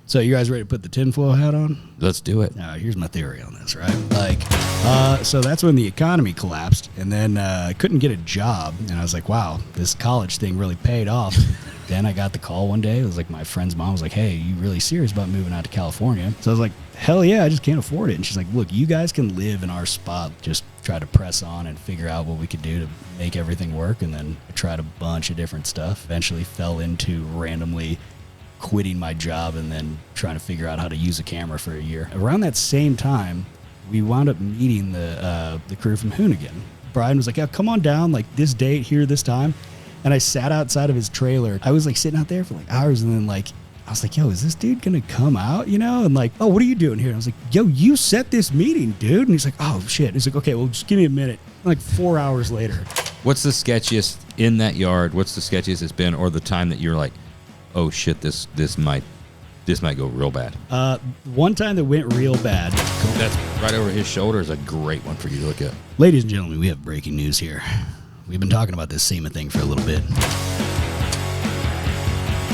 So you guys ready to put the tinfoil hat on? Let's do it. Now, here's my theory on this, right? So that's when the economy collapsed, and then I couldn't get a job, and I was like, wow, this college thing really paid off. Then I got the call one day. It was like my friend's mom was like, hey, you really serious about moving out to California? So I was like, hell yeah, I just can't afford it. And she's like, look, you guys can live in our spot. Just try to press on and figure out what we could do to make everything work. And then I tried a bunch of different stuff. Eventually fell into randomly quitting my job and then trying to figure out how to use a camera for a year. Around that same time, we wound up meeting the crew from Hoonigan. Brian was like, yeah, come on down, like this date here, this time. And I sat outside of his trailer. I was like sitting out there for like hours, and then like I was like, yo, is this dude gonna come out, you know? And like, oh, what are you doing here? And I was like, yo, you set this meeting, dude. And he's like, oh shit. He's like, okay, well, just give me a minute. And like 4 hours later. What's the sketchiest in that yard? What's the sketchiest it's been, or the time that you're like, oh shit, this might go real bad? One time that went real bad. That's right over his shoulder is a great one for you to look at. Ladies and gentlemen, we have breaking news here. We've been talking about this SEMA thing for a little bit.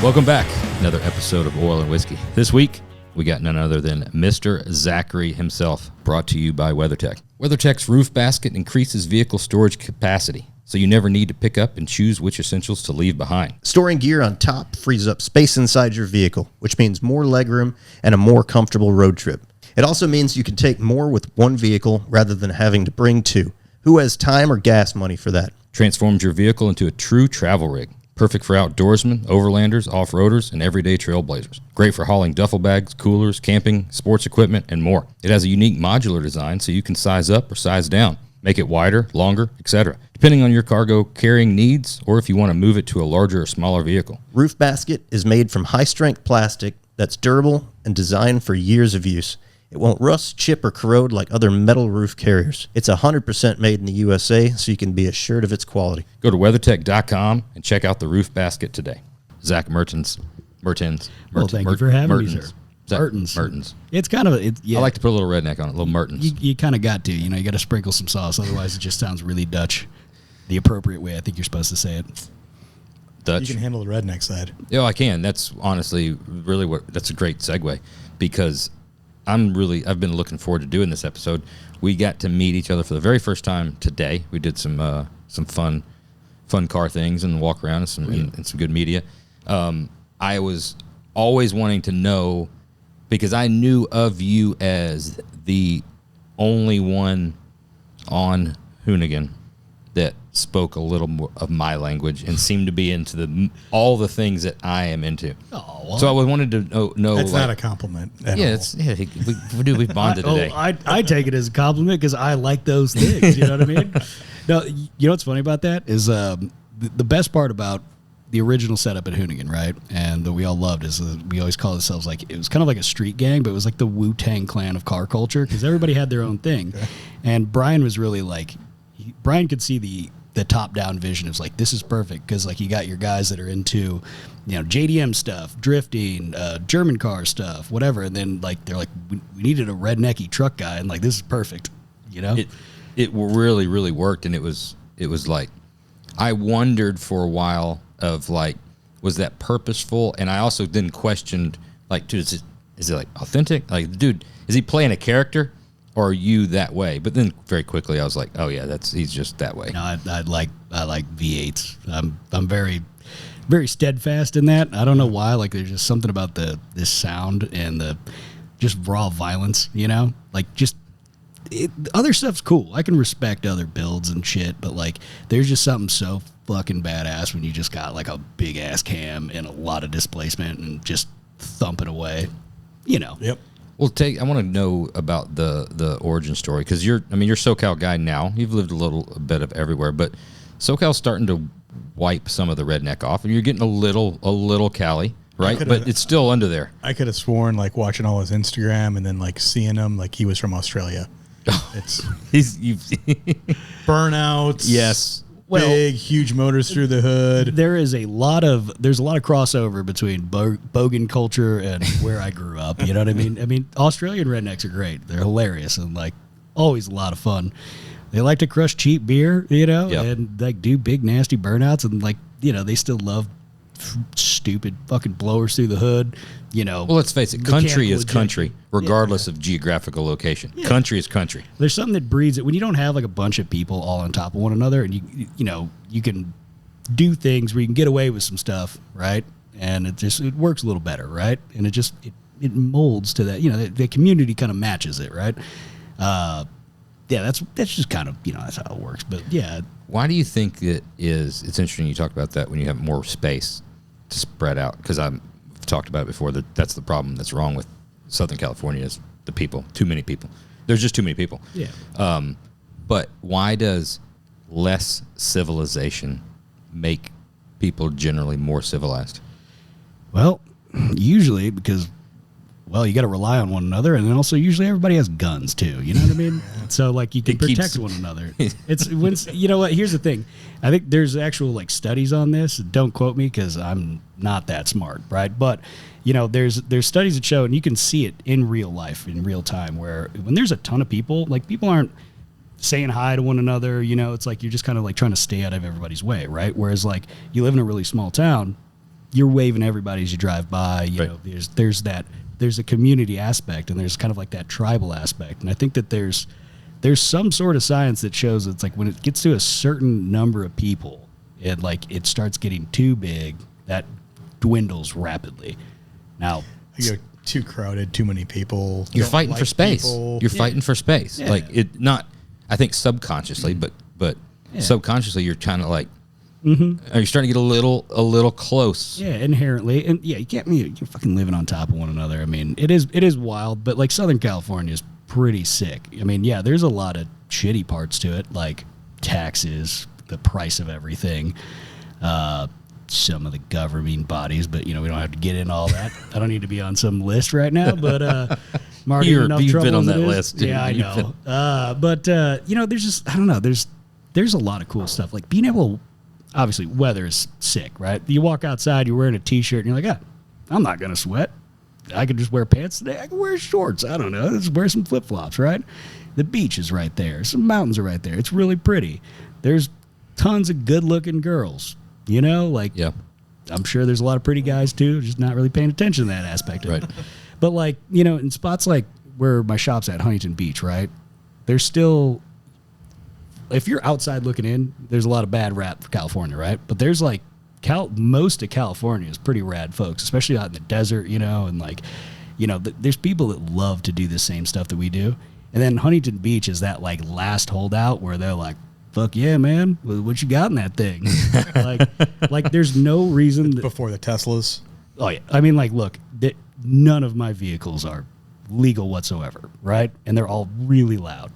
Welcome back. Another episode of Oil and Whiskey. This week, we got none other than Mister Zachary himself, brought to you by WeatherTech. WeatherTech's roof basket increases vehicle storage capacity, so you never need to pick up and choose which essentials to leave behind. Storing gear on top frees up space inside your vehicle, which means more legroom and a more comfortable road trip. It also means you can take more with one vehicle rather than having to bring two. Who has time or gas money for that? Transforms your vehicle into a true travel rig. Perfect for outdoorsmen, overlanders, off-roaders, and everyday trailblazers. Great for hauling duffel bags, coolers, camping, sports equipment, and more. It has a unique modular design so you can size up or size down, make it wider, longer, etc., depending on your cargo carrying needs or if you want to move it to a larger or smaller vehicle. Roof basket is made from high-strength plastic that's durable and designed for years of use. It won't rust, chip, or corrode like other metal roof carriers. It's 100% made in the USA, so you can be assured of its quality. Go to weathertech.com and check out the roof basket today. Zac Mertens. Well, thank you for having me, sir. Mertens. It's kind of, I like to put a little redneck on it, a little Mertens. You kind of got to, you got to sprinkle some sauce, otherwise it just sounds really Dutch. The appropriate way I think you're supposed to say it. Dutch. You can handle the redneck side. Yeah, I can. That's honestly really that's a great segue, because I've been looking forward to doing this episode. We got to meet each other for the very first time today. We did some fun car things and walk around and some good media. I was always wanting to know, because I knew of you as the only one on Hoonigan that spoke a little more of my language and seemed to be into all the things that I am into. Oh, well, so I wanted to know. That's not a compliment. We bonded today. I take it as a compliment because I like those things. You know what I mean? No, you know what's funny about that is the best part about the original setup at Hoonigan, right? And that we all loved is we always call ourselves it was kind of like a street gang, but it was like the Wu-Tang Clan of car culture because everybody had their own thing. Okay. And Brian was really Brian could see the top-down vision of this is perfect because you got your guys that are into JDM stuff, drifting, German car stuff, whatever, and then they're we needed a rednecky truck guy, and this is perfect, It really, really worked, and it was I wondered for a while of was that purposeful, and I also then questioned dude, is it authentic? Dude, is he playing a character? Or are you that way? But then very quickly I was like, oh yeah, he's just that way. No, I like V8s. I'm very, very steadfast in that. I don't know why. There's just something about this sound and the just raw violence. Other stuff's cool. I can respect other builds and shit, but there's just something so fucking badass when you just got a big ass cam and a lot of displacement and just thumping away. Yep. Well, I want to know about the origin story, because you're a SoCal guy now. You've lived a little bit of everywhere, but SoCal's starting to wipe some of the redneck off, and you're getting a little Cali, right? But it's still under there. I could have sworn, watching all his Instagram and then seeing him, he was from Australia. It's burnouts. Yes. Big, huge motors through the hood. There's a lot of crossover between bogan culture and where I grew up. You know what I mean? Australian rednecks are great. They're hilarious and always a lot of fun. They like to crush cheap beer, Yep. and do big nasty burnouts, and they still love stupid fucking blowers through the hood. You know, Well, let's face it. Country is mechanical country, regardless of geographical location. Country is country. there's something that breeds it when you don't have like a bunch of people all on top of one another, and you know you can do things where you can get away with some stuff, right? And it works a little better, right? And it molds to that. You know, the community kind of matches it, right? Yeah, that's just kind of, you know, that's how it works. But yeah, Why do you think it is? It's interesting you talk about that when you have more space to spread out. Because I've talked about it before. That's the problem that's wrong with Southern California is the people. Too many people. There's just too many people. yeah. But why does less civilization make people generally more civilized? Well, usually because, well, you got to rely on one another, and then also usually everybody has guns too. You know what I mean? So like you can protect one another. It's when you know what? Here's the thing. I think there's actual like studies on this. Don't quote me because I'm not that smart, right? But you know, there's studies that show, and you can see it in real life, in real time, where when there's a ton of people, like people aren't saying hi to one another. You know, it's like you're just kind of like trying to stay out of everybody's way, right? Whereas like you live in a really small town, you're waving everybody as you drive by. You know, there's a community aspect, and there's kind of like that tribal aspect. And I think that there's some sort of science that shows it's like when it gets to a certain number of people, it starts getting too big, that dwindles rapidly. Now, You go too crowded, too many people. You're don't fighting like for space. people. You're fighting for space. Yeah. Like it not. I think subconsciously, but subconsciously, you're kind of like. Mm-hmm. You're starting to get a little close. yeah, inherently, and yeah, you're fucking living on top of one another. I mean, it is wild, but like Southern California is pretty sick. I mean, yeah, there's a lot of shitty parts to it, like taxes, the price of everything, some of the governing bodies, but you know we don't have to get in all that. I don't need to be on some list right now, but I'm already in enough You've trouble been on as it that is. list, dude. Yeah, I know. But you know, there's just I don't know. There's a lot of cool stuff, like being able. Obviously, weather is sick, right? You walk outside, you're wearing a T-shirt, and you're like, I'm not going to sweat. I could just wear pants today. I can wear shorts. I don't know. Just wear some flip-flops, right? The beach is right there. Some mountains are right there. It's really pretty. There's tons of good-looking girls, you know? Like, Yeah. I'm sure there's a lot of pretty guys, too, just not really paying attention to that aspect of it. But, like, you know, in spots like where my shop's at, Huntington Beach, right? There's still... If you're outside looking in, there's a lot of bad rap for California, right? But there's like most of California is pretty rad folks, especially out in the desert, you know, and like, you know, there's people that love to do the same stuff that we do. And then Huntington Beach is that like last holdout where they're like, fuck yeah, man, what you got in that thing? like there's no reason that, Before the Teslas. oh yeah, I mean, like, look, none of my vehicles are legal whatsoever, right? And they're all really loud.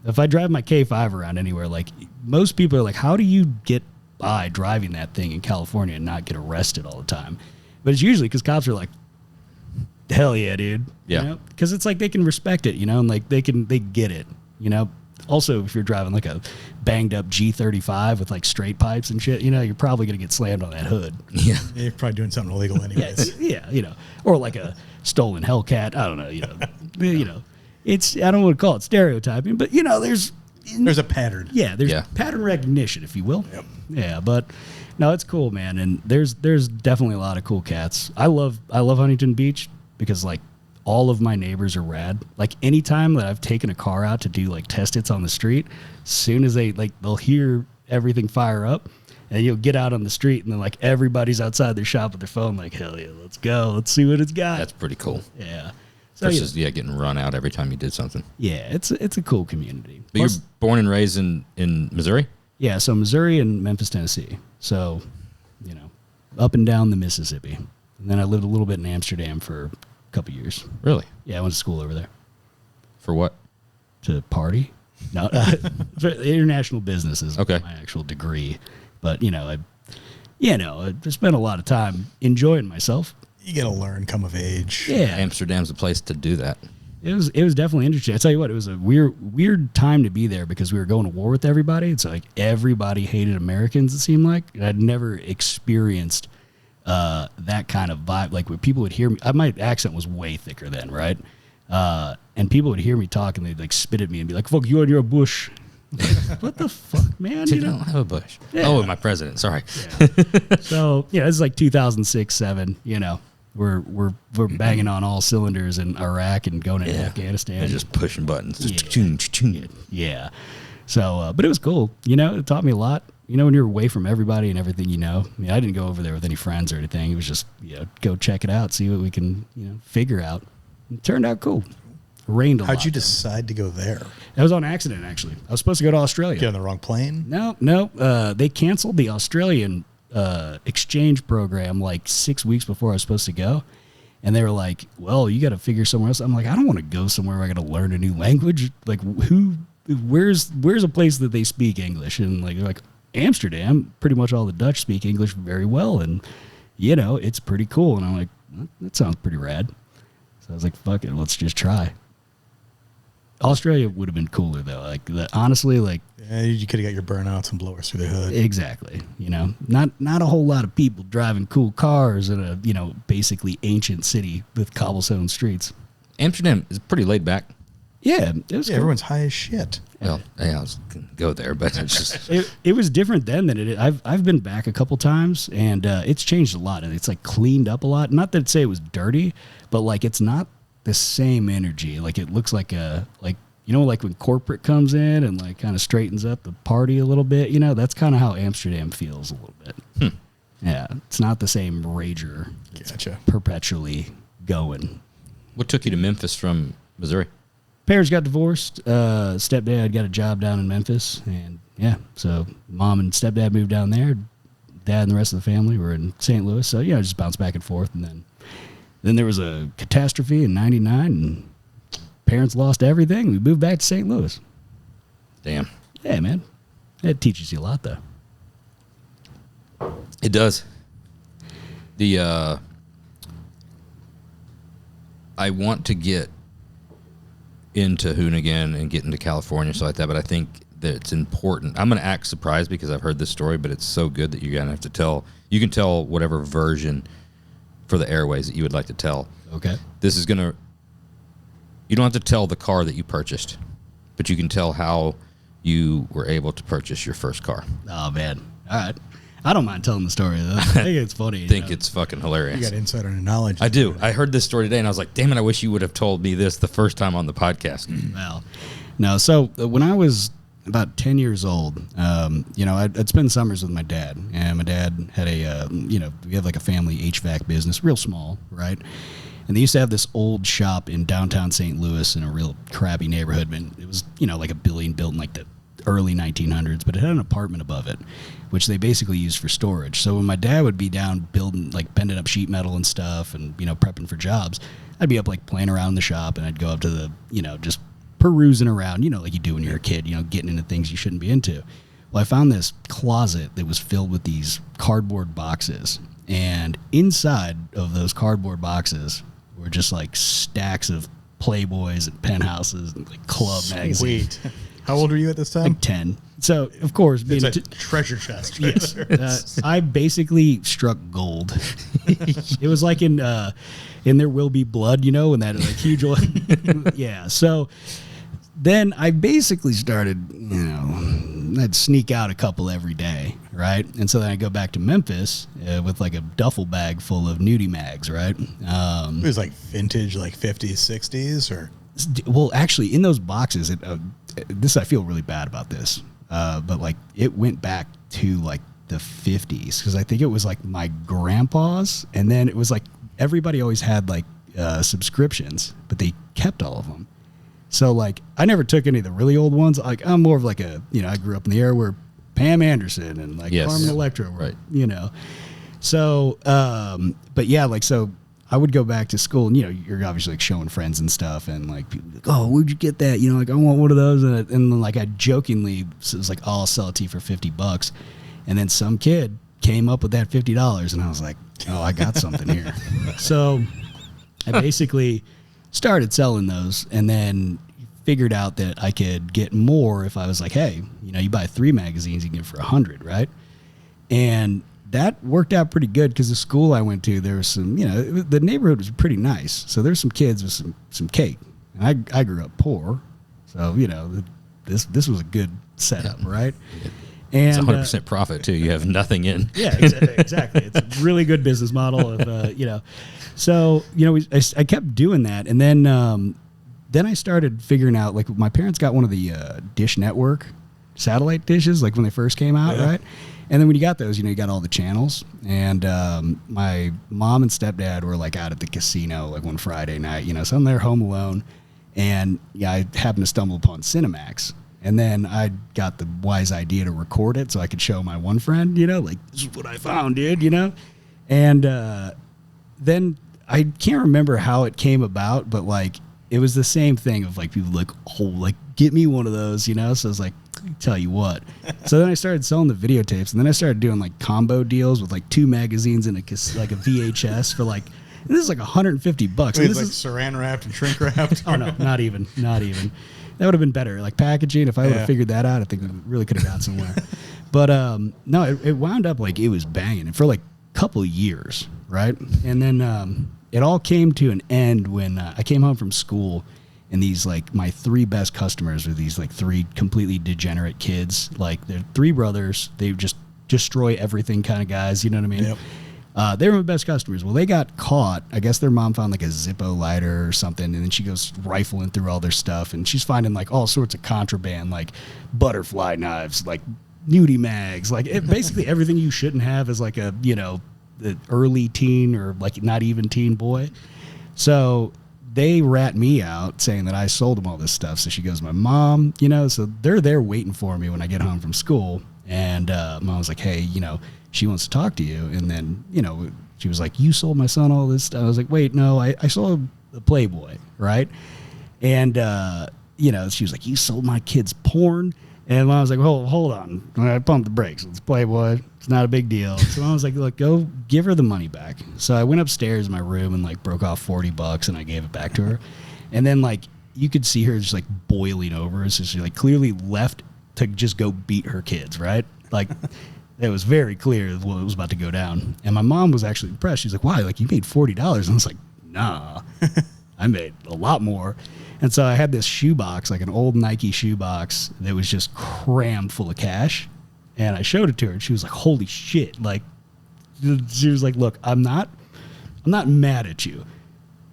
If I drive my K5 around anywhere, like most people are like, how do you get by driving that thing in California and not get arrested all the time? But it's usually because cops are like, hell yeah, dude. Yeah. Because it's like they can respect it, you know, and like they get it, you know. Also, if you're driving like a banged up G35 with like straight pipes and shit, you know, you're probably going to get slammed on that hood. Yeah. You're probably doing something illegal anyways. Yeah, you know, or like a stolen Hellcat. I don't know, you know. It's, I don't want to call it stereotyping, but you know, there's a pattern. Yeah, there's Yeah. pattern recognition, if you will. Yep. Yeah, but no, it's cool, man. And there's definitely a lot of cool cats. I love Huntington Beach because like all of my neighbors are rad. Like anytime that I've taken a car out to do like test hits on the street, as soon as they'll hear everything fire up, and you'll get out on the street, and then like everybody's outside their shop with their phone, like hell yeah, let's go, let's see what it's got. That's pretty cool. Yeah. So, Versus getting run out every time you did something. yeah, it's a cool community. But Plus, you're born and raised in Missouri? yeah, so Missouri and Memphis, Tennessee. So, you know, up and down the Mississippi. And then I lived a little bit in Amsterdam for a couple years. Really? Yeah, I went to school over there For what? to party. No, for international business is Okay. my actual degree. But, you know, I spent a lot of time enjoying myself. You got to learn, come of age. Yeah. Amsterdam's the place to do that. It was definitely interesting. I tell you what, it was a weird time to be there because we were going to war with everybody. It's like everybody hated Americans, it seemed like. And I'd never experienced that kind of vibe. Like when people would hear me, my accent was way thicker then, right? And people would hear me talk and they'd like spit at me and be like, fuck you and your bush. What the fuck, man? I don't have a bush. Yeah. Oh, my president. Sorry. So yeah, it's like 2006, 7. You know, we're banging on all cylinders in Iraq and going into Afghanistan. And just pushing buttons. Yeah. So, but it was cool. You know, it taught me a lot. You know, when you're away from everybody and everything, you know. I mean, I didn't go over there with any friends or anything. It was just, go check it out, see what we can, figure out. It turned out cool. Rained a lot. How'd you decide to go there? That was on accident, actually. I was supposed to go to Australia. Get on the wrong plane? No. They canceled the Australian exchange program like 6 weeks before I was supposed to go. And they were like, well, you got to figure somewhere else. I'm like, I don't want to go somewhere where I got to learn a new language. Like, where's a place that they speak English? And they're like, Amsterdam, pretty much all the Dutch speak English very well. And, it's pretty cool. And I'm like, that sounds pretty rad. So I was like, fuck it, let's just try. Australia would have been cooler, though. Like, honestly, like... Yeah, you could have got your burnouts and blowers through the hood. Exactly. Not a whole lot of people driving cool cars in a, basically ancient city with cobblestone streets. Amsterdam is pretty laid back. Yeah, it was cool. Everyone's high as shit. Well, I was going to go there, but it's just... it was different then than it is. I've been back a couple times, and it's changed a lot. It's, like, cleaned up a lot. Not that I'd say it was dirty, but, like, it's not the same energy. Like, it looks like like when corporate comes in and, like, kind of straightens up the party a little bit, that's kind of how Amsterdam feels a little bit. Yeah, it's not the same rager. Gotcha. Perpetually going. What took you to Memphis from Missouri? Parents got divorced. Stepdad got a job down in Memphis, and so mom and stepdad moved down there. Dad and the rest of the family were in St. Louis, so just bounced back and forth. And then there was a catastrophe in '99, and parents lost everything. We moved back to St. Louis. Damn. Yeah, man, it teaches you a lot, though. It does. I want to get into Hoonigan and get into California, so like that, but I think that it's important. I'm going to act surprised because I've heard this story, but it's so good that you're going to have to tell. You can tell whatever version for the airways that you would like to tell. Okay. This is going to... You don't have to tell the car that you purchased, but you can tell how you were able to purchase your first car. Oh, man. All right. I don't mind telling the story, though. I think it's funny. I think it's fucking hilarious. You got insider knowledge. I do. I heard this story today, and I was like, damn it, I wish you would have told me this the first time on the podcast. Well, no. So when I was about 10 years old, I'd spend summers with my dad. And my dad had we had like a family HVAC business, real small, right? And they used to have this old shop in downtown St. Louis in a real crappy neighborhood. And it was, like a building built in like the early 1900s, but it had an apartment above it, which they basically used for storage. So when my dad would be down building, like bending up sheet metal and stuff and, prepping for jobs, I'd be up like playing around in the shop, and I'd go up to the, just perusing around, like you do when you're a kid, getting into things you shouldn't be into. Well, I found this closet that was filled with these cardboard boxes, and inside of those cardboard boxes were just like stacks of Playboys and Penthouses and like club magazines. Sweet. How old were you at this time? Like 10. So, of course, being It's a treasure chest. yes, I basically struck gold. It was like in There Will Be Blood, when that like huge one. Yeah. So then I basically started, I'd sneak out a couple every day, right? And so then I go back to Memphis with like a duffel bag full of nudie mags, right? It was like vintage, like 50s, 60s, or... Well, actually, in those boxes, I feel really bad about this, but like it went back to like the 50s, because I think it was like my grandpa's, and then it was like everybody always had like subscriptions, but they kept all of them. So like I never took any of the really old ones. Like I'm more of like I grew up in the era where Pam Anderson and like Carmen Electra were, right. So, but yeah, like so. I would go back to school, and you're obviously like showing friends and stuff, and like people like, oh, where'd you get that? Like I want one of those, and then like I jokingly was like, oh, I'll sell it to you for $50, and then some kid came up with that $50, and I was like, oh, I got something here. So I basically started selling those, and then figured out that I could get more if I was like, hey, you buy 3 magazines, you can get it for $100, right? And that worked out pretty good, because the school I went to, there was some, the neighborhood was pretty nice. So there's some kids with some cake. And I grew up poor. So, this was a good setup, right? It's And 100% profit too. You have nothing in. yeah, exactly. It's a really good business model of So I kept doing that, and then I started figuring out, like, my parents got one of the Dish Network satellite dishes, like when they first came out, right? And then when you got those, you got all the channels. And my mom and stepdad were like out at the casino like one Friday night, so I'm there home alone, and I happened to stumble upon Cinemax. And then I got the wise idea to record it so I could show my one friend, like, this is what I found, dude, And then I can't remember how it came about, but like it was the same thing of like people like, oh, like get me one of those, So I was like, tell you what. So then I started selling the videotapes, and then I started doing like combo deals with like 2 magazines and like a VHS for like, and this is like $150. Wait, This like is saran wrapped and shrink wrapped? oh no, not even. That would have been better. Like packaging, if I would have figured that out, I think we really could have got somewhere. But no, it wound up like it was banging, and for like a couple of years, right? And then it all came to an end when I came home from school, and these like my 3 best customers were these like 3 completely degenerate kids. Like they're 3 brothers. They just destroy everything kind of guys. You know what I mean? Yep. They were my best customers. Well, they got caught. I guess their mom found like a Zippo lighter or something, and then she goes rifling through all their stuff, and she's finding like all sorts of contraband, like butterfly knives, like nudie mags, like basically everything you shouldn't have as like a the early teen or like not even teen boy. So they rat me out saying that I sold them all this stuff. So she goes, my mom, so they're there waiting for me when I get home from school, and mom was like, hey, she wants to talk to you. And then, she was like, you sold my son all this stuff. I was like, wait, no, I sold the Playboy, right? And, she was like, you sold my kids porn. And I was like, hold on. I pumped the brakes. It's Playboy. It's not a big deal. So I was like, look, go give her the money back. So I went upstairs in my room and like broke off $40 and I gave it back to her. And then like you could see her just like boiling over. So she like clearly left to just go beat her kids, right? Like it was very clear what was about to go down. And my mom was actually impressed. She's like, why? Like you made $40. And I was like, nah, I made a lot more. And so I had this shoebox, like an old Nike shoebox that was just crammed full of cash. And I showed it to her, and she was like, holy shit. Like, she was like, look, I'm not mad at you.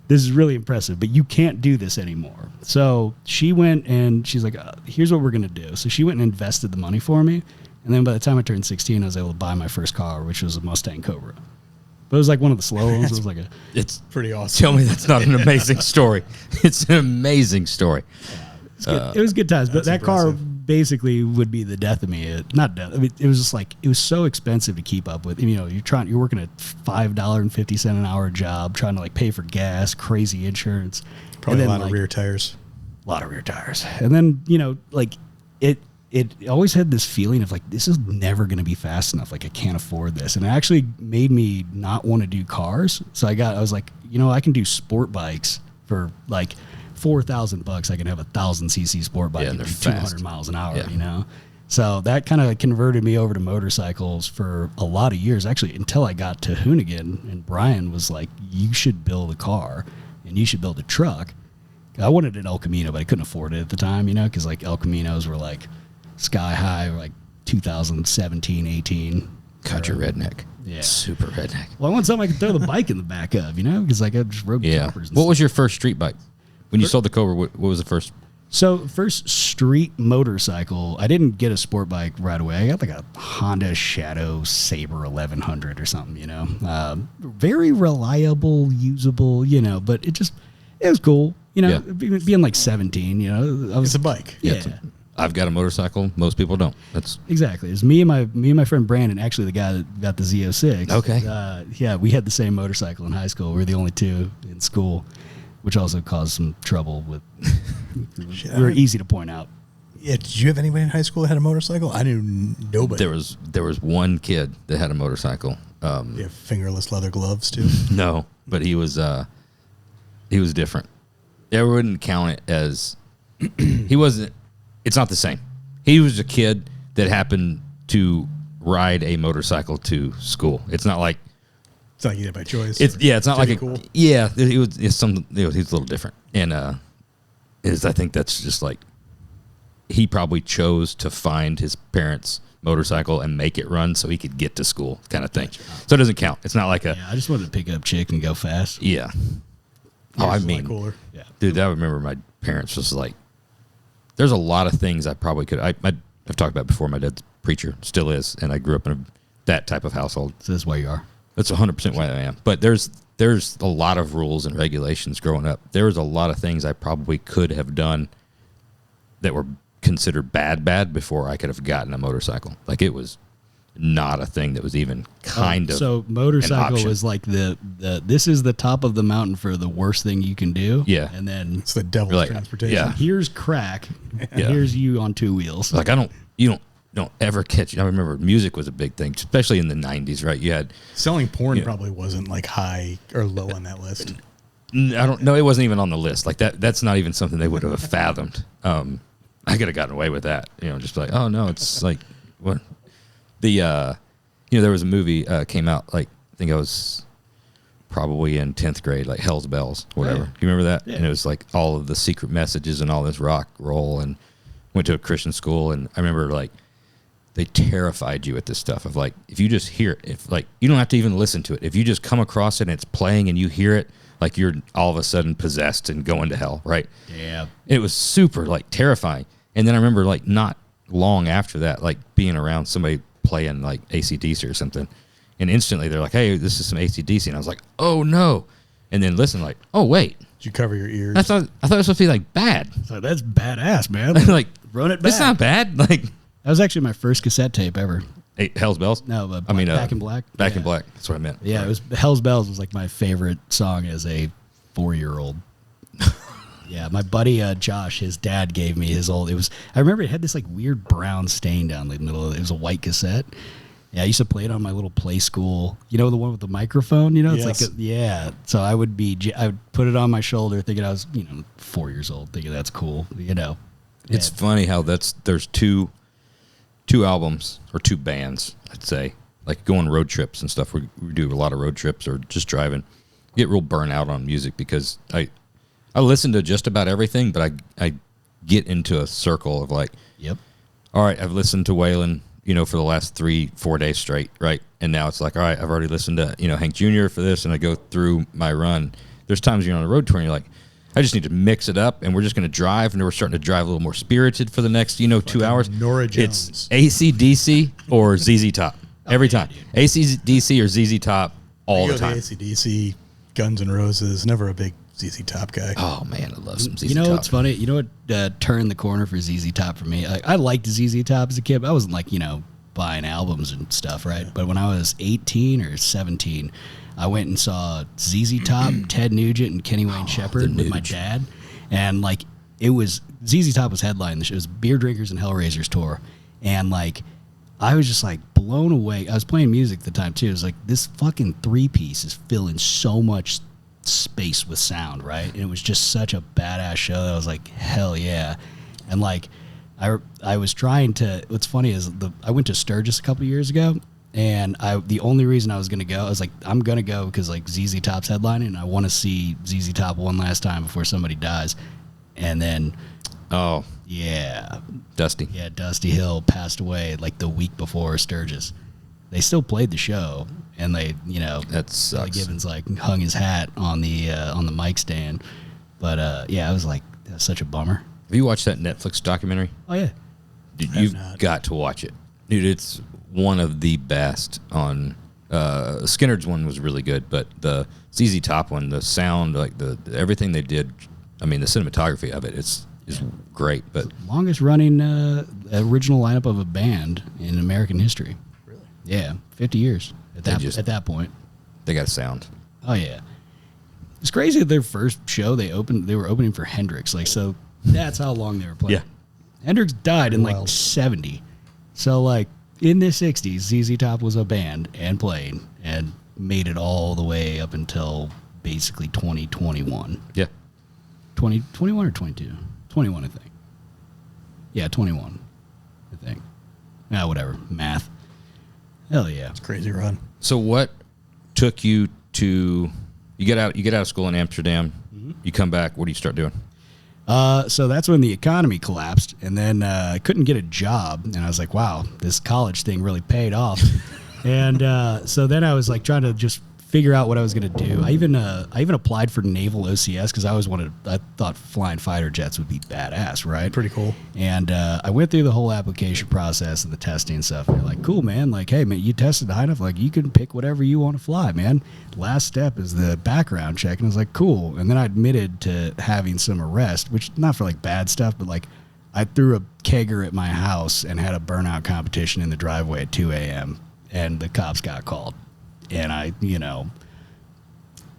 This is really impressive, but you can't do this anymore. So she went and she's like, here's what we're going to do. So she went and invested the money for me. And then by the time I turned 16, I was able to buy my first car, which was a Mustang Cobra. But it was like one of the slow ones. It was like It's pretty awesome. Tell me that's not an amazing story. It's an amazing story. it was good times, but that car impressive. basically would be the death of me. Not death. I mean, it was just like it was so expensive to keep up with. You're working a $5.50 an hour job, trying to like pay for gas, crazy insurance, Probably and a then, lot of rear tires. a lot of rear tires, and then like it always had this feeling of like this is never going to be fast enough. Like I can't afford this, and it actually made me not want to do cars. So I was like, I can do sport bikes for like $4,000. I can have a 1,000cc sport bike and they're do fast. 200 miles an hour. Yeah. So that kind of converted me over to motorcycles for a lot of years, actually, until I got to Hoonigan, and Brian was like, you should build a car and you should build a truck. I wanted an El Camino, but I couldn't afford it at the time, because like El Caminos were like sky high, like 2017, 18. Country redneck. Yeah. Super redneck. Well, I want something I could throw the bike in the back of, because like I just rode campers. What was your first street bike? When you sold the Cobra, what was the first? So first street motorcycle, I didn't get a sport bike right away. I got like a Honda Shadow Sabre 1100 or something, very reliable, usable, but it was cool, being like 17, It's a bike. Yeah. I've got a motorcycle. Most people don't. That's Exactly. It's me and my friend Brandon, actually the guy that got the Z06. Okay. We had the same motorcycle in high school. We were the only 2 in school, which also caused some trouble with. We were easy to point out. Yeah, did you have anybody in high school that had a motorcycle? I knew nobody. there was one kid that had a motorcycle. You have fingerless leather gloves too. No, but he was different. I wouldn't count it as he wasn't. It's not the same. He was a kid that happened to ride a motorcycle to school. It's not like It's not like you did it by choice. It's not like cool. He was something. He's a little different, and I think that's just like he probably chose to find his parents' motorcycle and make it run so he could get to school, kind of thing. So it doesn't count. It's not like a I just wanted to pick up chick and go fast. yeah. Oh, I Yours is a lot mean, cooler. Yeah. dude, I remember my parents was like, there's a lot of things I probably could. I've talked about before. My dad's a preacher, still is, and I grew up in that type of household. So that's why you are. That's 100% why I am. But there's a lot of rules and regulations growing up. There was a lot of things I probably could have done that were considered bad before I could have gotten a motorcycle. Like, it was not a thing that was even kind of So motorcycle an option. was like the this is the top of the mountain for the worst thing you can do. Yeah. And then It's the devil's Like, transportation. yeah. here's crack. And Yeah. here's you on two wheels. like you don't ever catch. I remember music was a big thing, especially in the 90s, right? You had Selling porn Yeah. probably wasn't like high or low on that list. I don't know. It wasn't even on the list. Like that's not even something they would have fathomed. I could have gotten away with that. Just like, oh no, it's like what the there was a movie came out, like, I think I was probably in 10th grade, like Hell's Bells, whatever. Yeah. You remember that? Yeah. And it was like all of the secret messages and all this rock roll, and went to a Christian school, and I remember like they terrified you with this stuff of like, if you just hear it, if like you don't have to even listen to it, if you just come across it and it's playing and you hear it, like you're all of a sudden possessed and going to hell, right? Yeah. It was super like terrifying. And then I remember like not long after that, like being around somebody playing like AC/DC or something, and instantly they're like, hey, this is some AC/DC, and I was like, oh no. And then listen, like, oh wait, Did you cover your ears? I thought it was supposed to be like bad. So that's badass, man. Like, Run it back. it's not bad. Like, That was actually my first cassette tape ever. hey, Hell's Bells. No, but I mean, Back in Black. Back Yeah. in Black. That's what I meant. Yeah, it was Hell's Bells was like my favorite song as a 4-year-old. Yeah, my buddy Josh, his dad gave me his old. I remember it had this like weird brown stain down the middle. It was a white cassette. Yeah, I used to play it on my little play school. You know, the one with the microphone. It's Yes. like yeah. So I would put it on my shoulder, thinking I was 4 years old, thinking that's cool. It's funny how there's two albums or two bands, I'd say, like going road trips and stuff. We do a lot of road trips or just driving. Get real burnt out on music because I listen to just about everything, but I get into a circle of like, Yep. all right, I've listened to Waylon, for the last 3-4 days straight, right? And now it's like, all right, I've already listened to, Hank Jr. for this, and I go through my run. There's times you're on a road tour and you're like, I just need to mix it up, and we're just going to drive, and we're starting to drive a little more spirited for the next, 2 hours. Nora It's Jones. AC/DC or ZZ Top. Every yeah, time. dude. AC/DC or ZZ Top all the time. AC/DC, Guns N' Roses. Never a big ZZ Top guy. Oh, man, I love some ZZ You know Top. what's funny? You know what turned the corner for ZZ Top for me? I liked ZZ Top as a kid. But I wasn't like, buying albums and stuff, right? But when I was 18 or 17, I went and saw ZZ Top, Ted Nugent, and Kenny Wayne Shepherd with my dad. And like, it was, ZZ Top was headlining the show. It was Beer Drinkers and Hellraisers tour. And like, I was just like blown away. I was playing music at the time too. It was like, this fucking 3-piece is filling so much space with sound, right? And it was just such a badass show that I was like, hell yeah. And like, I was trying to, what's funny is I went to Sturgis a couple of years ago, and the only reason I was going to go, I was like, I'm going to go because like ZZ Top's headlining, and I want to see ZZ Top one last time before somebody dies. And then, Oh, yeah, Dusty. yeah, Dusty Hill passed away like the week before Sturgis. They still played the show, and they, That Billy sucks. Gibbons like hung his hat on the mic stand. But yeah, I was like, that's such a bummer. Have you watched that Netflix documentary? Oh yeah, Dude, have you've not. got to watch it. Dude, it's one of the best on... Skinner's one was really good, but the ZZ Top one, the sound, like everything they did, I mean, the cinematography of it is great. But longest running original lineup of a band in American history. Really? Yeah, 50 years at that point. they got sound. Oh yeah, it's crazy that their first show they were opening for Hendrix. Like, so that's how long they were playing. Yeah. Hendrix died in like Wild. 70, so like in the 60s, ZZ Top was a band and played and made it all the way up until basically 2021. Yeah. 21 or 22? 21, I think. Yeah, 21, I think. Whatever. Math. Hell yeah. Crazy run. So what took you to... You get out of school in Amsterdam. Mm-hmm. You come back. What do you start doing? So that's when the economy collapsed, and then I couldn't get a job, and I was like, wow, this college thing really paid off. And so then I was like trying to just figure out what I was going to do. I even applied for naval OCS because I thought flying fighter jets would be badass, right? Pretty cool. And I went through the whole application process and the testing and stuff. And they're like, cool, man. Like, hey, man, you tested high enough. Like, you can pick whatever you want to fly, man. Last step is the background check. And I was like, cool. And then I admitted to having some arrest, which not for like bad stuff, but like I threw a kegger at my house and had a burnout competition in the driveway at 2 a.m. And the cops got called. And I,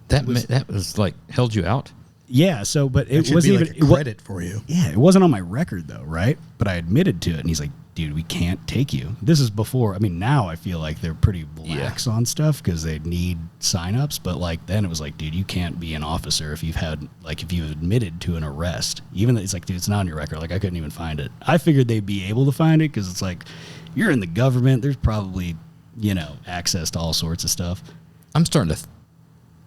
that was like held you out. Yeah. So, but it wasn't even like a credit for you. Yeah, it wasn't on my record though, right? But I admitted to it, and he's like, "Dude, we can't take you." This is before. I mean, now I feel like they're pretty lax on stuff because they need signups. But like then, it was like, "Dude, you can't be an officer if you've admitted to an arrest." Even though it's like, "Dude, it's not on your record." Like I couldn't even find it. I figured they'd be able to find it because it's like you're in the government. There's probably access to all sorts of stuff. I'm starting to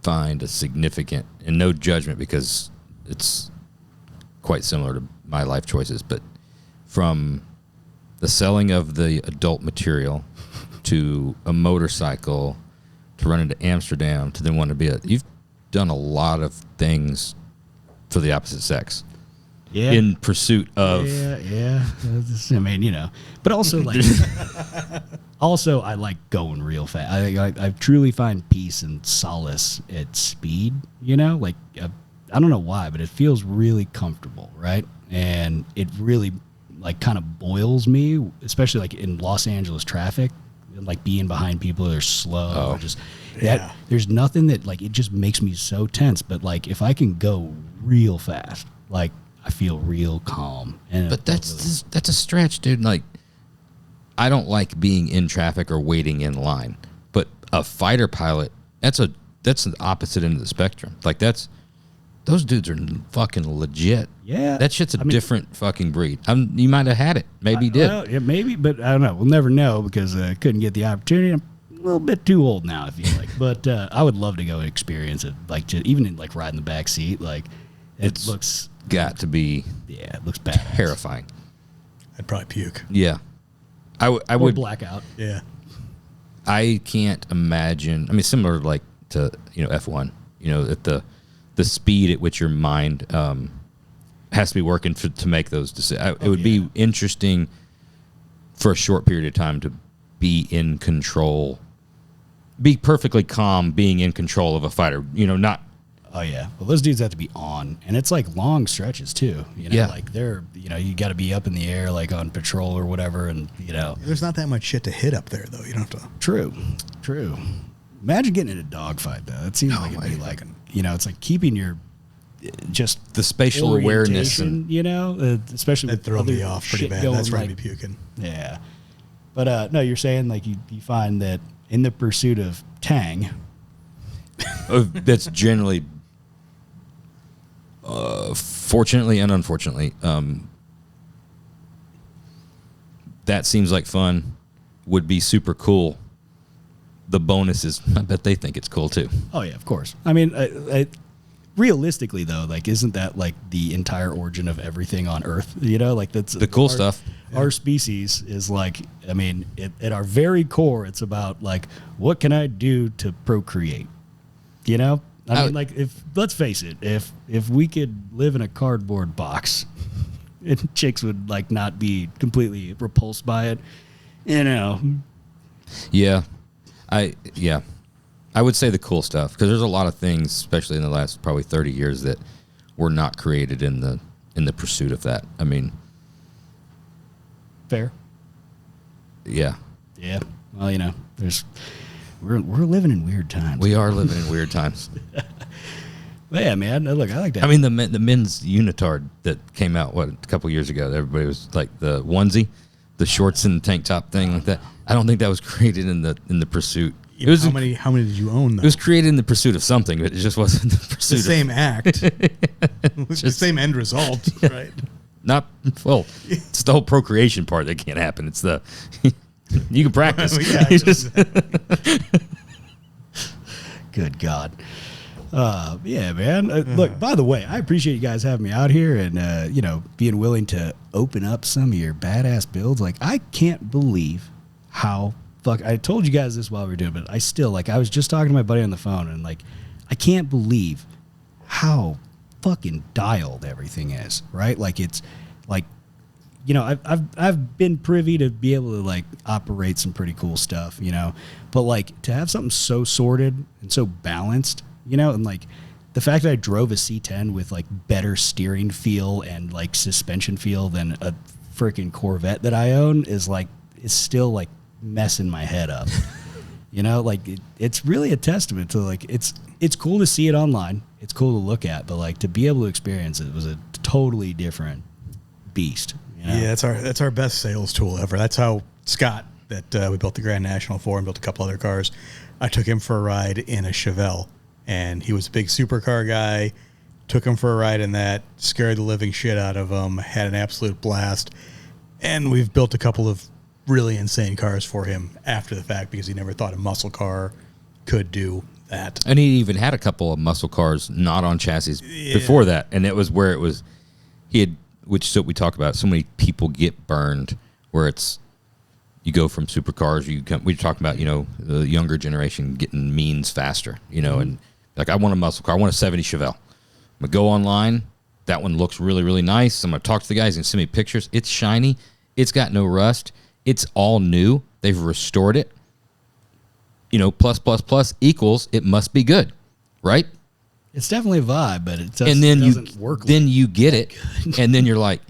find a significant, and no judgment because it's quite similar to my life choices, but from the selling of the adult material to a motorcycle to run into Amsterdam to then want to be you've done a lot of things for the opposite sex. Yeah. In pursuit of I mean, but also like also I like going real fast. I truly find peace and solace at speed, like I don't know why, but it feels really comfortable, right? And it really like kind of boils me, especially like in Los Angeles traffic, like being behind people that are slow or just there's nothing that like it just makes me so tense, but like if I can go real fast, like I feel real calm. But that's a stretch, dude. Like, I don't like being in traffic or waiting in line. But a fighter pilot, that's the opposite end of the spectrum. Like those dudes are fucking legit. Yeah, that shit's a different fucking breed. You might have had it, maybe you did. Well, yeah, maybe, but I don't know. We'll never know because I couldn't get the opportunity. I'm a little bit too old now, I feel like. But I would love to go and experience it, like even in like riding the back seat, like it looks. Got to be it looks bad, terrifying. I'd probably puke. Yeah, I would blackout. Yeah, I can't imagine. I mean, similar like to F1. At the speed at which your mind has to be working to make those decisions. It would be interesting for a short period of time to be in control, be perfectly calm, being in control of a fighter. Not. Oh yeah, well those dudes have to be on, and it's like long stretches too. Like they're you got to be up in the air like on patrol or whatever, and there's not that much shit to hit up there though. You don't have to. True. Imagine getting in a dogfight though. It seems like it'd be like it's like keeping your just the spatial awareness, and especially that'd throw me off pretty bad. That's where I'd be puking. Yeah, but no, you're saying like you find that in the pursuit of Tang, that's generally. Fortunately and unfortunately, that seems like fun, would be super cool. The bonus is, I bet they think it's cool too. Oh yeah, of course. I mean, realistically though, like, isn't that like the entire origin of everything on Earth? Like that's the cool stuff. Our species is like, I mean, at our very core, it's about like, what can I do to procreate? I mean, like, let's face it, if we could live in a cardboard box, and chicks would like not be completely repulsed by it, Yeah, I would say the cool stuff because there's a lot of things, especially in the last probably 30 years, that were not created in the pursuit of that. I mean, fair. Yeah. Yeah. Well, we're living in weird times. We are living in weird times. Yeah, man. Look, I like that. I mean, the men's unitard that came out a couple years ago. Everybody was like the onesie, the shorts and tank top thing like that. I don't think that was created in the pursuit. It was how many did you own? Though? It was created in the pursuit of something, but it just wasn't the pursuit. The same act, the same end result, right? Not well. It's the whole procreation part that can't happen. It's the you can practice. Good God. Yeah, man. Look, by the way, I appreciate you guys having me out here and, being willing to open up some of your badass builds. Like, I can't believe how I told you guys this while we were doing it, but I still, like, I was just talking to my buddy on the phone and, like, I can't believe how fucking dialed everything is, right? Like, it's like, I've been privy to be able to, like, operate some pretty cool stuff, but, like, to have something so sorted and so balanced, and, like, the fact that I drove a C10 with, like, better steering feel and, like, suspension feel than a freaking Corvette that I own is still, like, messing my head up. Like, it's really a testament to, like, it's cool to see it online. It's cool to look at, but, like, to be able to experience it was a totally different beast. Yeah, that's our best sales tool ever. That's how Scott, that we built the Grand National for and built a couple other cars, I took him for a ride in a Chevelle, and he was a big supercar guy. Took him for a ride in that, scared the living shit out of him, had an absolute blast, and we've built a couple of really insane cars for him after the fact because he never thought a muscle car could do that. And he even had a couple of muscle cars not on chassis before that, and it was where it was which is what we talk about. So many people get burned where it's you go from supercars. We talk about the younger generation getting means faster. And like I want a muscle car. I want a '70 Chevelle. I'm gonna go online. That one looks really, really nice. I'm gonna talk to the guys and send me pictures. It's shiny. It's got no rust. It's all new. They've restored it. Plus equals it must be good, right? It's definitely a vibe, but it doesn't work. Then you get it, and then you're like,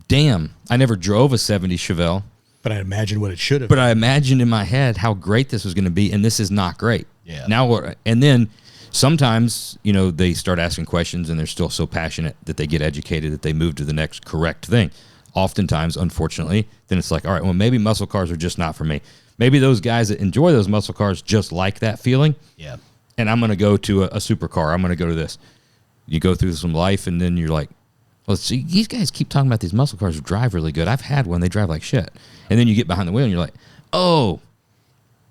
damn, I never drove a '70 Chevelle. But I imagine what it should have. But I imagined in my head how great this was going to be, and this is not great. Yeah. Now what? And then sometimes, they start asking questions, and they're still so passionate that they get educated that they move to the next correct thing. Oftentimes, unfortunately, then it's like, all right, well, maybe muscle cars are just not for me. Maybe those guys that enjoy those muscle cars just like that feeling. Yeah. And I'm going to go to a supercar. I'm going to go to this. You go through some life, and then you're like, well, see, these guys keep talking about these muscle cars drive really good. I've had one. They drive like shit. And then you get behind the wheel, and you're like, oh,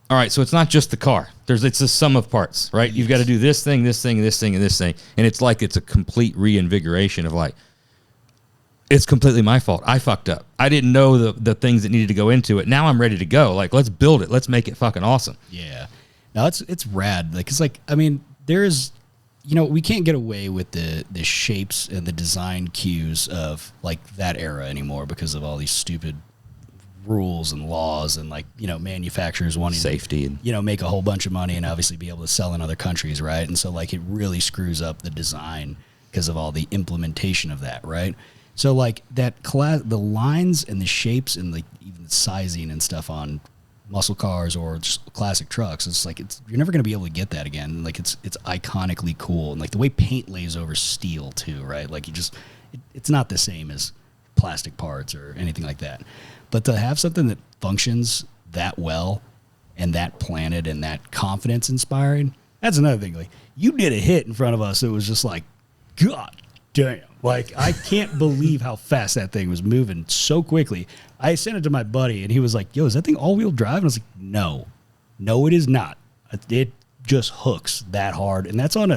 all right, so it's not just the car. It's a sum of parts, right? You've got to do this thing, this thing, this thing, and this thing. And it's like it's a complete reinvigoration of like, it's completely my fault. I fucked up. I didn't know the things that needed to go into it. Now I'm ready to go. Like, let's build it. Let's make it fucking awesome. Yeah. No, it's rad. Like, 'cause like, I mean, there's, we can't get away with the shapes and the design cues of like that era anymore because of all these stupid rules and laws and like, manufacturers wanting safety to, make a whole bunch of money and obviously be able to sell in other countries. Right. And so like, it really screws up the design because of all the implementation of that. Right. So like the lines and the shapes and like even the sizing and stuff on muscle cars or just classic trucks, it's like you're never going to be able to get that again. Like it's iconically cool, and like the way paint lays over steel too, right? Like it's not the same as plastic parts or anything like that. But to have something that functions that well and that planted and that confidence inspiring, that's another thing. Like you did a hit in front of us, it was just like, God damn. Like, I can't believe how fast that thing was moving so quickly. I sent it to my buddy, and he was like, yo, is that thing all-wheel drive? And I was like, no. No, it is not. It just hooks that hard. And that's on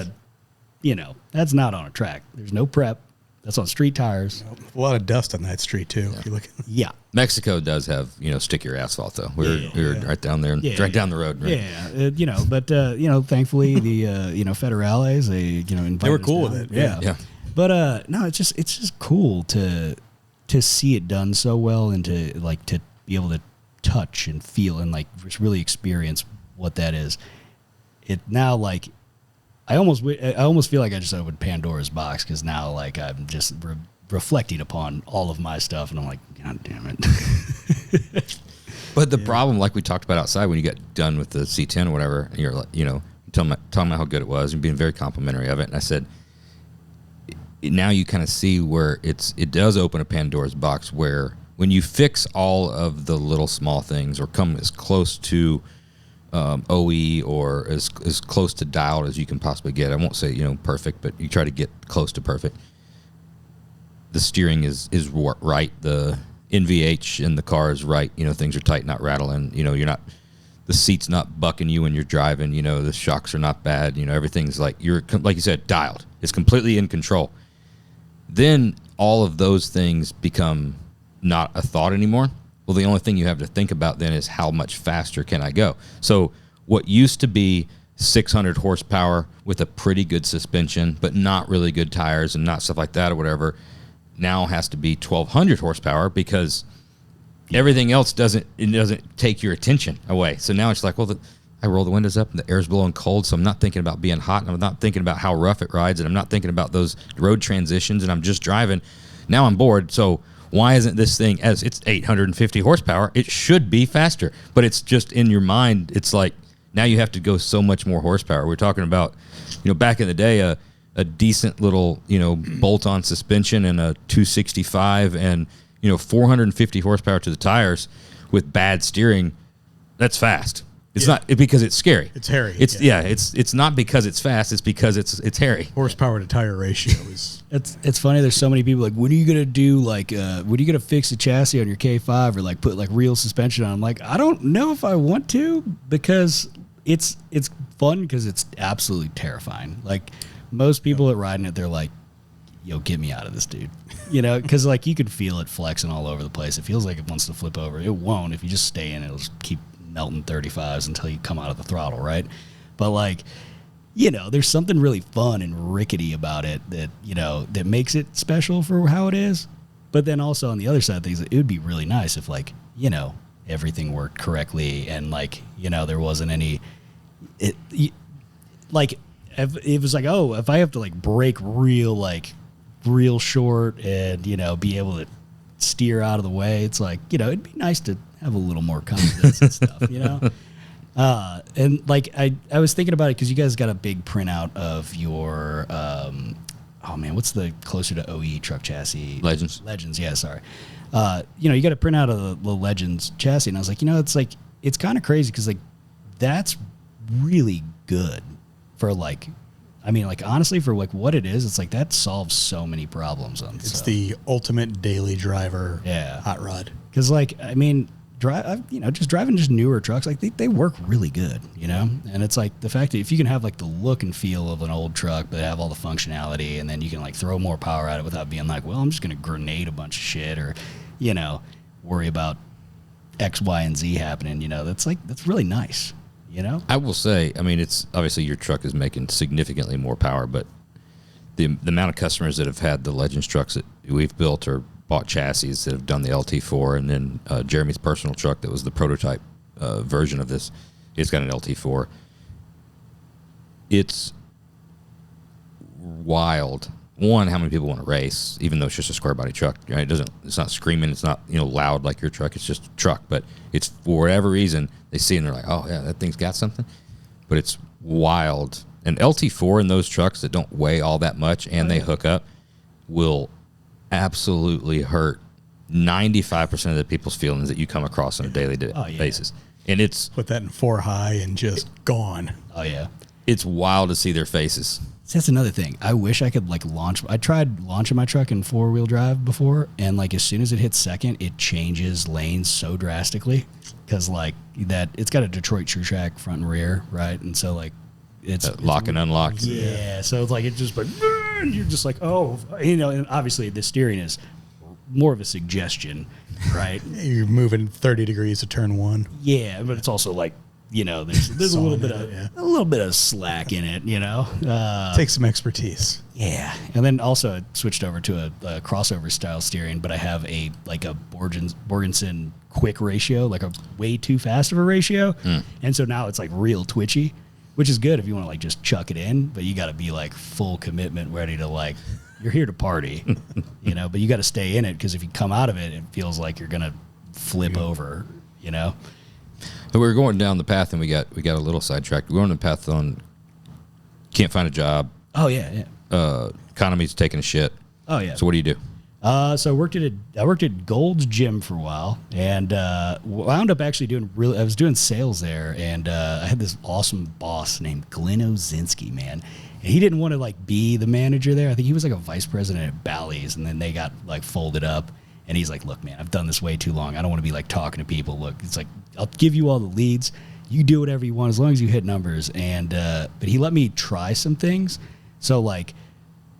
that's not on a track. There's no prep. That's on street tires. A lot of dust on that street, too. Yeah. If you look yeah. Mexico does have, stickier asphalt, though. We were right down there, right down the road. Right? Yeah, but, thankfully, the, federales, they were cool with it. Yeah. But no, it's just cool to see it done so well and to be able to touch and feel and like just really experience what that is. It now like I almost feel like I just opened Pandora's box because now like I'm just reflecting upon all of my stuff and I'm like, God damn it. But the problem, like we talked about outside, when you get done with the C10 or whatever, and you're like, talking about how good it was and being very complimentary of it, and I said, now you kind of see where it does open a Pandora's box where when you fix all of the little small things or come as close to OE or as close to dialed as you can possibly get, I won't say perfect, but you try to get close to perfect. The steering is right, the NVH in the car is right, things are tight, not rattling, you're not the seat's not bucking you when you're driving. You know, the shocks are not bad. You know, everything's like you're like you said, dialed. It's completely in control. Then all of those things become not a thought anymore. Well, the only thing you have to think about then is how much faster can I go? So what used to be 600 horsepower with a pretty good suspension, but not really good tires and not stuff like that or whatever, now has to be 1,200 horsepower because everything else doesn't take your attention away. So now it's like, well, I roll the windows up and the air's blowing cold, so I'm not thinking about being hot, and I'm not thinking about how rough it rides, and I'm not thinking about those road transitions, and I'm just driving. Now I'm bored, so why isn't this thing, as it's 850 horsepower, it should be faster, but it's just in your mind, it's like, now you have to go so much more horsepower. We're talking about, you know, back in the day, a decent little, you know, bolt-on suspension and a 265 and, you know, 450 horsepower to the tires with bad steering, that's fast. It's not because it's scary. It's hairy. It's not because it's fast. It's because it's hairy. Horsepower to tire ratio is. It's funny. There's so many people like, when are you gonna do like, when are you gonna fix the chassis on your K5 or like put like real suspension on? I'm like, I don't know if I want to, because it's fun because it's absolutely terrifying. Like most people that ride in it, they're like, yo, get me out of this, dude. You know, because like you could feel it flexing all over the place. It feels like it wants to flip over. It won't. If you just stay in it, it'll just keep melting 35s until you come out of the throttle, right? But like, you know, there's something really fun and rickety about it that, you know, that makes it special for how it is. But then also on the other side of things, it would be really nice if, like, you know, everything worked correctly and like, you know, there wasn't any, like, if it was like, oh, if I have to like brake real short and, you know, be able to steer out of the way, it's like, you know, it'd be nice to have a little more confidence and stuff, you know? And like, I was thinking about it because you guys got a big printout of your, oh man, what's the closer to OE truck chassis? Legends. Yeah, sorry. You know, you got a printout of the Legends chassis, and I was like, you know, it's like, it's kind of crazy because like, that's really good for like, I mean, like, honestly, for like what it is, it's like that solves so many problems. It's the ultimate daily driver hot rod. Because, like, I mean, you know, just driving just newer trucks, like they work really good, you know? And it's like the fact that if you can have like the look and feel of an old truck, but have all the functionality, and then you can like throw more power at it without being like, well, I'm just going to grenade a bunch of shit or, you know, worry about X, Y, and Z happening, you know, that's really nice. You know? I will say, I mean, it's obviously your truck is making significantly more power, but the amount of customers that have had the Legends trucks that we've built or bought chassis that have done the LT4, and then Jeremy's personal truck that was the prototype version of this, it's got an LT4. It's wild. One, how many people want to race, even though it's just a square body truck. Right? It's not screaming. It's not, you know, loud like your truck. It's just a truck. But it's, for whatever reason, they see it and they're like, oh yeah, that thing's got something. But it's wild. An LT4 in those trucks that don't weigh all that much and they hook up will absolutely hurt 95% of the people's feelings that you come across on a daily basis. And it's put that in 4 high and just gone. Oh yeah, it's wild to see their faces. So that's another thing. I wish I could like launch. I tried launching my truck in 4-wheel drive before, and like as soon as it hits second, it changes lanes so drastically because like that it's got a Detroit True Track front and rear, right? And so like it's lock and unlock. Yeah, so it's like it's just like you're just like, oh, you know. And obviously the steering is more of a suggestion, right? You're moving 30 degrees to turn 1. Yeah, but it's also like, you know, there's a little bit of slack in it, you know. Take some expertise. Yeah, and then also I switched over to a crossover style steering, but I have a Borgenson quick ratio, like a way too fast of a ratio, and so now it's like real twitchy, which is good if you want to like just chuck it in, but you got to be like full commitment, ready to like, you're here to party, you know, but you got to stay in it because if you come out of it, it feels like you're gonna flip over, you know. So we were going down the path, and we got a little sidetracked. We're on the path on can't find a job. Oh yeah. Economy's taking a shit. Oh yeah. So what do you do? So I worked at Gold's Gym for a while, and wound up actually I was doing sales there, and I had this awesome boss named Glenn Ozinski, man. And he didn't want to like be the manager there. I think he was like a vice president at Bally's, and then they got like folded up. And he's like, look, man, I've done this way too long. I don't want to be like talking to people. Look, it's like, I'll give you all the leads. you do whatever you want as long as you hit numbers. And but he let me try some things. So like,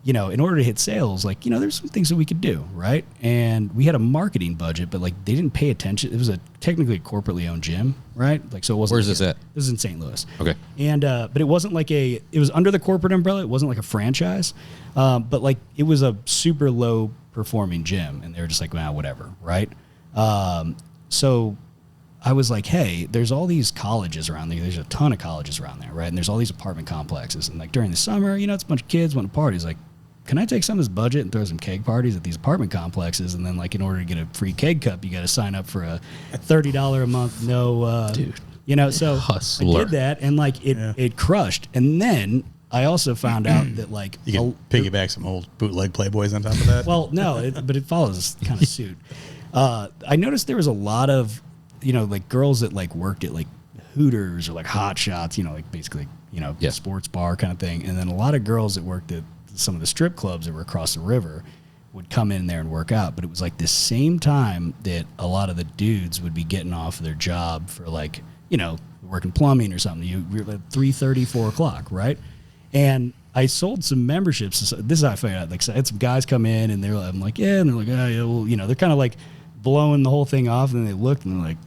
you know, in order to hit sales, like, you know, there's some things that we could do, right? And we had a marketing budget, but like they didn't pay attention. It was technically a corporately owned gym, right? Like, so it wasn't. Where's this at? This is in St. Louis. Okay. And but it wasn't like it was under the corporate umbrella. It wasn't like a franchise, but like it was a super low performing gym, and they were just like, well, whatever, right? So I was like, hey, there's all these colleges around there. There's a ton of colleges around there, right? And there's all these apartment complexes. And like during the summer, you know, it's a bunch of kids want to party. Like, can I take some of this budget and throw some keg parties at these apartment complexes? And then like in order to get a free keg cup, you got to sign up for a $30 a month, Dude. you know, so Hustler. I did that and like it crushed. And then I also found out that like You can piggyback some old bootleg Playboys on top of that. well, no, but it follows kind of suit. I noticed there was a lot of, you know, like girls that like worked at like Hooters or like Hot Shots, you know, like basically, you know, Yeah. sports bar kind of thing. And then a lot of girls that worked at some of the strip clubs that were across the river would come in there and work out. But it was like the same time that a lot of the dudes would be getting off their job for like, you know, working plumbing or something. You were at 3:30, 4 o'clock, right? And I sold some memberships. So this is how I found out. Like, so I had some guys come in and I'm like, yeah. And they're like, oh, yeah, well, you know, they're kind of like blowing the whole thing off. And then they looked and they're like,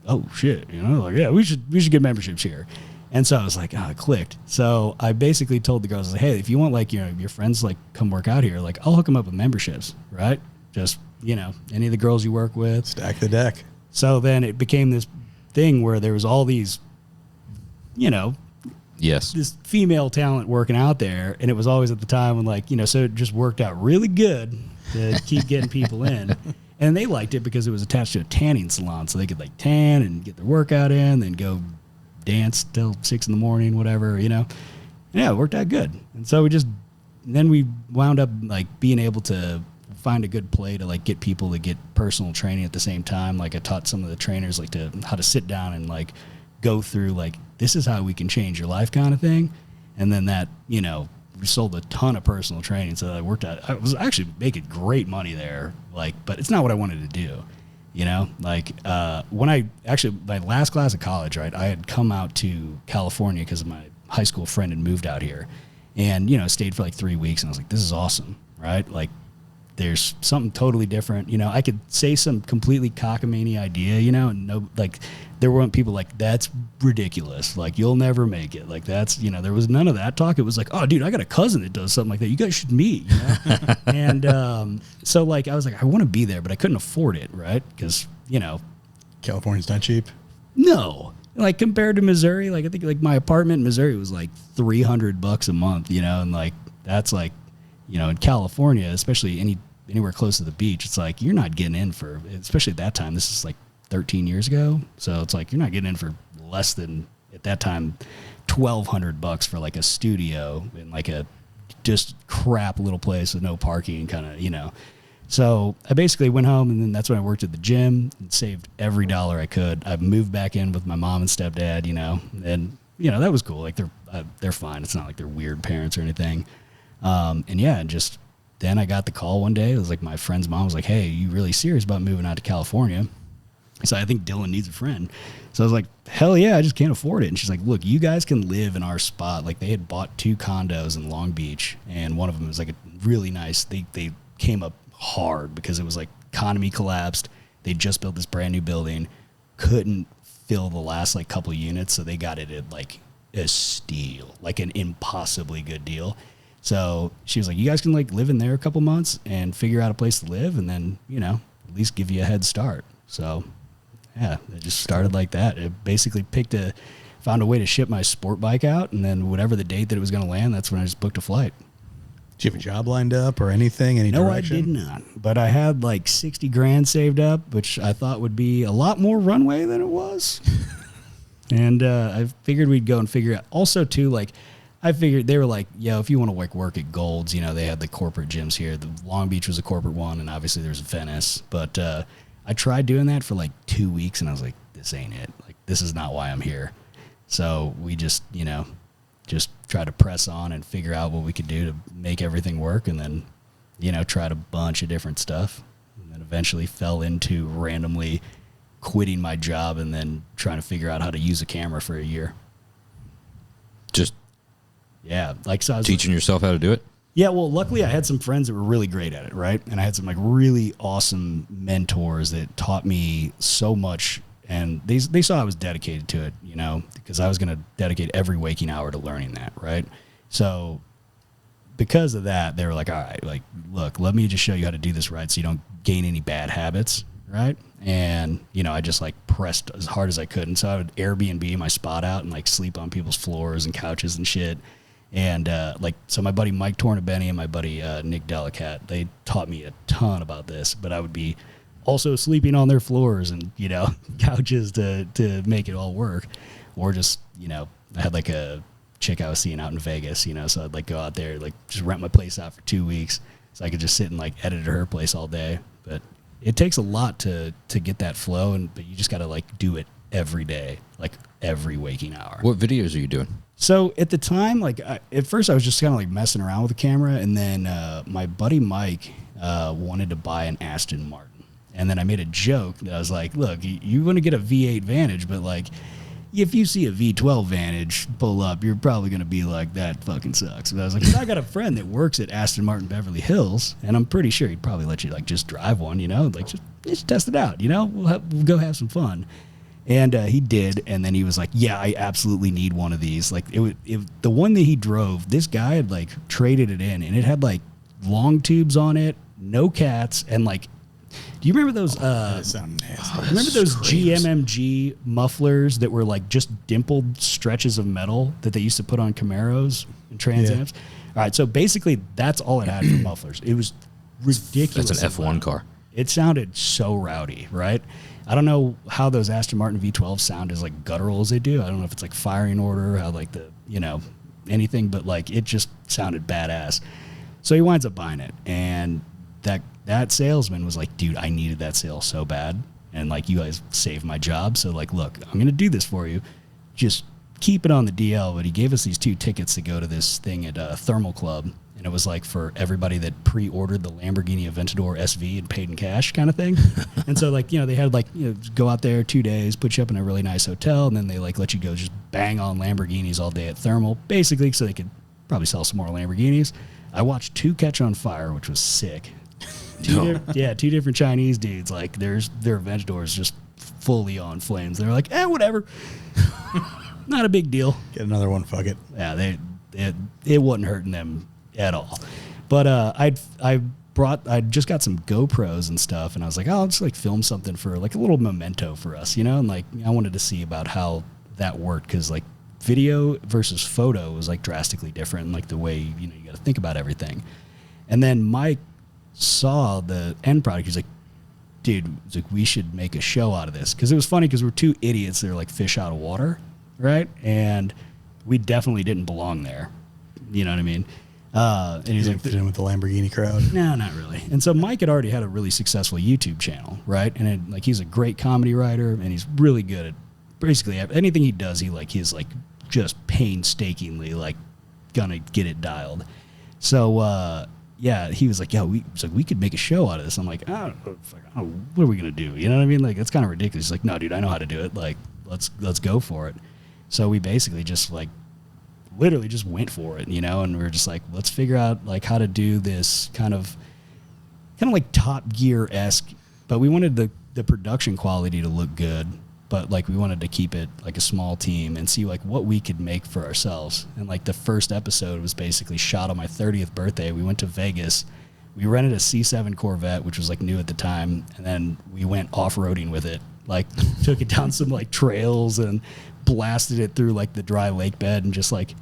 oh shit, you know, like, yeah, we should get memberships here. And so I was like, it clicked. So I basically told the girls, I was like, hey, if you want like, you know, your friends like come work out here, like I'll hook them up with memberships, right? Just, you know, any of the girls you work with. Stack the deck. So then it became this thing where there was all these, you know, Yes. this female talent working out there. And it was always at the time when like, you know, so it just worked out really good to keep getting people in. And they liked it because it was attached to a tanning salon. So they could like tan and get their workout in, then go dance till 6 a.m, whatever, you know. Yeah, it worked out good. And so then we wound up like being able to find a good play to like get people to get personal training at the same time. Like I taught some of the trainers like how to sit down and like go through like, this is how we can change your life kind of thing. And then that, you know, we sold a ton of personal training. So that worked out. I was actually making great money there. Like, but it's not what I wanted to do. You know, like when my last class of college, right, I had come out to California because my high school friend had moved out here and, you know, stayed for like 3 weeks. And I was like, this is awesome, right? Like there's something totally different. You know, I could say some completely cockamamie idea, you know, and no, like there weren't people like, that's ridiculous. Like you'll never make it. Like that's, you know, there was none of that talk. It was like, oh dude, I got a cousin that does something like that. You guys should meet, you know? And so like, I was like, I want to be there, but I couldn't afford it. Right. Cause you know, California's not cheap. no, like compared to Missouri, like I think like my apartment in Missouri was like $300 a month, you know? And like, that's like, you know, in California, especially anywhere close to the beach, it's like you're not getting in for, especially at that time. This is like 13 years ago, so it's like you're not getting in for less than at that time $1,200 for like a studio in like a just crap little place with no parking, kind of, you know. So I basically went home, and then that's when I worked at the gym and saved every dollar I could. I moved back in with my mom and stepdad, you know, and you know that was cool. Like they're fine. It's not like they're weird parents or anything. And yeah, and just then I got the call one day. It was like my friend's mom was like, hey, you really serious about moving out to California? So I think Dylan needs a friend. So I was like, hell yeah, I just can't afford it. And she's like, look, you guys can live in our spot. Like they had bought 2 condos in Long Beach, and one of them was like a really nice, they came up hard because it was like economy collapsed. They just built this brand new building, couldn't fill the last like couple units. So they got it at like a steal, like an impossibly good deal. So she was like, you guys can like live in there a couple months and figure out a place to live, and then, you know, at least give you a head start. So yeah, it just started like that. It basically found a way to ship my sport bike out, and then whatever the date that it was going to land, that's when I just booked a flight. Did you have a job lined up or anything? Any direction? No, I did not. But I had like 60 grand saved up, which I thought would be a lot more runway than it was. And I figured we'd go and figure out. Also, too, like, I figured they were like, yo, if you want to like work at Gold's, you know, they had the corporate gyms here. The Long Beach was a corporate one, and obviously there's Venice. But I tried doing that for like 2 weeks, and I was like, this ain't it. Like, this is not why I'm here. So we just, you know, just try to press on and figure out what we could do to make everything work, and then, you know, tried a bunch of different stuff, and then eventually fell into randomly quitting my job and then trying to figure out how to use a camera for a year. Just Yeah, like so I was teaching yourself how to do it. Yeah, well, luckily I had some friends that were really great at it, right? And I had some like really awesome mentors that taught me so much, and they saw I was dedicated to it, you know, because I was going to dedicate every waking hour to learning that, right? So because of that, they were like, all right, like, look, let me just show you how to do this right so you don't gain any bad habits, right? And, you know, I just like pressed as hard as I could. And so I would Airbnb my spot out and like sleep on people's floors and couches and shit. And like, so my buddy Mike Tornabene and my buddy Nick Delicat, they taught me a ton about this, but I would be also sleeping on their floors and, you know, couches to make it all work. Or just, you know, I had like a chick I was seeing out in Vegas, you know, so I'd like go out there, like just rent my place out for 2 weeks so I could just sit and like edit at her place all day. But it takes a lot to get that flow, but you just got to like do it every day, like every waking hour. What videos are you doing? So at the time, like at first I was just kind of like messing around with the camera, and then my buddy Mike wanted to buy an Aston Martin, and then I made a joke that I was like, look, you want to get a V8 Vantage, but like if you see a V12 Vantage pull up, you're probably going to be like, that fucking sucks. But I was like, I got a friend that works at Aston Martin Beverly Hills, and I'm pretty sure he'd probably let you like just drive one, you know, like just test it out, you know, we'll go have some fun. And he did, and then he was like, yeah, I absolutely need one of these. Like the one that he drove, this guy had like traded it in, and it had like long tubes on it, no cats, and like, do you remember those remember those GMMG mufflers that were like just dimpled stretches of metal that they used to put on Camaros and Trans Ams? All right, so basically that's all it had for mufflers. It was ridiculous. That's an F1 car. It sounded so rowdy, right? I don't know how those Aston Martin V12s sound as like guttural as they do. I don't know if it's like firing order, how like the, you know, anything, but like it just sounded badass. So he winds up buying it, and that salesman was like, dude, I needed that sale so bad, and like you guys saved my job, so like, look, I'm gonna do this for you, just keep it on the DL. But he gave us these 2 tickets to go to this thing at Thermal Club, and it was like for everybody that pre-ordered the Lamborghini Aventador SV and paid in cash kind of thing. And so like, you know, they had like, you know, go out there 2 days, put you up in a really nice hotel, and then they like let you go just bang on Lamborghinis all day at Thermal, basically so they could probably sell some more Lamborghinis. I watched 2 catch on fire, which was sick. 2 different Chinese dudes, like their Aventadors just fully on flames. They're like, whatever. Not a big deal. Get another one, fuck it. Yeah, it wasn't hurting them at all. But I just got some GoPros and stuff, and I was like, I'll just like film something for like a little memento for us, you know? And like I wanted to see about how that worked, because like video versus photo was like drastically different, and like the way, you know, you got to think about everything. And then Mike saw the end product. He's like, dude, it's like, we should make a show out of this. Because it was funny, because we're 2 idiots that are like fish out of water, right? And we definitely didn't belong there. You know what I mean? And he's like, fit in with the Lamborghini crowd. No, not really. And so Mike had already had a really successful YouTube channel, right? And like he's a great comedy writer, and he's really good at basically anything he does. He's like just painstakingly like gonna get it dialed. So yeah, he was like, we could make a show out of this. I'm like, what are we gonna do? You know what I mean? Like, it's kind of ridiculous. He's like, no, dude, I know how to do it. Like, let's go for it. So we basically just like literally just went for it, you know, and we were just like, let's figure out like how to do this kind of like Top Gear-esque, but we wanted the production quality to look good, but like we wanted to keep it like a small team and see like what we could make for ourselves. And like the first episode was basically shot on my 30th birthday. We went to Vegas. We rented a C7 Corvette, which was like new at the time, and then we went off-roading with it. Like took it down some like trails and blasted it through like the dry lake bed, and just like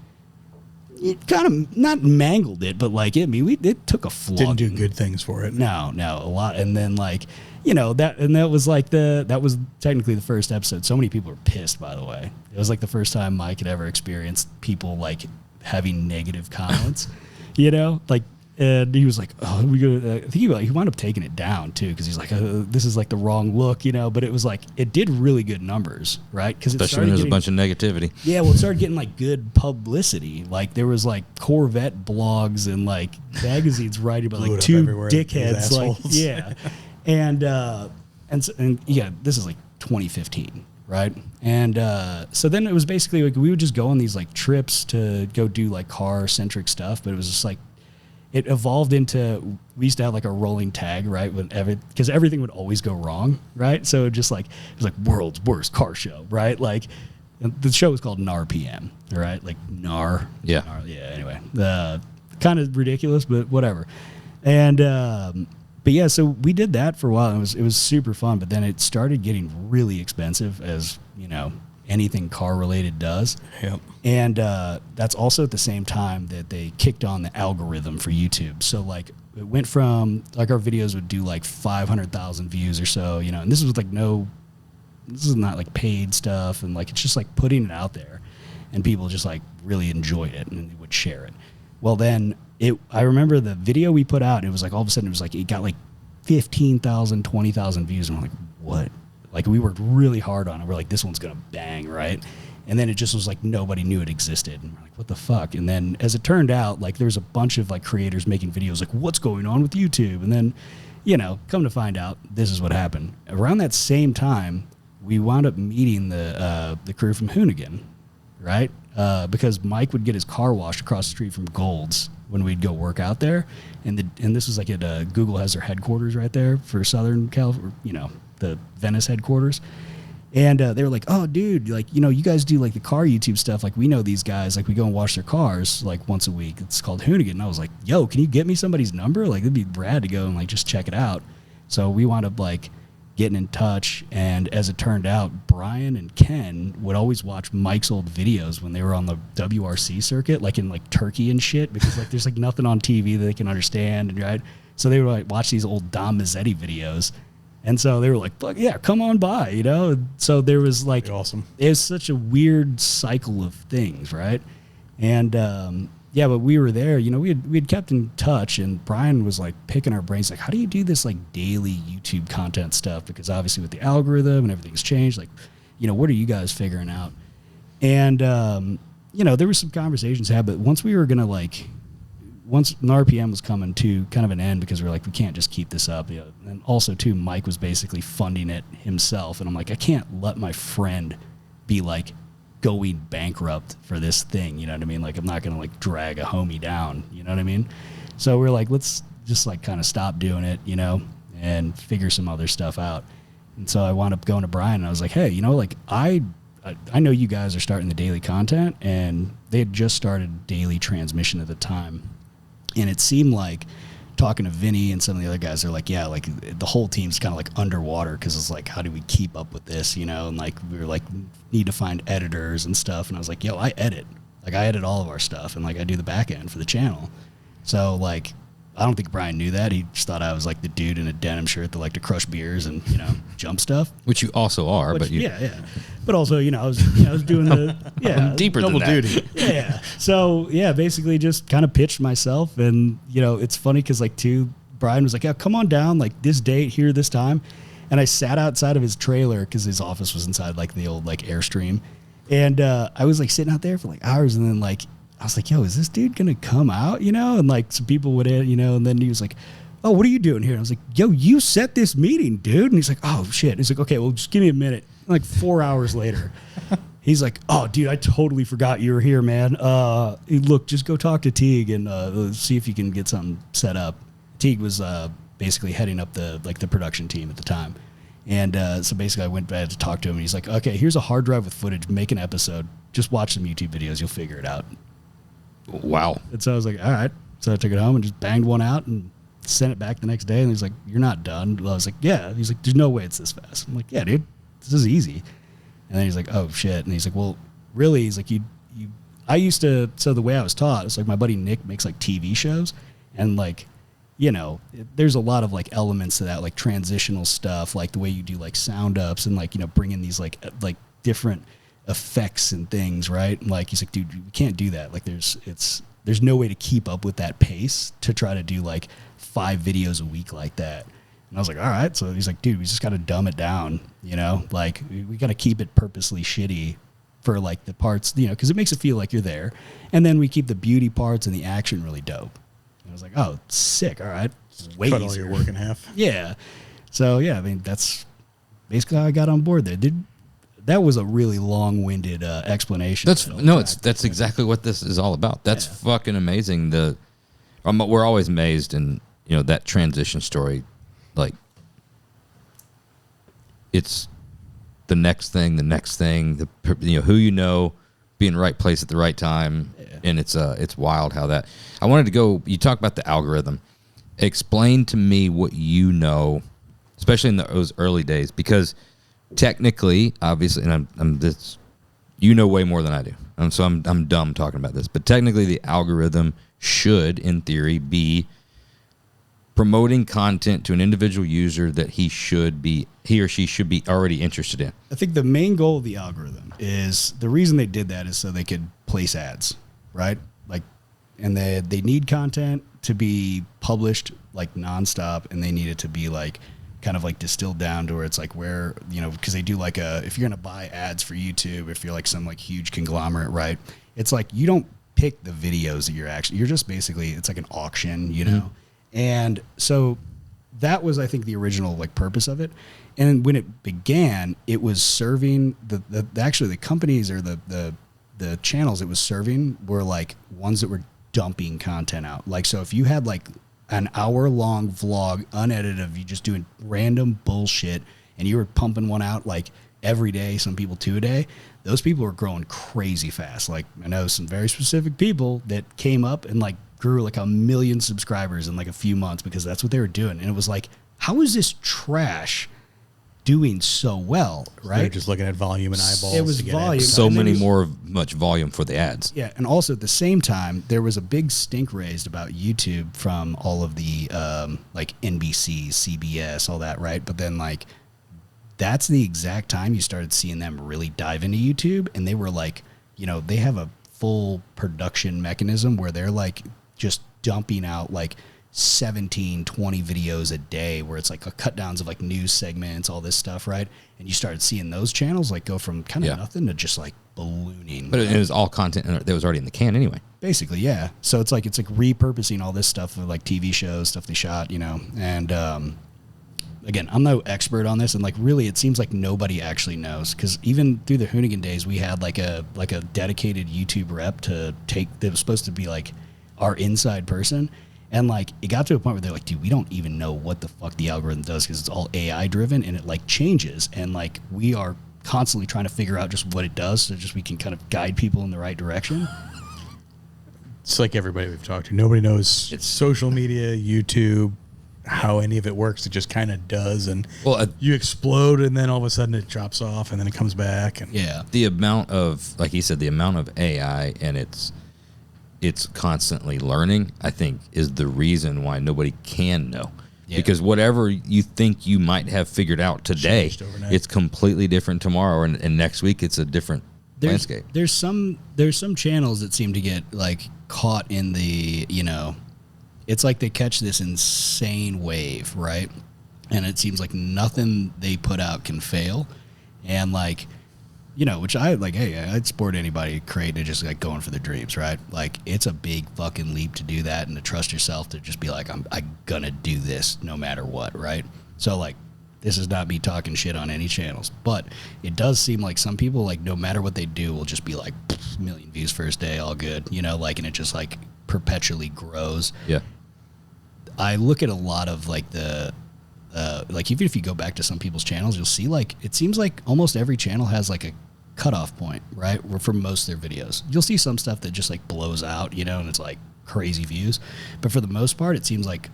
it kind of not mangled it, but like it took a flogging. Didn't do good things for it. No, a lot. And then like, you know, that was like that was technically the first episode. So many people were pissed, by the way. It was like the first time Mike had ever experienced people like having negative comments, you know, like. And he was like, "Oh, we go." I think he wound up taking it down too, because he's like, "This is like the wrong look," you know. But it was like it did really good numbers, right? Because especially when there's a bunch of negativity. Yeah, well, it started getting like good publicity. Like there was like Corvette blogs and like magazines writing about like 2 dickheads, like yeah, and yeah, this is like 2015, right? And so then it was basically like we would just go on these like trips to go do like car centric stuff, but it was just like it evolved into, we used to have like a rolling tag, right? Because everything would always go wrong, right? So it just like, it was like world's worst car show, right? Like the show was called NARPM, right? Like NAR. Yeah. NAR, yeah, anyway. Kind of ridiculous, but whatever. And, but yeah, so we did that for a while. It was super fun, but then it started getting really expensive, as, you know, anything car related does. Yep. And that's also at the same time that they kicked on the algorithm for YouTube. So like it went from like our videos would do like 500,000 views or so, you know, and this was like this is not like paid stuff. And like, it's just like putting it out there and people just like really enjoyed it and they would share it. Well, then I remember the video we put out, it was like all of a sudden it was like, it got like 15,000, 20,000 views. And I'm like, what? Like we worked really hard on it. We're like, this one's going to bang, right? And then it just was like nobody knew it existed. And we're like, what the fuck? And then as it turned out, like there's a bunch of like creators making videos like, what's going on with YouTube? And then, you know, come to find out, this is what happened. Around that same time, we wound up meeting the crew from Hoonigan, right? Because Mike would get his car washed across the street from Gold's when we'd go work out there. And this was like at Google has their headquarters right there for Southern California, you know, the Venice headquarters. And they were like, oh, dude, like, you know, you guys do like the car YouTube stuff. Like, we know these guys. Like, we go and wash their cars like once a week. It's called Hoonigan. And I was like, yo, can you get me somebody's number? Like, it'd be rad to go and like just check it out. So we wound up like getting in touch. And as it turned out, Brian and Ken would always watch Mike's old videos when they were on the WRC circuit, like in like Turkey and shit, because like there's like nothing on TV that they can understand. And right. So they would like watch these old Dom Mazzetti videos. And so they were like, fuck yeah, come on by, you know? So there was like, awesome. It was such a weird cycle of things, right? And yeah, but we were there, you know, we had kept in touch, and Brian was like picking our brains, like, how do you do this like daily YouTube content stuff? Because obviously with the algorithm and everything's changed, like, you know, what are you guys figuring out? And, you know, there was some conversations had, but once NARPM was coming to kind of an end, because we were like, we can't just keep this up. You know? And also, too, Mike was basically funding it himself. And I'm like, I can't let my friend be like going bankrupt for this thing. You know what I mean? Like, I'm not going to like drag a homie down. You know what I mean? So we're like, let's just like kind of stop doing it, you know, and figure some other stuff out. And so I wound up going to Brian, and I was like, hey, you know, like I know you guys are starting the daily content, and they had just started daily transmission at the time. And it seemed like, talking to Vinny and some of the other guys, they're like, yeah, like the whole team's kind of like underwater, because it's like, how do we keep up with this, you know? And like, we were like, need to find editors and stuff. And I was like, yo, I edit all of our stuff, and like I do the back end for the channel. So like, I don't think Brian knew that. He just thought I was like the dude in a denim shirt that liked to crush beers and, you know, jump stuff. Which you also are, but you... Yeah. But also, you know, I was doing the... Yeah. Deeper double than that. duty. Yeah. So, yeah, basically just kind of pitched myself. And, you know, it's funny because, like, Brian was like, yeah, come on down, like, this date here, this time. And I sat outside of his trailer, because his office was inside, like, the old, like, Airstream. And I was, like, sitting out there for, like, hours. And then, like, I was like, yo, is this dude going to come out, you know? And, like, some people would, you know, and then he was like, oh, what are you doing here? And I was like, yo, you set this meeting, dude. And he's like, oh, shit. He's like, okay, well, just give me a minute. And like 4 hours later, he's like, oh, dude, I totally forgot you were here, man. Look, just go talk to Teague and see if you can get something set up. Teague was basically heading up the production team at the time. And so basically I went back to talk to him, and he's like, okay, here's a hard drive with footage. Make an episode. Just watch some YouTube videos. You'll figure it out. Wow. And so I was like, all right. So I took it home and just banged one out and sent it back the next day. And he's like, you're not done. I was like, yeah. He's like, there's no way it's this fast. I'm like, yeah, dude, this is easy. And then he's like, oh, shit. And he's like, well, really? He's like, I used to, so the way I was taught, it's like my buddy Nick makes like TV shows. And like, you know, there's a lot of like elements to that, like transitional stuff, like the way you do like sound ups and like, you know, bring in these like different effects and things, right? And like, he's like, dude, we can't do that. Like there's no way to keep up with that pace to try to do like 5 videos a week like that. And I was like, all right. So he's like, dude, we just got to dumb it down, you know, like we got to keep it purposely shitty for like the parts, you know, because it makes it feel like you're there. And then we keep the beauty parts and the action really dope. And I was like, oh, sick. All right. Way Cut all easier. your work in half. Yeah. So yeah, I mean, that's basically how I got on board there. That was a really long-winded explanation. That's exactly what this is all about. That's fucking amazing. We're always amazed in that transition story, like it's the next thing, who be in the right place at the right time, and it's wild how that. I wanted to go. You talk about the algorithm. Explain to me what especially in those early days, because technically, obviously, and I'm this, way more than I do, so I'm dumb talking about this, but technically, the algorithm should, in theory, be promoting content to an individual user that he or she should be already interested in. I think the main goal of the algorithm is, the reason they did that is so they could place ads, right? Like, and they need content to be published like nonstop, and they need it to be like kind of like distilled down to where it's like where, because they do like if you're going to buy ads for YouTube, if you're like some like huge conglomerate, right? It's like you don't pick the videos that you're just basically, it's like an auction, And so that was, I think, the original like purpose of it. And when it began, it was serving the companies or the channels it was serving were like ones that were dumping content out. Like, so if you had like an hour-long vlog unedited of you just doing random bullshit and you were pumping one out like every day, some people 2 a day, those people were growing crazy fast. Like, I know some very specific people that came up and like grew like 1 million subscribers in like a few months because that's what they were doing. And it was like, how is this trash doing so well, right? They're just looking at volume and eyeballs. It was volume. So much volume for the ads. Yeah, and also at the same time, there was a big stink raised about YouTube from all of the like NBC, CBS, all that, right? But then like that's the exact time you started seeing them really dive into YouTube, and they were like, they have a full production mechanism where they're like just dumping out like 17, 20 videos a day, where it's like a cut downs of like news segments, all this stuff, right? And you started seeing those channels like go from kind of nothing to just like ballooning. But it was all content that was already in the can anyway. Basically, yeah. So it's like repurposing all this stuff of like TV shows, stuff they shot, and again, I'm no expert on this, and like really it seems like nobody actually knows, because even through the Hoonigan days we had like a dedicated YouTube rep that was supposed to be like our inside person. And like it got to a point where they're like, dude, we don't even know what the fuck the algorithm does, because it's all AI driven and it like changes, and like we are constantly trying to figure out just what it does, so just we can kind of guide people in the right direction. It's like everybody we've talked to, nobody knows it's social media, YouTube, how any of it works. It just kind of does, and you explode, and then all of a sudden it drops off, and then it comes back. And the amount of, like he said, the amount of AI and it's constantly learning, I think, is the reason why nobody can know. Yeah. Because whatever you think you might have figured out today, it's completely different tomorrow, and next week it's a different landscape. There's some channels that seem to get like caught in the, it's like they catch this insane wave, right? And it seems like nothing they put out can fail. And like, which I like, hey, I'd support anybody creating, just like going for their dreams, right? Like, it's a big fucking leap to do that and to trust yourself to just be like, I'm gonna do this no matter what, right? So like, this is not me talking shit on any channels, but it does seem like some people, like, no matter what they do, will just be like, 1 million views first day, all good, like, and it just like perpetually grows. Yeah. I look at a lot of like like even if you go back to some people's channels, you'll see like, it seems like almost every channel has like a cutoff point, right? Where for most of their videos, you'll see some stuff that just like blows out, and it's like crazy views. But for the most part, it seems like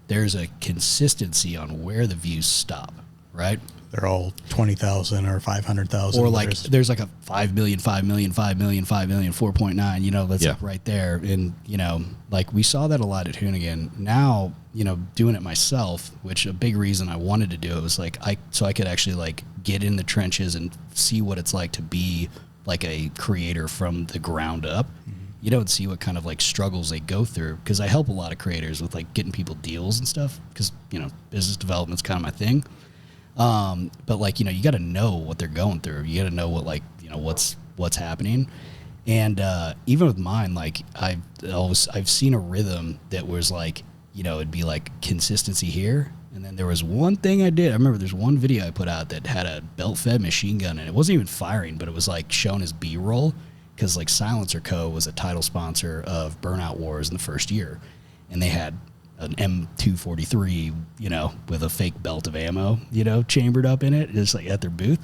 there's a consistency on where the views stop, right? They're all 20,000 or 500,000. Or like there's like a 5 million, 5 million, 5 million, 5 million, 4.9, that's like right there. And, like we saw that a lot at Hoonigan. Now, doing it myself, which a big reason I wanted to do it was like, so I could actually like get in the trenches and see what it's like to be like a creator from the ground up. You don't see what kind of like struggles they go through, because I help a lot of creators with like getting people deals and stuff, because, business development's kind of my thing. But like, you got to know what they're going through. You got to know what, like, what's happening. And, even with mine, like I've seen a rhythm that was like, it'd be like consistency here. And And then there was one thing I did. I remember there's one video I put out that had a belt-fed machine gun, and it wasn't even firing, but it was like shown as B-roll because like Silencer Co. was a title sponsor of Burnout Wars in the first year, and they had an M243, you know, with a fake belt of ammo, you know, chambered up in it, just like at their booth.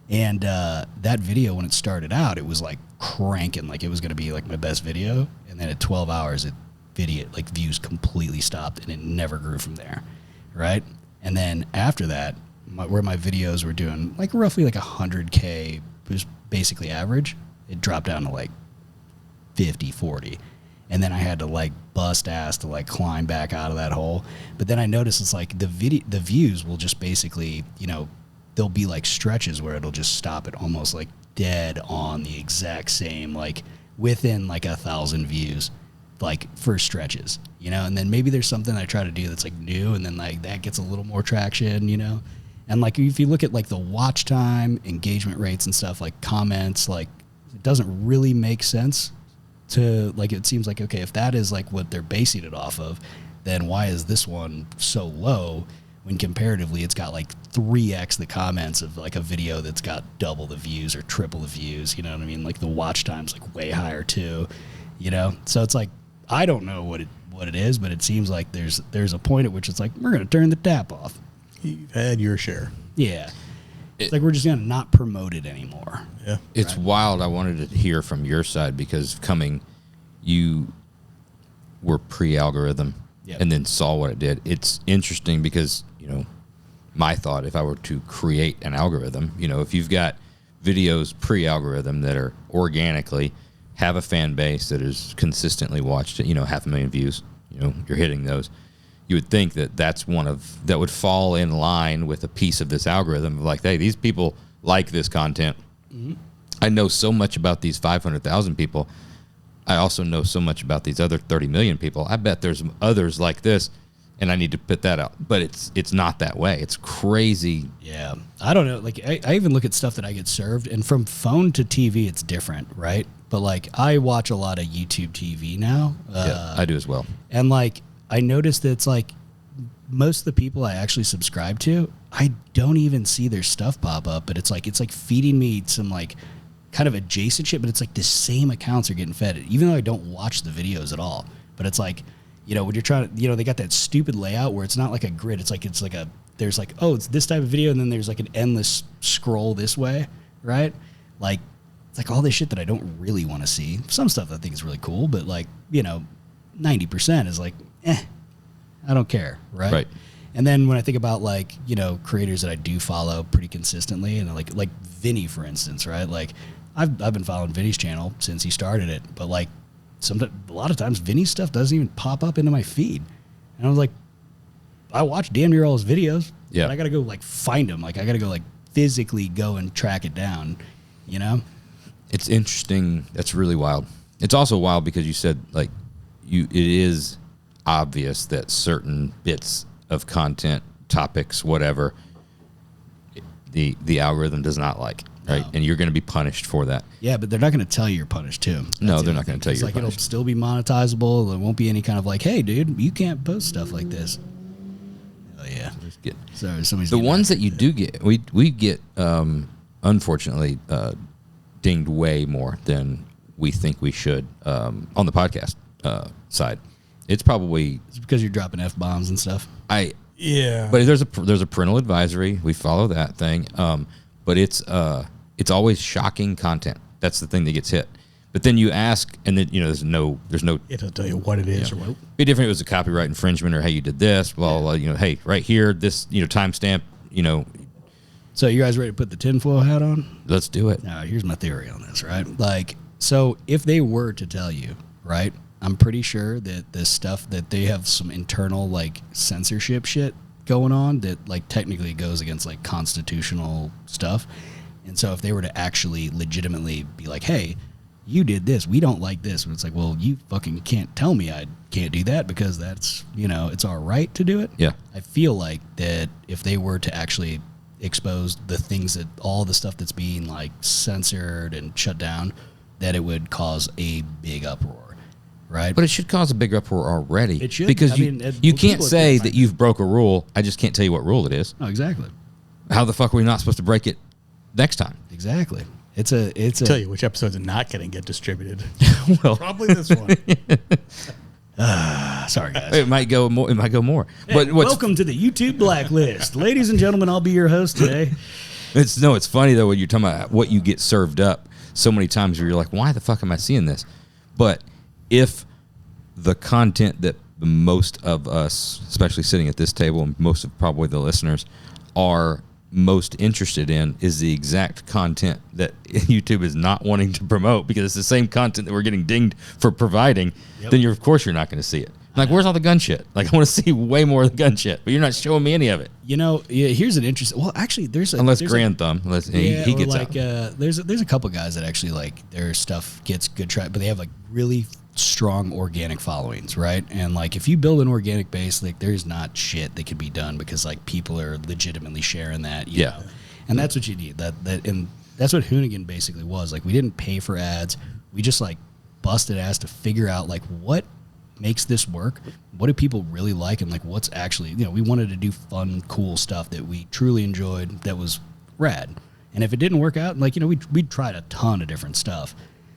And that video, when it started out, it was like cranking, like it was going to be like my best video. And then at 12 hours, views completely stopped, and it never grew from there, right? And then after that, where my videos were doing like roughly like 100K, was basically average, it dropped down to like 50, 40. And then I had to like bust ass to like climb back out of that hole. But then I noticed it's like the views will just basically, you know, there'll be like stretches where it'll just stop it almost like dead on the exact same, like within like 1,000 views, like for stretches, you know. And then maybe there's something I try to do that's like new, and then like that gets a little more traction, you know. And like if you look at like the watch time, engagement rates and stuff, like comments, like it doesn't really make sense to like, it seems like, okay, if that is like what they're basing it off of, then why is this one so low when comparatively it's got like 3x the comments of like a video that's got double the views or triple the views, you know what I mean? Like the watch time's like way higher too, you know? So it's like, I don't know what it is, but it seems like there's a point at which it's like, we're going to turn the tap off. You've had your share. Yeah. It's like we're just going to not promote it anymore. Yeah. It's wild. I wanted to hear from your side because you were pre-algorithm and then saw what it did. It's interesting because, you know, my thought, if I were to create an algorithm, you know, if you've got videos pre-algorithm that are organically have a fan base that is consistently watched, you know, 500,000 views, you know, you're hitting those. You would think that that would fall in line with a piece of this algorithm of like, hey, these people like this content. Mm-hmm. I know so much about these 500,000 people. I also know so much about these other 30 million people. I bet there's others like this, and I need to put that out. But it's not that way. It's crazy. Yeah. I don't know. Like, I even look at stuff that I get served, and from phone to TV, it's different, right? But, like, I watch a lot of YouTube TV now. Yeah, I do as well. And, like, I noticed that it's like most of the people I actually subscribe to, I don't even see their stuff pop up, but it's like feeding me some like kind of adjacent shit, but it's like the same accounts are getting fed, even though I don't watch the videos at all. But it's like, you know, when you're trying to, you know, they got that stupid layout where it's not like a grid. It's like there's like, oh, it's this type of video, and then there's like an endless scroll this way, right? Like, it's like all this shit that I don't really want to see. Some stuff I think is really cool, but like, you know, 90% is like, I don't care, right? Right. And then when I think about like, you know, creators that I do follow pretty consistently, and like Vinny, for instance, right? Like I've been following Vinny's channel since he started it, but like a lot of times Vinny's stuff doesn't even pop up into my feed. And I was like, I watch damn near all his videos. Yeah. But I got to go like find him. Like I got to go like physically go and track it down, you know? It's interesting. That's really wild. It's also wild because you said like it is obvious that certain bits of content, topics, whatever, the algorithm does not like, right? No. And you're going to be punished for that. Yeah, but they're not going to tell you you're punished too. No, they're not going to tell you you're like punished. It'll still be monetizable. There won't be any kind of like, hey, dude, you can't post stuff like this. Oh yeah. Sorry, somebody's The ones that you do get, we get, unfortunately, dinged way more than we think we should on the podcast side. It's probably It's because you're dropping F-bombs and stuff. Yeah. But there's a parental advisory. We follow that thing. But it's always shocking content. That's the thing that gets hit. But then you ask, and then, you know, there's no. It'll tell you what it is or what. Be different if it was a copyright infringement or hey, you did this. Blah, blah, you know, hey, right here, this, you know, timestamp, you know. So you guys ready to put the tinfoil hat on? Let's do it. Now, here's my theory on this, right? Like, so if they were to tell you, right, I'm pretty sure that this stuff that they have some internal like censorship shit going on that like technically goes against like constitutional stuff. And so if they were to actually legitimately be like, hey, you did this, we don't like this. And it's like, well, you fucking can't tell me I can't do that because that's, you know, it's our right to do it. Yeah. I feel like that if they were to actually expose the things that all the stuff that's being like censored and shut down, that it would cause a big uproar. right? But it should cause a big uproar already. It should. Because I you, mean, you well, can't people say can't that find you've broke a rule. I just can't tell you what rule it is. Oh, exactly. How the fuck are we not supposed to break it next time? Exactly. It's a Tell you which episodes are not going to get distributed. Well, Probably this one. sorry guys. it might go more. It might go more. Hey, But what's welcome to the YouTube blacklist. Ladies and gentlemen, I'll be your host today. It's funny though when you're talking about what you get served up so many times where you're like, why the fuck am I seeing this? But if the content that the most of us, especially sitting at this table, and most of probably the listeners, are most interested in is the exact content that YouTube is not wanting to promote because it's the same content that we're getting dinged for providing, then of course you're not going to see it. Like, where's all the gun shit? Like, I want to see way more of the gun shit, but you're not showing me any of it. You know, here's an interesting. Well, actually, there's Grand Thumb, unless he gets like, out. There's a couple guys that actually like their stuff gets good track, but they have like really strong organic followings, right? And like if you build an organic base, like there's not shit that could be done because like people are legitimately sharing that. You know? And that's what you need. And that's what Hoonigan basically was. Like we didn't pay for ads. We just like busted ass to figure out like what makes this work, what do people really like, and like what's actually, you know, we wanted to do fun, cool stuff that we truly enjoyed that was rad. And if it didn't work out, like, you know, we tried a ton of different stuff.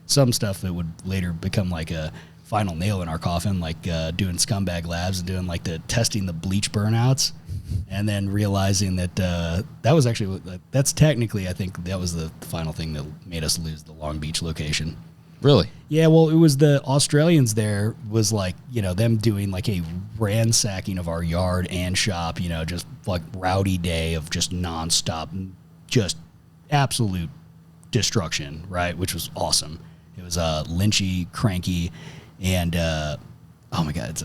Some stuff that would later become like a final nail in our coffin, like doing Scumbag Labs and doing like the testing the bleach burnouts, and then realizing that that was actually, that's technically, I think that was the final thing that made us lose the Long Beach location. Really? Yeah, well, it was the Australians there was like, you know, them doing like a ransacking of our yard and shop, you know, just like rowdy day of just nonstop, just absolute destruction, right? Which was awesome. It was lynchy, cranky, and oh my God,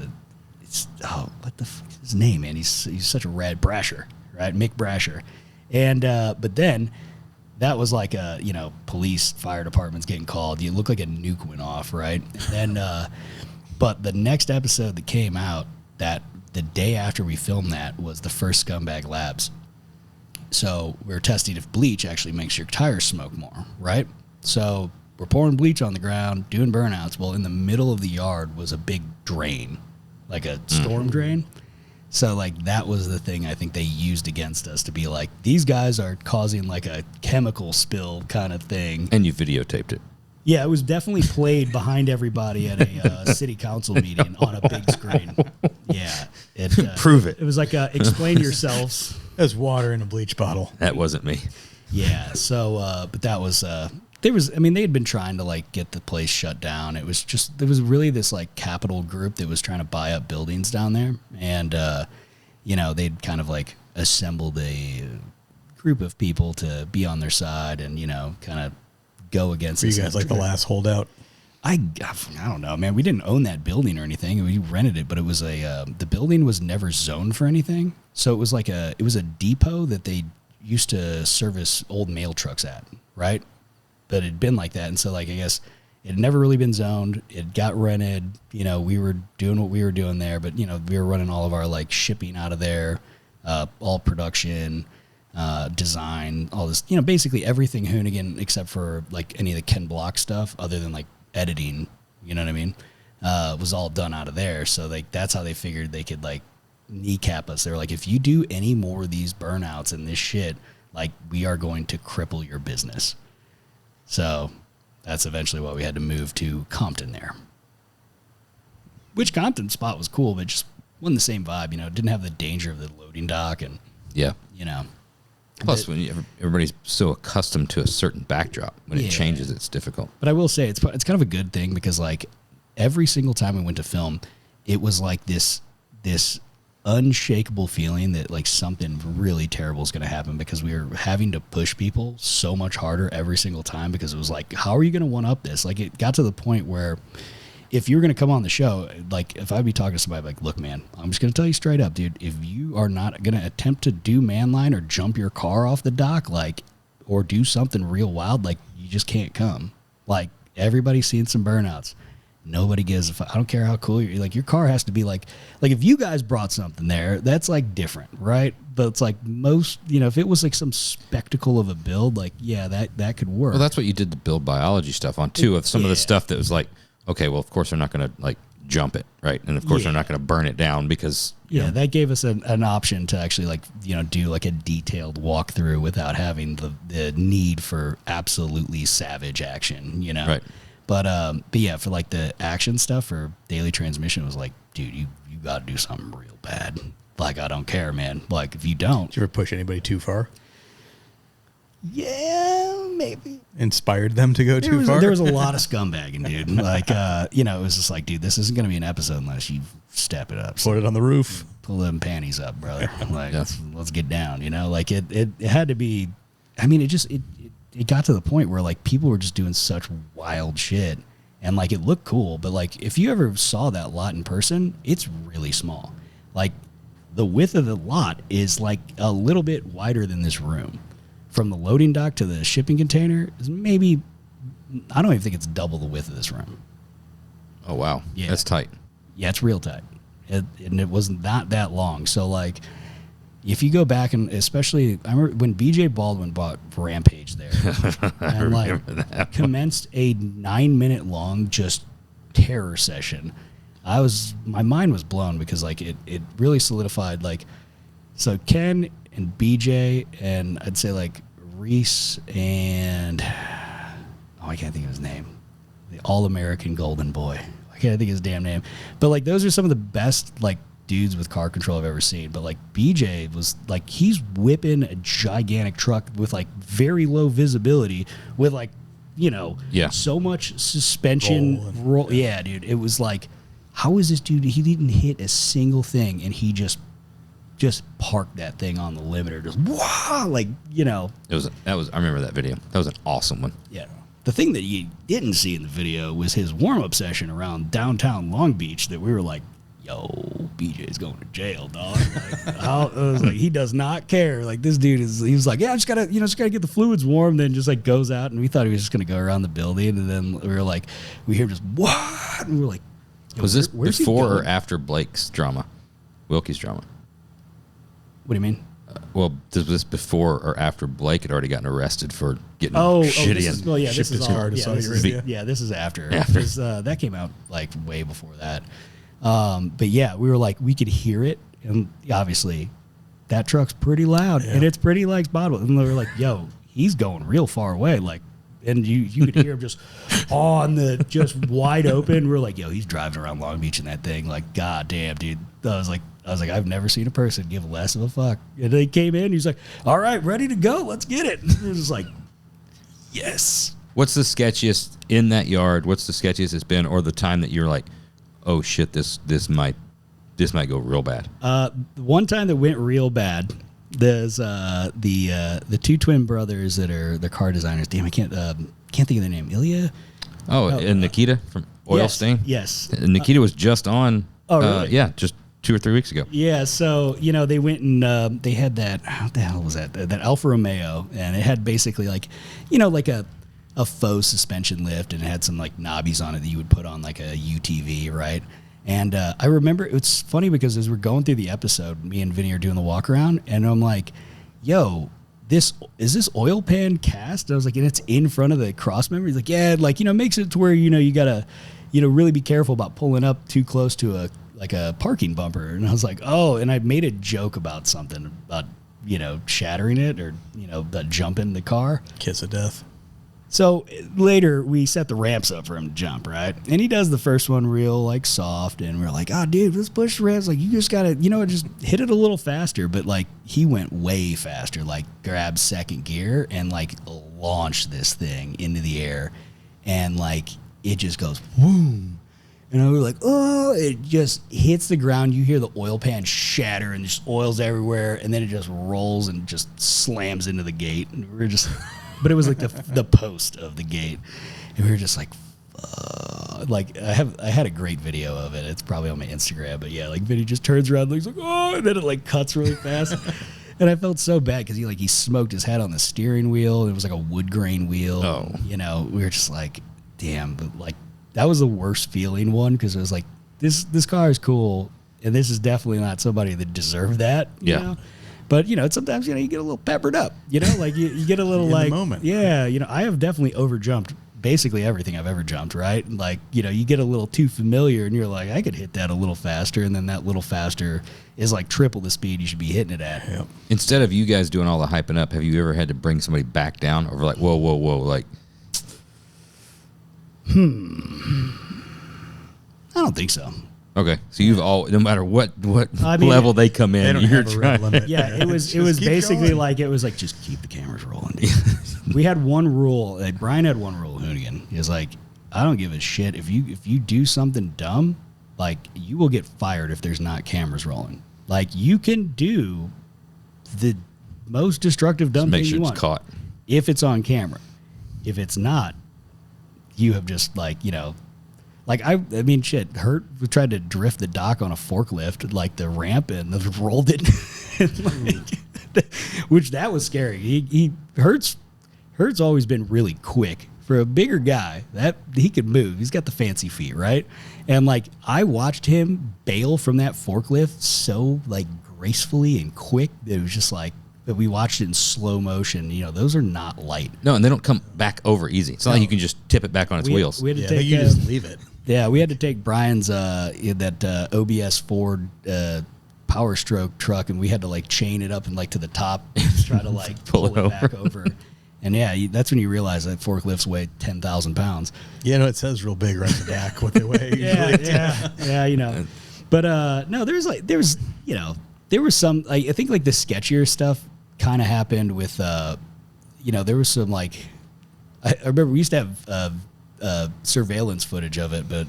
what the fuck is his name, man? He's such a rad Brasher, right? Mick Brasher. And but then that was like you know, police, fire departments getting called. You look like a nuke went off, right? And then, but the next episode that came out, that the day after we filmed that was the first Scumbag Labs. So we were testing if bleach actually makes your tires smoke more, right? So we're pouring bleach on the ground, doing burnouts. Well, in the middle of the yard was a big drain, like a storm drain. So, like, that was the thing I think they used against us to be like, these guys are causing, like, a chemical spill kind of thing. And you videotaped it. Yeah, it was definitely played behind everybody at a city council meeting on a big screen. Yeah. Prove it. It was like, explain yourselves. There's water in a bleach bottle. That wasn't me. Yeah, so, but that was... they had been trying to like get the place shut down. It was really this like capital group that was trying to buy up buildings down there. And, you know, they'd kind of like assembled a group of people to be on their side and, you know, kind of go against Were you guys like the last holdout? I don't know, man. We didn't own that building or anything. We rented it, but it was the building was never zoned for anything. So it was like it was a depot that they used to service old mail trucks at, right? But it'd been like that. And so, like, I guess it had never really been zoned. It got rented. You know, we were doing what we were doing there, but, you know, we were running all of our, like, shipping out of there, all production, design, all this, you know, basically everything Hoonigan except for, like, any of the Ken Block stuff other than, like, editing, you know what I mean, was all done out of there. So, like, that's how they figured they could, like, kneecap us. They were like, if you do any more of these burnouts and this shit, like, we are going to cripple your business. So that's eventually why we had to move to Compton there. Which Compton spot was cool, but just wasn't the same vibe, you know. It didn't have the danger of the loading dock and, you know. Plus, when everybody's so accustomed to a certain backdrop, when it changes, it's difficult. But I will say, it's kind of a good thing because, like, every single time we went to film, it was like this unshakable feeling that like something really terrible is going to happen because we were having to push people so much harder every single time because it was like, how are you going to one up this? Like, it got to the point where if you were going to come on the show, like if I'd be talking to somebody like, look, man, I'm just going to tell you straight up, dude, if you are not going to attempt to do manline or jump your car off the dock, like, or do something real wild, like, you just can't come. Like, everybody's seen some burnouts. Nobody gives a fuck. I don't care how cool you're. Like, your car has to be like if you guys brought something there, that's like different, right? But it's like most, you know, if it was like some spectacle of a build, like, yeah, that could work. Well, that's what you did the build biology stuff on too, of some of the stuff that was like, okay, well, of course they're not going to like jump it, right? And of course they're not going to burn it down because that gave us an option to actually like do like a detailed walkthrough without having the need for absolutely savage action, Right. But yeah, for like the action stuff for daily transmission, it was like, dude, you got to do something real bad. Like, I don't care, man. Like, if you don't, Did you ever push anybody too far? yeah, maybe. Inspired them to go too far? There was a lot of scumbagging, dude. Like, it was just like, dude, this isn't going to be an episode unless you step it up. So Put it on the roof. pull them panties up, brother. Like, let's get down, Like, it had to be, I mean, it got to the point where, like, people were just doing such wild shit. And, like, it looked cool. But, like, if you ever saw that lot in person, it's really small. Like, the width of the lot is, like, a little bit wider than this room. From the loading dock to the shipping container is maybe, I don't even think it's double the width of this room. Oh, wow. Yeah. That's tight. Yeah, it's real tight. And it was not that long. So, like, if you go back and especially, I remember when BJ Baldwin bought Rampage there and, like, commenced a 9-minute long just terror session. My mind was blown because, like, it really solidified, like, so Ken and BJ and I'd say, like, Reese and, I can't think of his name. The All-American Golden Boy. I can't think of his damn name. But, like, those are some of the best, like, dudes with car control I've ever seen. But, like, BJ was, like, he's whipping a gigantic truck with, like, very low visibility with, like, so much suspension roll. Yeah, dude. It was like, how is this dude? He didn't hit a single thing, and he just parked that thing on the limiter. Just wow, like, I remember that video. That was an awesome one. Yeah. The thing that you didn't see in the video was his warm-up session around downtown Long Beach that we were like, yo, BJ's going to jail, dog. Like, I was like, he does not care. Like, this dude he was like, yeah, I just gotta get the fluids warm, then just, like, goes out, and we thought he was just gonna go around the building, and then we were like, we hear just, what? And we were like, was this before or after Blake's drama? Wilkie's drama? What do you mean? Well, was this before or after Blake had already gotten arrested for getting shitty? This is all. This is after. Because, that came out, like, way before that. But yeah, we were like, we could hear it, and obviously, that truck's pretty loud, and it's pretty, like, bottled. And we were like, yo, he's going real far away, like, and you could hear him just on the just wide open. We're like, yo, he's driving around Long Beach in that thing, like, god damn, dude. I was like, I've never seen a person give less of a fuck. And they came in, he's like, all right, ready to go, let's get it. And it was like, yes. What's the sketchiest in that yard? What's the sketchiest it's been, or the time that you're like, oh shit, this might go real bad? One time that went real bad, there's the two twin brothers that are the car designers. Damn, I can't think of their name. Ilya? And Nikita from Oil Stain? Yes. And Nikita was just on. Oh, really? Yeah, just 2 or 3 weeks ago. Yeah, so, they went and they had that, what the hell was that? That Alfa Romeo, and it had basically, like, like a faux suspension lift, and it had some, like, knobbies on it that you would put on, like, a UTV, right? And I remember, it's funny because as we're going through the episode, me and Vinny are doing the walk around, and I'm like, yo, is this oil pan cast? And I was like, and it's in front of the cross member? He's like, yeah, like, makes it to where, you gotta, really be careful about pulling up too close to a parking bumper. And I was like, oh, and I made a joke about something about, shattering it or, about jumping the car. Kiss of death. So later we set the ramps up for him to jump, right? And he does the first one real, like, soft, and we're like, oh, dude, let's push the ramps. Like, you just gotta, just hit it a little faster. But, like, he went way faster, like, grabbed second gear and, like, launched this thing into the air. And, like, it just goes, boom. And we were like, oh, it just hits the ground. You hear the oil pan shatter and just oil's everywhere. And then it just rolls and just slams into the gate. And we were just, but it was like the post of the gate. And we were just like, like, I had a great video of it. It's probably on my Instagram. But yeah, like, Vinny just turns around and he's like, oh, and then it, like, cuts really fast. And I felt so bad because he smoked his head on the steering wheel. It was like a wood grain wheel. Oh. We were just like, damn, but, like, that was the worst feeling one because it was like, this car is cool, and this is definitely not somebody that deserved that, you know? But, sometimes, you get a little peppered up, like you get a little, like, the moment. Yeah, I have definitely overjumped basically everything I've ever jumped, right? Like, you know, you get a little too familiar and you're like, I could hit that a little faster, and then that little faster is like triple the speed you should be hitting it at. Yep. Instead of you guys doing all the hyping up, have you ever had to bring somebody back down over like, whoa, whoa, whoa, like? I don't think so. Okay, so you've all, no matter what I mean, level they come in, They don't you're have a red trying. limit. Yeah, it was Just keep basically going. like, it was like, just keep the cameras rolling. We had one rule. Like, Brian had one rule, Hoonigan. He was like, I don't give a shit. If you do something dumb, like, you will get fired if there's not cameras rolling. Like, you can do the most destructive dumb Make thing sure you it's want caught. if it's on camera. If it's not, you have just, like, you know, like, I mean, shit, we tried to drift the dock on a forklift, like the ramp, and rolled it. Which, that was scary. Hurt's always been really quick. For a bigger guy, that he could move. He's got the fancy feet, right? And like, I watched him bail from that forklift so like gracefully and quick that it was just like, that we watched it in slow motion. You know, those are not light. No, and they don't come back over easy. It's not like you can just tip it back on its wheels. We had to Yeah, take you just leave it. Yeah, we had to take Brian's that OBS Ford Power Stroke truck, and we had to like chain it up and like to the top, and just try to like pull it back over. And yeah, that's when you realize that forklifts weigh 10,000 pounds. Yeah, no, it says real big right in the back what they weigh. Usually. Yeah, you know. But no, there was you know, there was some, I think like the sketchier stuff kind of happened with you know, there was some like, I remember we used to have surveillance footage of it, but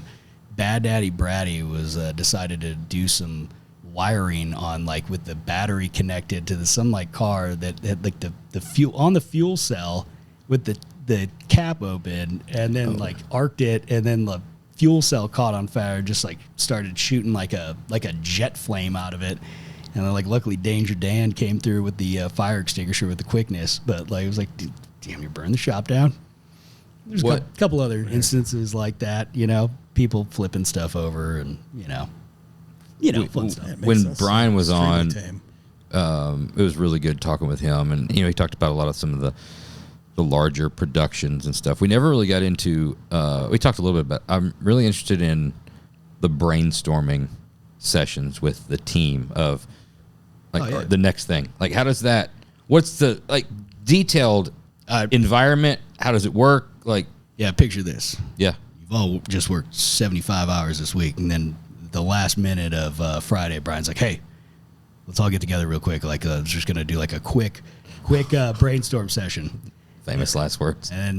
Bad Daddy Bratty was decided to do some wiring on like with the battery connected to some like car that had like the fuel on the fuel cell with the cap open, and then like arced it, and then the fuel cell caught on fire, just like started shooting like a jet flame out of it. And then, like, luckily Danger Dan came through with the fire extinguisher with the quickness, but like it was like, damn, you burned the shop down. There's a couple other instances like that, you know, people flipping stuff over, and you know, fun stuff. When Brian was on, Tame. it was really good talking with him, and you know, he talked about a lot of some of the larger productions and stuff. We never really got into. We talked a little bit about. I'm really interested in the brainstorming sessions with the team of like the next thing. Like, how does that? What's the like detailed environment? How does it work? Like, Yeah, picture this. yeah, You've all just worked 75 hours this week, and then the last minute of Friday, Brian's like, hey, let's all get together real quick. Like, just going to do like a quick brainstorm session. famous last words. And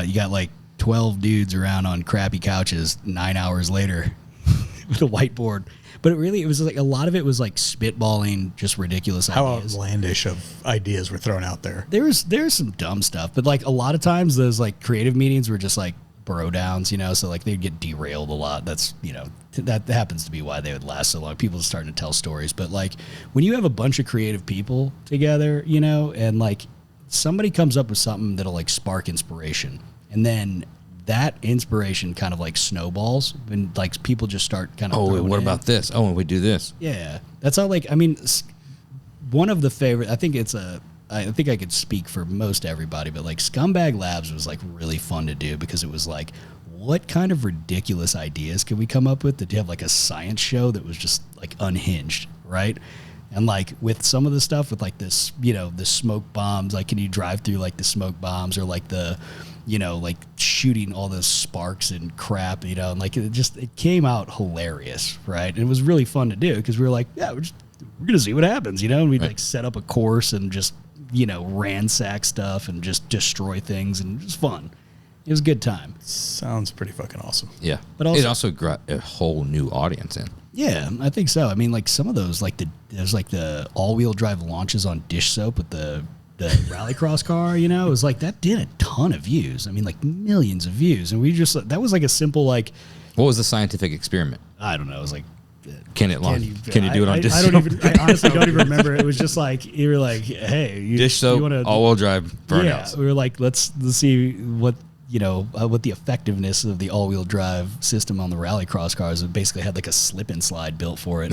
you got like 12 dudes around on crappy couches 9 hours later with a whiteboard. But it was like a lot of it was like spitballing just ridiculous How ideas. outlandish of ideas were thrown out there. There's some dumb stuff, but like a lot of times those like creative meetings were just like bro downs, you know, so like they'd get derailed a lot. That's, you know, that happens to be why they would last so long. People are starting to tell stories, but like when you have a bunch of creative people together, you know, and like somebody comes up with something that'll like spark inspiration, and then that inspiration kind of like snowballs and like people just start kind of Oh, throwing what in. about this? Oh, and we do this. Yeah, that's how, like, I mean, one of the favorite, I think I think I could speak for most everybody, but like Scumbag Labs was like really fun to do because it was like, what kind of ridiculous ideas could we come up with to have like a science show that was just like unhinged, right? And like with some of the stuff with like this, you know, the smoke bombs, like can you drive through like the smoke bombs, or like the, you know, like shooting all those sparks and crap, you know, and like it came out hilarious, right? And it was really fun to do because we were like, yeah, we're gonna see what happens, you know, and we'd like set up a course and just, you know, ransack stuff and just destroy things, and it was fun. It was a good time. Sounds pretty fucking awesome. Yeah, But it also- also got a whole new audience in. Yeah, I think so. I mean, like some of those, like there's like the all-wheel drive launches on dish soap with the rallycross car, you know, it was like that did a ton of views. I mean, like millions of views, and we just that was like a simple like, What was the scientific experiment? I don't know, it was like. Can you do it on dish I soap? don't even. I honestly don't even remember. It was just like you were like, "Hey, Dish soap, you wanna, all-wheel drive, burnouts. Yeah, we were like, let's see what you know what the effectiveness of the all-wheel drive system on the rallycross cars. It basically had like a slip and slide built for it,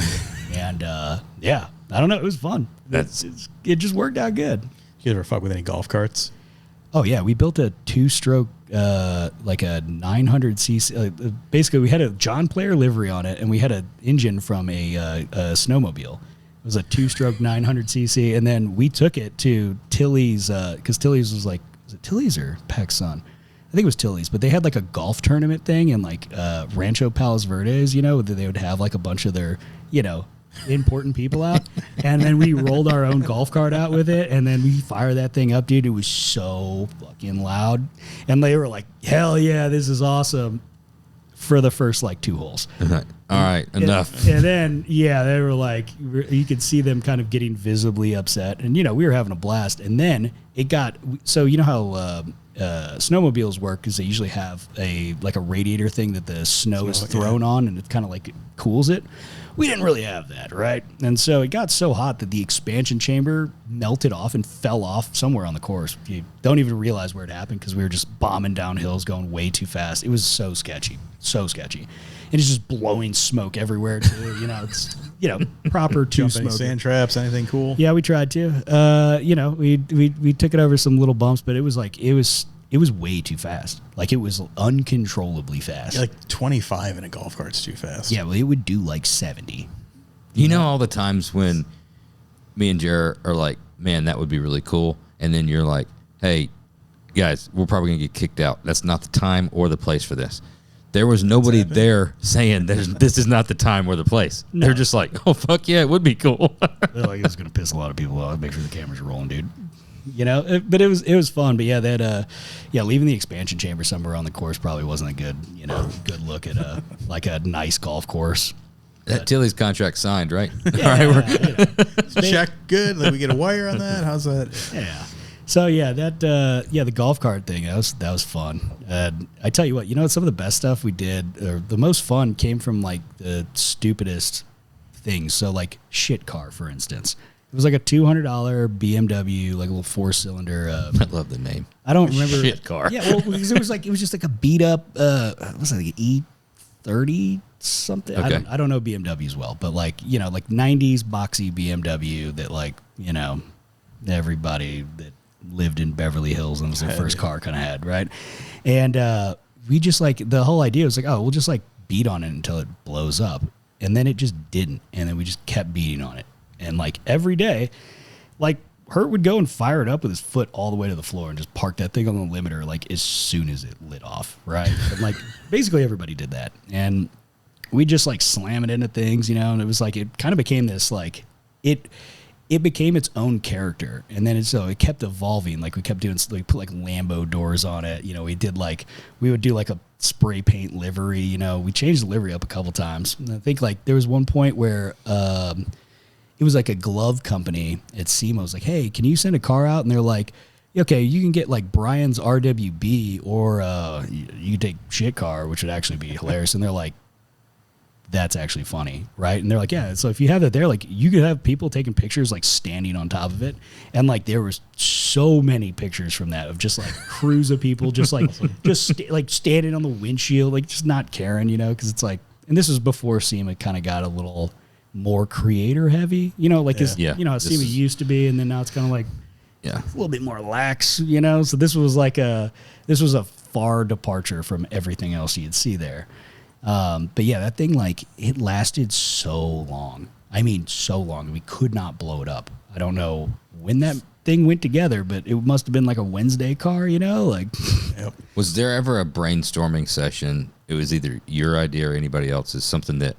and yeah, I don't know. It was fun. It just worked out good. You ever fuck with any golf carts? Oh yeah, we built a 2-stroke, like a 900cc. Basically, we had a John Player livery on it, and we had an engine from a snowmobile. It was a 2-stroke 900cc, and then we took it to Tilly's because Tilly's was it Tilly's or PacSun? I think it was Tilly's, but they had like a golf tournament thing in like Rancho Palos Verdes. They would have like a bunch of their important people out, and then we rolled our own golf cart out with it, and then we fired that thing up, dude. It was so fucking loud, and they were like, hell yeah, this is awesome, for the first like 2 holes. All right, enough. And then they were like, you could see them kind of getting visibly upset, and we were having a blast. And then it got, so how snowmobiles work is they usually have a radiator thing that the snow is thrown on, and it kind of like cools it. We didn't really have that, right? And so it got so hot that the expansion chamber melted off and fell off somewhere on the course. You don't even realize where it happened because we were just bombing down hills going way too fast. It was so sketchy. And it's just blowing smoke everywhere too. It's proper two Jump any smoke. sand traps, anything cool? Yeah, we tried to. We took it over some little bumps, but it was way too fast. Like it was uncontrollably fast. Yeah, like 25 in a golf cart's too fast. Yeah, well, it would do like 70. All the times when me and Jared are like, man, that would be really cool. And then you're like, hey, guys, we're probably going to get kicked out. That's not the time or the place for this. There was nobody there saying this is not the time or the place. No. They're just like, oh, fuck yeah, it would be cool. They're like, it's going to piss a lot of people off. Make sure the cameras are rolling, dude. But it was fun. But yeah, that leaving the expansion chamber somewhere on the course probably wasn't a good look at a nice golf course. That Tilly's contract signed, right? Yeah, all right, check good. Like we get a wire on that. How's that? Yeah. So the golf cart thing that was fun. I tell you what, some of the best stuff we did, or the most fun, came from like the stupidest things. So like shit car, for instance. It was like a $200 BMW, like a little 4-cylinder. I love the name. I don't remember. Shit car. Yeah, well, because it was just like a beat up. What was it, like an E30 something? Okay. I don't know BMWs well, but like 90s boxy BMW that everybody that lived in Beverly Hills and was their first car kind of had, right? And we just the whole idea was like, oh, we'll just beat on it until it blows up, and then it just didn't, and then we just kept beating on it. And every day, Hurt would go and fire it up with his foot all the way to the floor and just park that thing on the limiter as soon as it lit off, right? And basically everybody did that. And we just slam it into things, and it was it kind of became this it became its own character. And then it kept evolving. We kept doing, we put Lambo doors on it. We would do a spray paint livery, we changed the livery up a couple times. And I think there was one point where, it was a glove company at SEMA. Was like, hey, can you send a car out? And they're like, okay, you can get Brian's RWB or you can take shit car, which would actually be hilarious. And they're like, that's actually funny, right? And they're like, yeah. So if you have that there, you could have people taking pictures standing on top of it. And there was so many pictures from that of just crews of people just standing on the windshield, just not caring, because it's and this was before SEMA kind of got a little more creator heavy, how SEMA used to be, and then now it's kind of a little bit more lax, So this was a far departure from everything else you'd see there. But yeah, that thing it lasted so long. I mean, so long. We could not blow it up. I don't know when that thing went together, but it must have been a Wednesday car, Yep. Was there ever a brainstorming session? It was either your idea or anybody else's, something that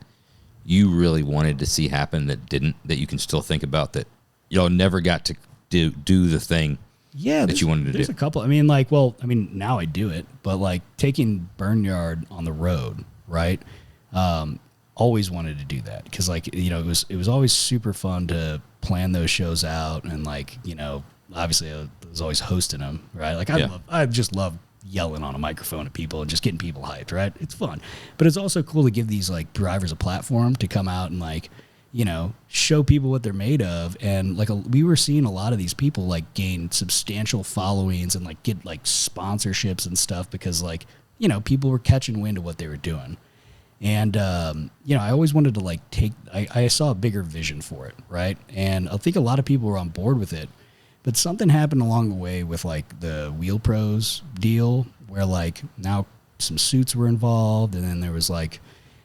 you really wanted to see happen that didn't, that you can still think about, that y'all never got to do the thing that you wanted to do? There's a couple. I mean, now I do it, but taking Burnyard on the road, right? Always wanted to do that because it was always super fun to plan those shows out, and obviously I was always hosting them, right? I just love yelling on a microphone at people and just getting people hyped, right? It's fun. But it's also cool to give these drivers a platform to come out and show people what they're made of. And we were seeing a lot of these people gain substantial followings and get sponsorships and stuff because people were catching wind of what they were doing. And I always wanted to I saw a bigger vision for it, right? And I think a lot of people were on board with it. But something happened along the way with like the Wheel Pros deal where like now some suits were involved. And then there was like,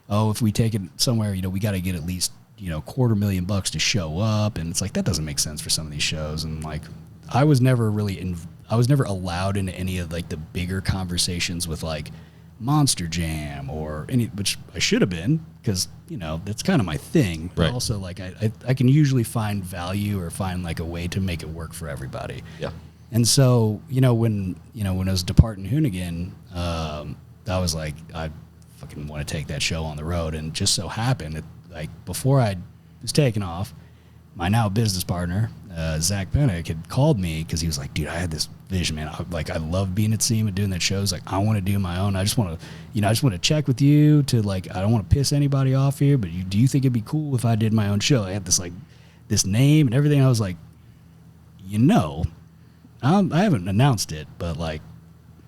oh, if we take it somewhere, you know, we got to get at least, you know, $250,000 to show up. And it's like, that doesn't make sense for some of these shows. And like, I was never allowed into any of like the bigger conversations with like Monster Jam or any, which I should have been, because, you know, that's kind of my thing. But Right. also like I can usually find value or find like a way to make it work for everybody. Yeah. And so, when I was departing Hoonigan, I was like, I fucking want to take that show on the road. And just so happened, like before I was taking off, my now business partner, Zac Mertens, had called me because he was like, dude, I had this vision, man. I love being at SEMA, doing that shows. Like, I want to do my own. I just want to, check with you to like, I don't want to piss anybody off here, but do you think it'd be cool if I did my own show? I had this name and everything. I was like, I haven't announced it, but like,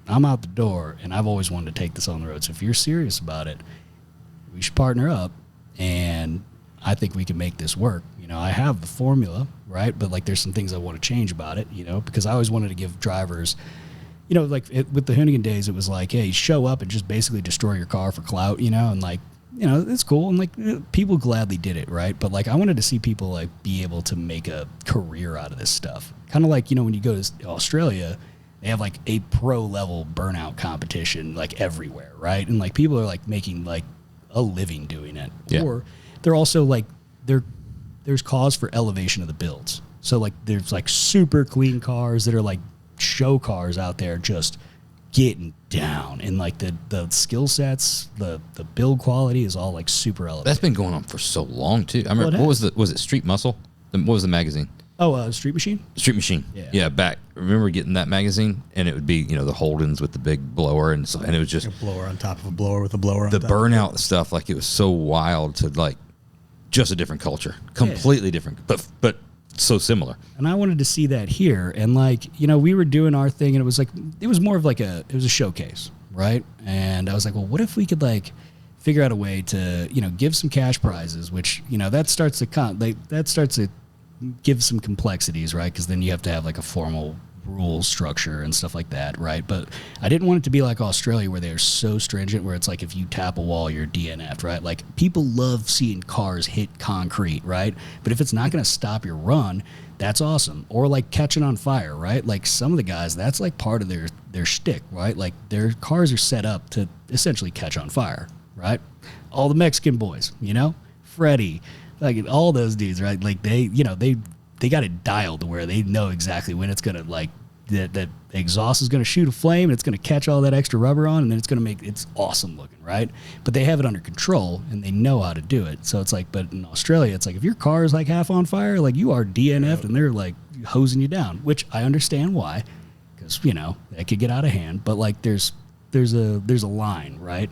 I'm out the door and I've always wanted to take this on the road. So if you're serious about it, we should partner up, and I think we can make this work. I have the formula, right? But like, there's some things I want to change about it, because I always wanted to give drivers, with the Hoonigan days, it was like, hey, show up and just basically destroy your car for clout, and like, it's cool. And like, people gladly did it, right? But like, I wanted to see people like be able to make a career out of this stuff. Kind of like, when you go to Australia, they have like a pro level burnout competition like everywhere, right? And like, people are like making like a living doing it. Yeah. Or they're also like, there's cause for elevation of the builds. So like, there's like super clean cars that are like show cars out there just getting down, and like the skill sets, the build quality is all like super elevated. That's been going on for so long too. I remember, was it Street Muscle? What was the magazine? Oh, Street Machine? Street Machine. Yeah. Back. Remember getting that magazine, and it would be, the Holdens with the big blower, and it was just A blower on top of a blower with a blower on the top. burnout stuff. Like, it was so wild to like, just a different culture, completely different, but so similar. And I wanted to see that here. And like, we were doing our thing, and it was more of like it was a showcase, right? And I was like, well, what if we could like figure out a way to, give some cash prizes, which, that starts to give some complexities, right? Because then you have to have like a formal rule structure and stuff like that, right? But I didn't want it to be like Australia, where they're so stringent, where it's like if you tap a wall, you're DNF'd, right? Like, people love seeing cars hit concrete, right? But if it's not going to stop your run, that's awesome. Or like catching on fire, right? Like, some of the guys, that's like part of their shtick, right? Like, their cars are set up to essentially catch on fire, right? All the Mexican boys, Freddie, like all those dudes, right? Like, they got it dialed to where they know exactly when it's gonna like that exhaust is gonna shoot a flame, and it's gonna catch all that extra rubber on, and then it's gonna make it's awesome looking, right? But they have it under control and they know how to do it. So it's like, but in Australia, it's like if your car is like half on fire, like you are DNF'd, and they're like hosing you down, which I understand why, because that could get out of hand. But like, there's a line, right?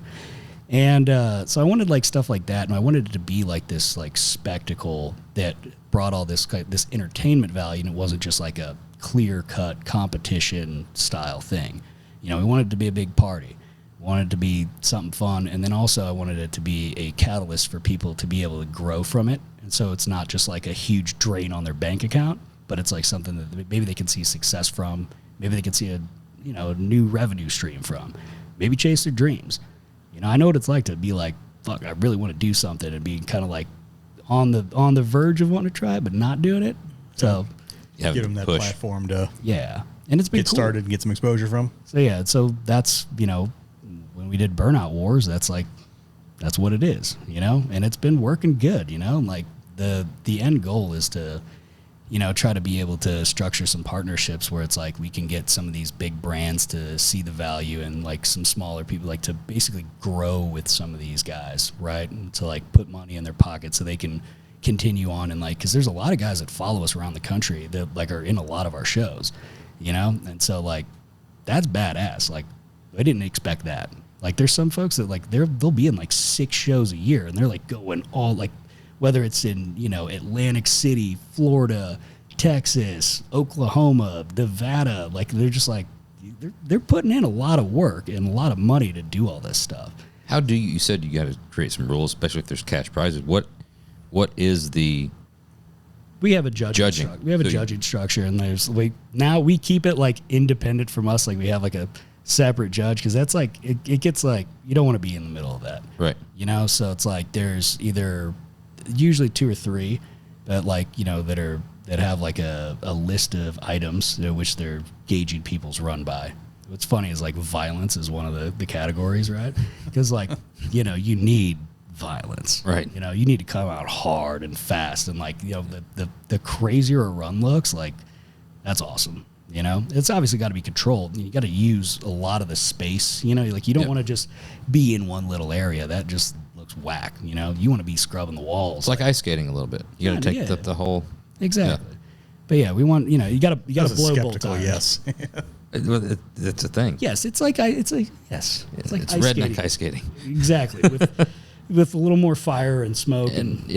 And so I wanted like stuff like that, and I wanted it to be like this like spectacle that brought all this entertainment value, and it wasn't just like a clear-cut competition style thing. We wanted it to be a big party. We wanted it to be something fun, and then also I wanted it to be a catalyst for people to be able to grow from it. And so it's not just like a huge drain on their bank account, but it's like something that maybe they can see success from, maybe they can see a new revenue stream from, maybe chase their dreams. I know what it's like to be like, fuck, I really want to do something, and be kind of like on the verge of wanting to try it, but not doing it. So Give Give them that platform to and it's been get cool. started and get some exposure from. So that's when we did Burnout Wars, that's what it is, and it's been working good, like the end goal is to try to be able to structure some partnerships where it's like we can get some of these big brands to see the value, and like some smaller people like to basically grow with some of these guys, right? And to like put money in their pocket so they can continue on, and like, because there's a lot of guys that follow us around the country that like are in a lot of our shows, and so like that's badass. Like, I didn't expect that. Like, there's some folks that like they'll be in like 6 shows a year, and they're like going all like, whether it's in, Atlantic City, Florida, Texas, Oklahoma, Nevada, like they're just like, they're putting in a lot of work and a lot of money to do all this stuff. How do you said you got to create some rules, especially if there's cash prizes. What is the We have a judging. We have a judging structure, and we keep it like independent from us. Like we have like a separate judge because that's like it gets like you don't want to be in the middle of that, right? You know, so it's like there's either usually 2 or 3 that like that have like a list of items which they're gauging people's run by. What's funny is like violence is one of the categories, right? Because like you need violence, right? You need to come out hard and fast, and like the crazier a run looks, like that's awesome. It's obviously got to be controlled. You got to use a lot of the space. Like you don't want to just be in one little area that just looks whack. You want to be scrubbing the walls. It's like ice skating a little bit. You got to take the whole exactly. Yeah. But yeah, we want you got to blow both tires. Yes. It's a thing. Yes, it's like yes, it's like redneck ice skating. Exactly. With a little more fire and smoke and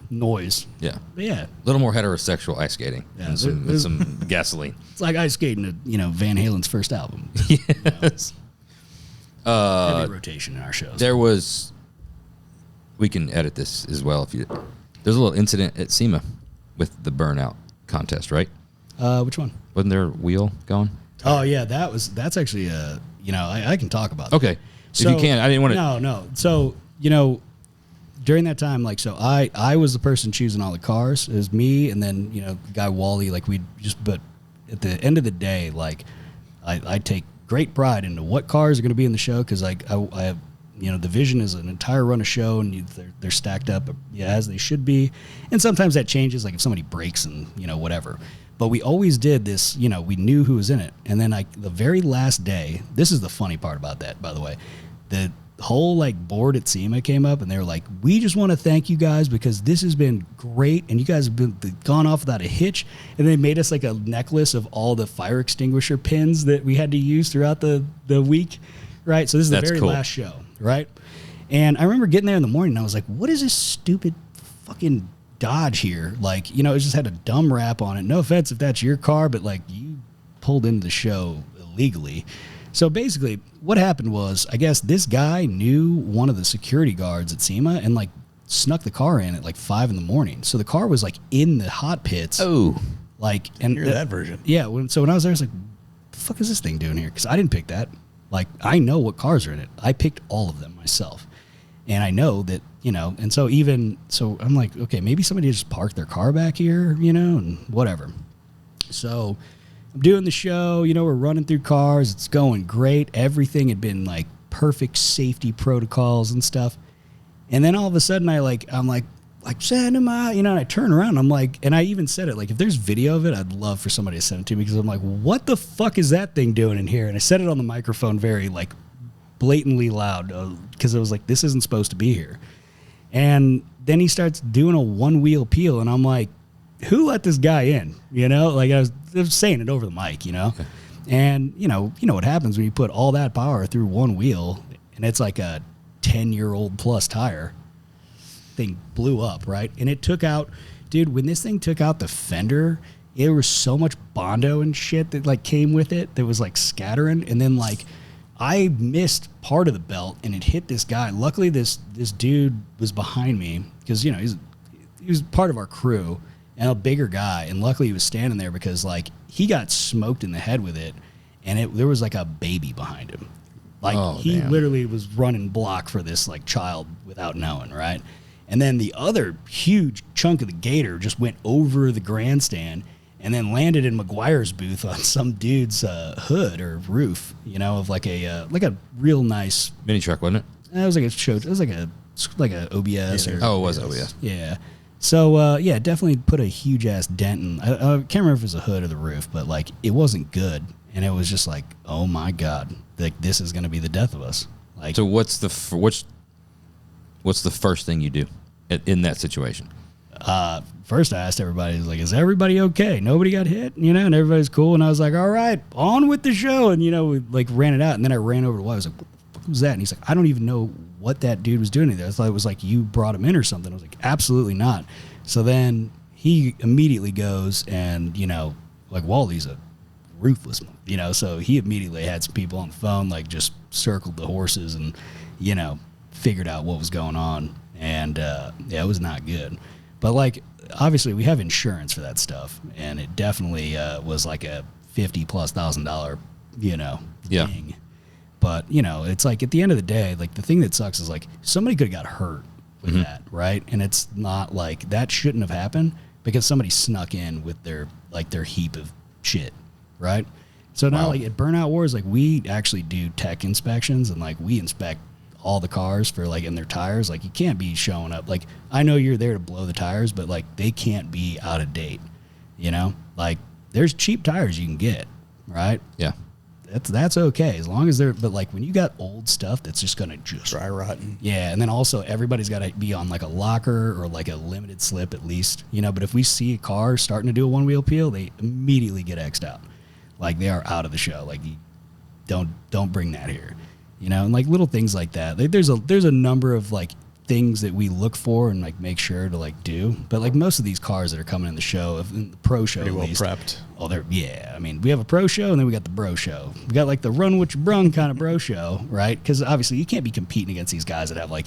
noise. Yeah. But yeah. A little more heterosexual ice skating and some gasoline. It's like ice skating at, Van Halen's first album. Yes. Heavy rotation in our shows. We can edit this as well there's a little incident at SEMA with the Burnout contest, right? Which one? Wasn't there a wheel going? Oh yeah, that's actually I can talk about that. Okay. If you can, I didn't want to. No. So, during that time, like, so I was the person choosing all the cars. It was me, and then, the guy Wally, like, but at the end of the day, like, I take great pride into what cars are going to be in the show, because, like, I have, the vision is an entire run of show, and they're stacked up as they should be. And sometimes that changes, like, if somebody breaks and, whatever. But we always did this, we knew who was in it. And then, like, the very last day, this is the funny part about that, by the way, the whole like board at SEMA came up, and they were like, we just want to thank you guys because this has been great, and you guys have gone off without a hitch. And they made us like a necklace of all the fire extinguisher pins that we had to use throughout the week, right? So this is the very last show, right? And I remember getting there in the morning, and I was like, what is this stupid fucking Dodge here? Like, it just had a dumb wrap on it. No offense if that's your car, but like you pulled into the show illegally. So basically, what happened was, I guess this guy knew one of the security guards at SEMA and like snuck the car in at like 5 a.m. So the car was like in the hot pits. Oh, like and hear that version. Yeah. So when I was there, I was like, "The fuck is this thing doing here?" Because I didn't pick that. Like I know what cars are in it. I picked all of them myself, and I know that And so I'm like, okay, maybe somebody just parked their car back here, and whatever. So I'm doing the show, we're running through cars. It's going great. Everything had been like perfect safety protocols and stuff. And then all of a sudden I'm like Santa Ma, and I turn around. I'm like, and I even said it, like, if there's video of it, I'd love for somebody to send it to me, because I'm like, what the fuck is that thing doing in here? And I said it on the microphone very like blatantly loud, because it was like, this isn't supposed to be here. And then he starts doing a one-wheel peel, and I'm like, who let this guy in? Like I was saying it over the mic, Okay. And you know what happens when you put all that power through one wheel, and it's like a 10-year-old plus tire. Thing blew up, right? And it took out, dude, when this thing took out the fender, there was so much Bondo and shit that like came with it that was like scattering. And then like I missed part of the belt, and it hit this guy. Luckily this dude was behind me, because he was part of our crew and a bigger guy, and luckily he was standing there, because like he got smoked in the head with it, and there was like a baby behind him. Like he literally was running block for this like child without knowing, right? And then the other huge chunk of the gator just went over the grandstand and then landed in McGuire's booth on some dude's hood or roof, of like a real nice mini truck, wasn't it? It was like a show. It was like a OBS. Yeah, it was OBS. Yeah. So definitely put a huge ass dent in. I can't remember if it was a hood or the roof, but like it wasn't good, and it was just like, oh my god, like this is going to be the death of us. Like, so what's the first thing you do in that situation? First I asked everybody, like, is everybody okay? Nobody got hit, and everybody's cool. And I was like, all right, on with the show. And, we like ran it out. And then I ran over to Wyatt. I was like, what the fuck was that? And he's like, I don't even know what that dude was doing there. I thought it was like you brought him in or something. I was like, absolutely not. So then he immediately goes and, like Wally's a ruthless one, so he immediately had some people on the phone, like just circled the horses and, figured out what was going on. And, it was not good. But like, obviously, we have insurance for that stuff, and it definitely was like a $50,000+, Yeah. thing. But it's like at the end of the day, like the thing that sucks is like somebody could have got hurt with that, right? And it's not like that shouldn't have happened because somebody snuck in with their heap of shit, right? So now, like at Burnout Wars, like we actually do tech inspections, and like we inspect all the cars for like in their tires. Like you can't be showing up. Like I know you're there to blow the tires, but like they can't be out of date. Like there's cheap tires you can get, right? Yeah. That's okay as long as they're. But like when you got old stuff that's just gonna just Dry rotten. yeah, and then also everybody's got to be on like a locker or like a limited slip at least, But if we see a car starting to do a one wheel peel, they immediately get X'd out, like they are out of the show. Like you don't bring that here, and like little things like that. Like, there's a number of like things that we look for and like make sure to like do. But like most of these cars that are coming in the show, in the pro show, Pretty at well least, prepped. oh, I mean, we have a pro show and then we got the bro show. We got like the run what you brung kind of bro show, right? Because obviously you can't be competing against these guys that have like,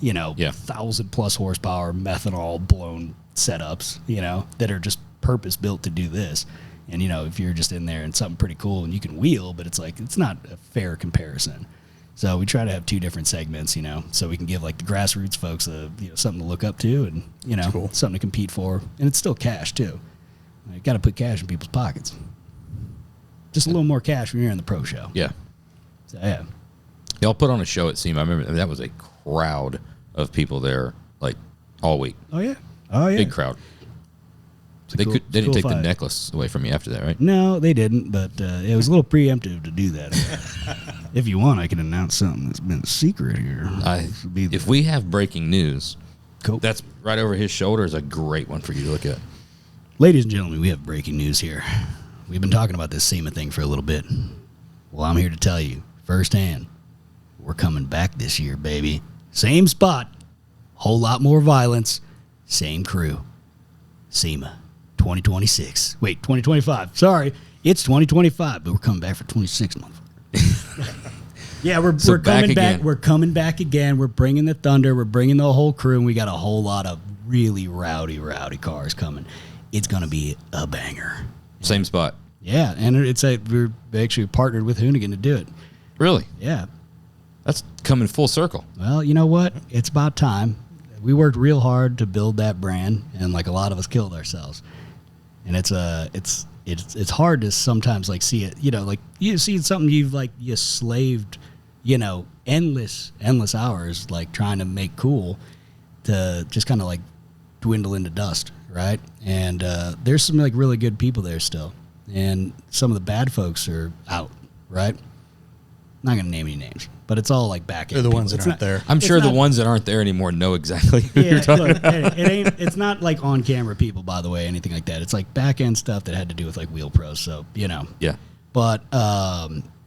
1,000+ horsepower methanol blown setups, that are just purpose built to do this. And if you're just in there and something pretty cool and you can wheel, but it's like it's not a fair comparison. So we try to have two different segments, so we can give like the grassroots folks something to look up to and Cool. something to compete for, and it's still cash too. You got to put cash in people's pockets. Just a little more cash when you're in the pro show. Yeah. So, yeah. Y'all put on a show at SEMA. I remember that was a crowd of people there, like all week. Oh yeah. Oh yeah. Big crowd. They didn't take the necklace away from you after that, right? No, they didn't. But it was a little preemptive to do that. If you want, I can announce something that's been a secret here. If we have breaking news, Cool. that's right over his shoulder is a great one for you to look at. Ladies and gentlemen, we have breaking news here. We've been talking about this SEMA thing for a little bit. Well, I'm here to tell you firsthand, we're coming back this year, baby. Same spot, whole lot more violence, same crew. SEMA 2026. Wait, 2025. Sorry, it's 2025, but we're coming back for 26, motherfucker. Yeah, we're coming back. We're coming back again. We're bringing the thunder. We're bringing the whole crew, and we got a whole lot of really rowdy cars coming. It's gonna be a banger. Same spot. Yeah, and we're actually partnered with Hoonigan to do it. Really? Yeah. That's coming full circle. Well, you know what? It's about time. We worked real hard to build that brand, and like a lot of us killed ourselves. And it's hard to sometimes like see it. Like you see something you slaved, endless hours like trying to make cool, to just kind of like dwindle into dust, right? And there's some like really good people there still, and some of the bad folks are out, right? Not gonna name any names, but it's all like back. They're the ones that aren't there. I'm sure the ones that aren't there anymore know exactly who Yeah, you're talking look, about. it's not like on camera people, by the way, anything like that. It's like back end stuff that had to do with like Wheel Pros. So Yeah. But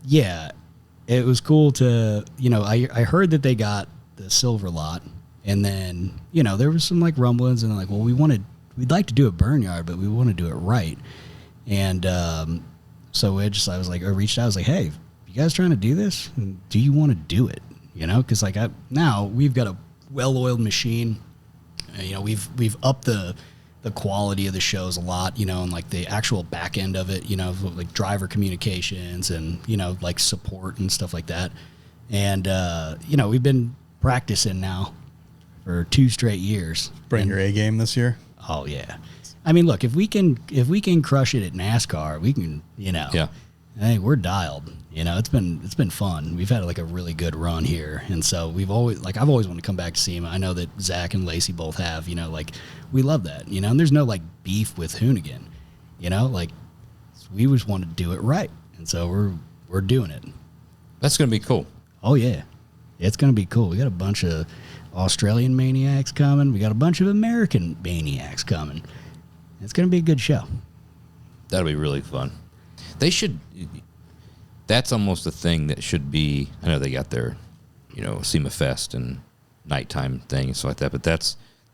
yeah, it was cool to I heard that they got the silver lot, and then there was some like rumblings, and like, well, we'd like to do a burn yard, but we want to do it right. And so I reached out. I was like, hey, you guys trying to do this? Do you want to do it? Because like now we've got a well-oiled machine. We've upped the quality of the shows a lot. And like the actual back end of it. Like driver communications and like support and stuff like that. And we've been practicing now for 2 straight years. Bring your A game this year. Oh yeah. I mean, look, if we can crush it at NASCAR, we can. Yeah. Hey, we're dialed. It's been fun. We've had like a really good run here, and so I've always wanted to come back to SEMA. I know that Zach and Lacey both have. Like we love that. And there's no like beef with Hoonigan. Like we just want to do it right, and so we're doing it. That's gonna be cool. Oh yeah, it's gonna be cool. We got a bunch of Australian maniacs coming. We got a bunch of American maniacs coming. It's gonna be a good show. That'll be really fun. They should. That's almost a thing that should be. I know they got their, SEMA Fest and nighttime thing and stuff like that. But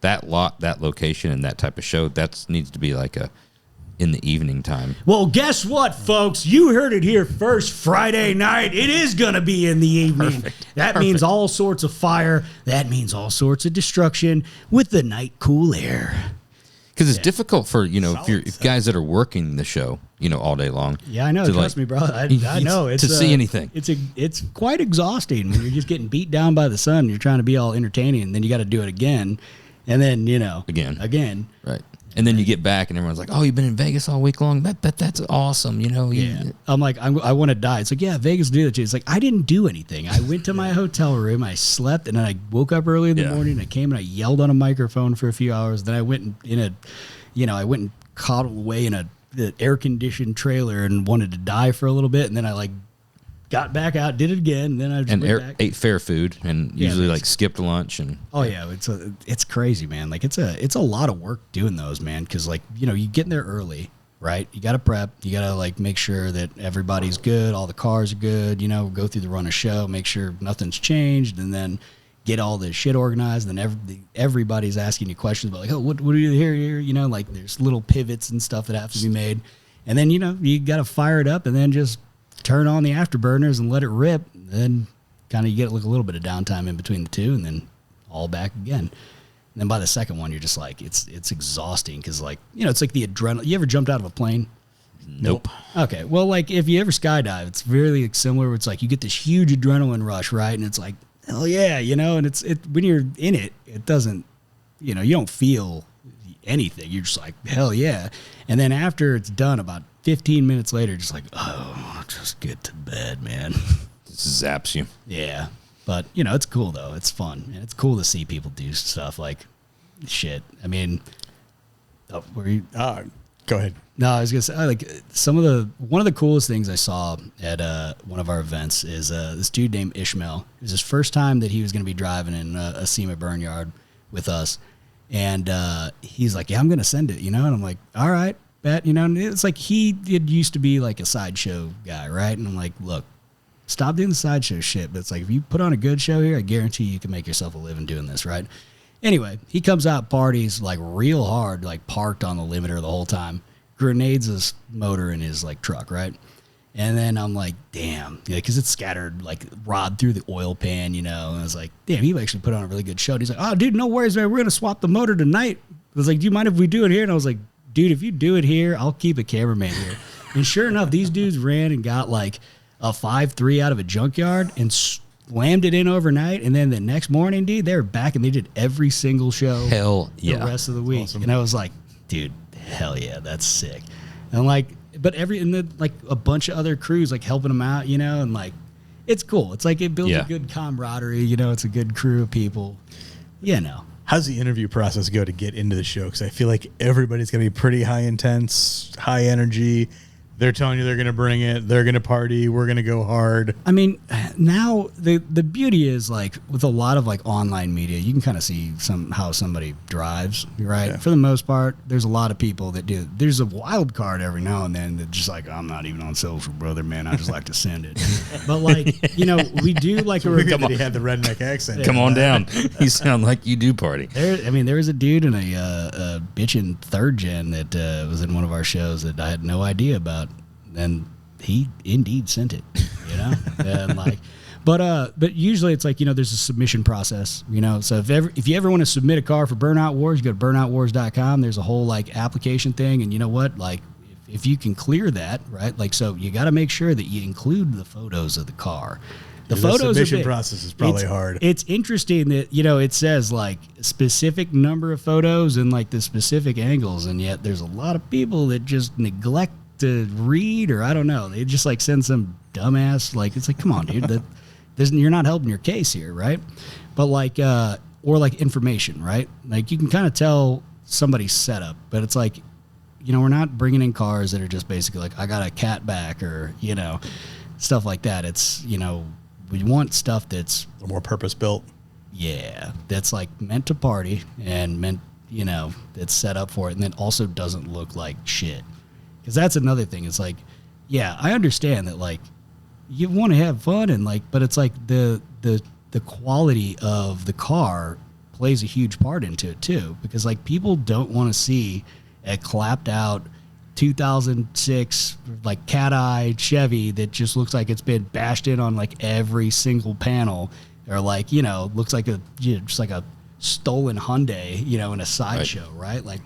that location and that type of show, that needs to be like a in the evening time. Well, guess what, folks? You heard it here first. Friday night, it is going to be in the evening. That means all sorts of fire. That means all sorts of destruction with the night cool air. Because it's difficult for, if guys that are working the show, all day long. Yeah, I know. Trust me, bro. I know. It's to see anything. It's quite exhausting when you're just getting beat down by the sun and you're trying to be all entertaining, and then you got to do it again. And then, Again. Right. And then you get back and everyone's like, oh, you've been in Vegas all week long? That's awesome. Yeah. I'm like, I want to die. It's like, yeah, Vegas do that too. It's like, I didn't do anything. I went to my hotel room, I slept, and then I woke up early in the morning. I came and I yelled on a microphone for a few hours. Then I went I went and coddled away in the air-conditioned trailer and wanted to die for a little bit. And then I got back out, did it again, and then I just went back. Ate fair food and usually skipped lunch and it's crazy, man. Like it's a lot of work doing those, man, because you get in there early, right? You got to prep, you got to make sure that everybody's good, all the cars are good, go through the run of show, make sure nothing's changed, and then get all this shit organized. And then everybody's asking you questions about what do you hear? There's little pivots and stuff that have to be made, and then you got to fire it up and then just turn on the afterburners and let it rip. Then kind of you get a little bit of downtime in between the two, and then all back again. And then by the second one, you're just it's exhausting because it's like the adrenaline. You ever jumped out of a plane? Nope. Okay. Well, if you ever skydive, it's really similar. Where it's you get this huge adrenaline rush, right? And it's like, hell yeah, and it's when you're in it, it doesn't, you don't feel anything. You're just like, hell yeah. And then after it's done, about 15 minutes later, just just get to bed, man. It zaps you. Yeah. But, it's cool, though. It's fun. And it's cool to see people do stuff like shit. I mean, were you? Go ahead. No, I was going to say, one of the coolest things I saw at one of our events is this dude named Ishmael. It was his first time that he was going to be driving in a SEMA burn yard with us. And he's like, yeah, I'm going to send it, and I'm like, all right, bet, and it's like he used to be a sideshow guy, right? And I'm like, look, stop doing the sideshow shit. But it's like, if you put on a good show here, I guarantee you can make yourself a living doing this, right? Anyway, he comes out, parties real hard, parked on the limiter the whole time, grenades his motor in his truck, right? And then I'm like, damn, because it's scattered rod through the oil pan, and I was like, damn, he actually put on a really good show. And he's like, oh, dude, no worries, man. We're going to swap the motor tonight. I was like, do you mind if we do it here? And I was like, dude, if you do it here, I'll keep a cameraman here. And sure enough, these dudes ran and got a 5.3 out of a junkyard and slammed it in overnight. And then the next morning, dude, they were back and they did every single show. Hell yeah. The rest of the week. Awesome. And I was like, dude, hell yeah, that's sick. And but a bunch of other crews helping them out, and it's cool. It's it builds a good camaraderie, it's a good crew of people, How's the interview process go to get into the show? Because I feel like everybody's going to be pretty high intense, high energy. They're telling you they're going to bring it. They're going to party. We're going to go hard. I mean, now the beauty is with a lot of online media, you can kind of see how somebody drives, right? Yeah. For the most part, there's a lot of people that do. There's a wild card every now and then that just I'm not even on social, brother, man. I just like to send it. But we do Come on. He had the redneck accent. Come on down. You sound like you do party. There was a dude in a bitchin' third gen that was in one of our shows that I had no idea about. And he indeed sent it, and but usually it's there's a submission process, so if you ever want to submit a car for Burnout Wars, you go to burnoutwars.com. There's a whole application thing, and you know what, if you can clear that, right, so you got to make sure that you include the photos of the car. The photos submission process is probably hard. It's interesting that it says specific number of photos and the specific angles, and yet there's a lot of people that just neglect to read, or I don't know, they just send some dumbass it's come on, dude, you're not helping your case here, right? But or information, right? You can kind of tell somebody's setup, but it's we're not bringing in cars that are just basically I got a cat back, or stuff like that. It's we want stuff that's more purpose built, that's meant to party and meant that's set up for it, and then also doesn't look like shit. Because that's another thing. It's I understand that you want to have fun and but it's the quality of the car plays a huge part into it too. Because people don't want to see a clapped out 2006 like cat eye Chevy that just looks like it's been bashed in on like every single panel, or like, you know, looks like just like a stolen Hyundai, you know, in a sideshow, right? Like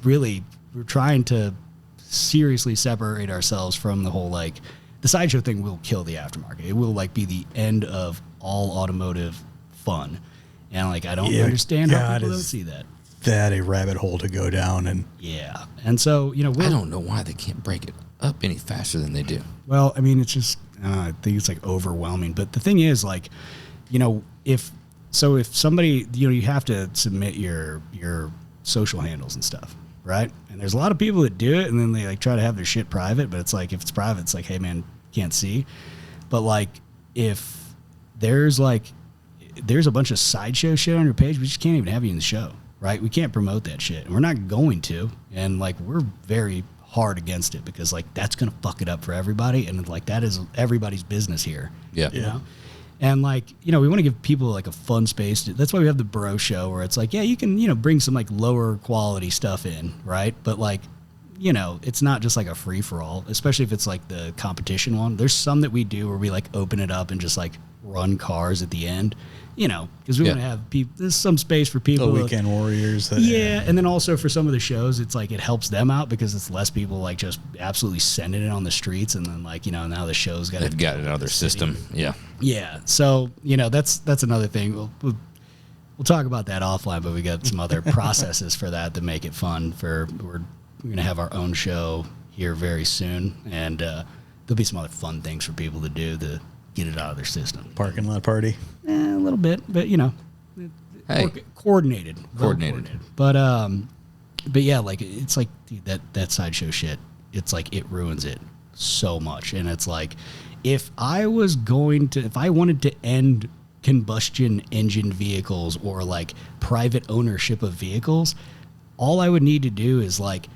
really, we're trying to seriously separate ourselves from the whole, like, the sideshow thing will kill the aftermarket. It will like be the end of all automotive fun. And like, I don't understand how people don't see that. That a rabbit hole to go down. And yeah. And so, you know, I don't know why they can't break it up any faster than they do. Well, I mean, it's just, I think it's like overwhelming. But the thing is, like, you know, if somebody, you know, you have to submit your social handles and stuff, right? And there's a lot of people that do it, and then they like try to have their shit private, but it's like, if it's private, it's like, hey man, can't see. But like, if there's a bunch of sideshow shit on your page, we just can't even have you in the show, right? We can't promote that shit, and we're not going to. And like, we're very hard against it, because like, that's gonna fuck it up for everybody, and like, that is everybody's business here. Yeah. You know? And like, you know, we want to give people like a fun space. That's why we have the bro show, where it's like, yeah, you can, you know, bring some like lower quality stuff in, right? But like, you know, it's not just like a free for all, especially if it's like the competition one. There's some that we do where we like open it up and just like run cars at the end, you know, because we want to have people, there's some space for people. The weekend warriors. Yeah. And then also for some of the shows, it's like, it helps them out because it's less people like just absolutely sending it on the streets. And then like, you know, now the show's got, they've got another system. Yeah. Yeah. So, you know, that's another thing. We'll talk about that offline, but we got some other processes for that make it fun. We're going to have our own show here very soon, and there'll be some other fun things for people to do to get it out of their system. Parking lot party. A little bit, but you know, coordinated. But yeah, like, it's like, dude, that sideshow shit, it's like, it ruins it so much. And it's like, if I wanted to end combustion engine vehicles or like private ownership of vehicles, all I would need to do is like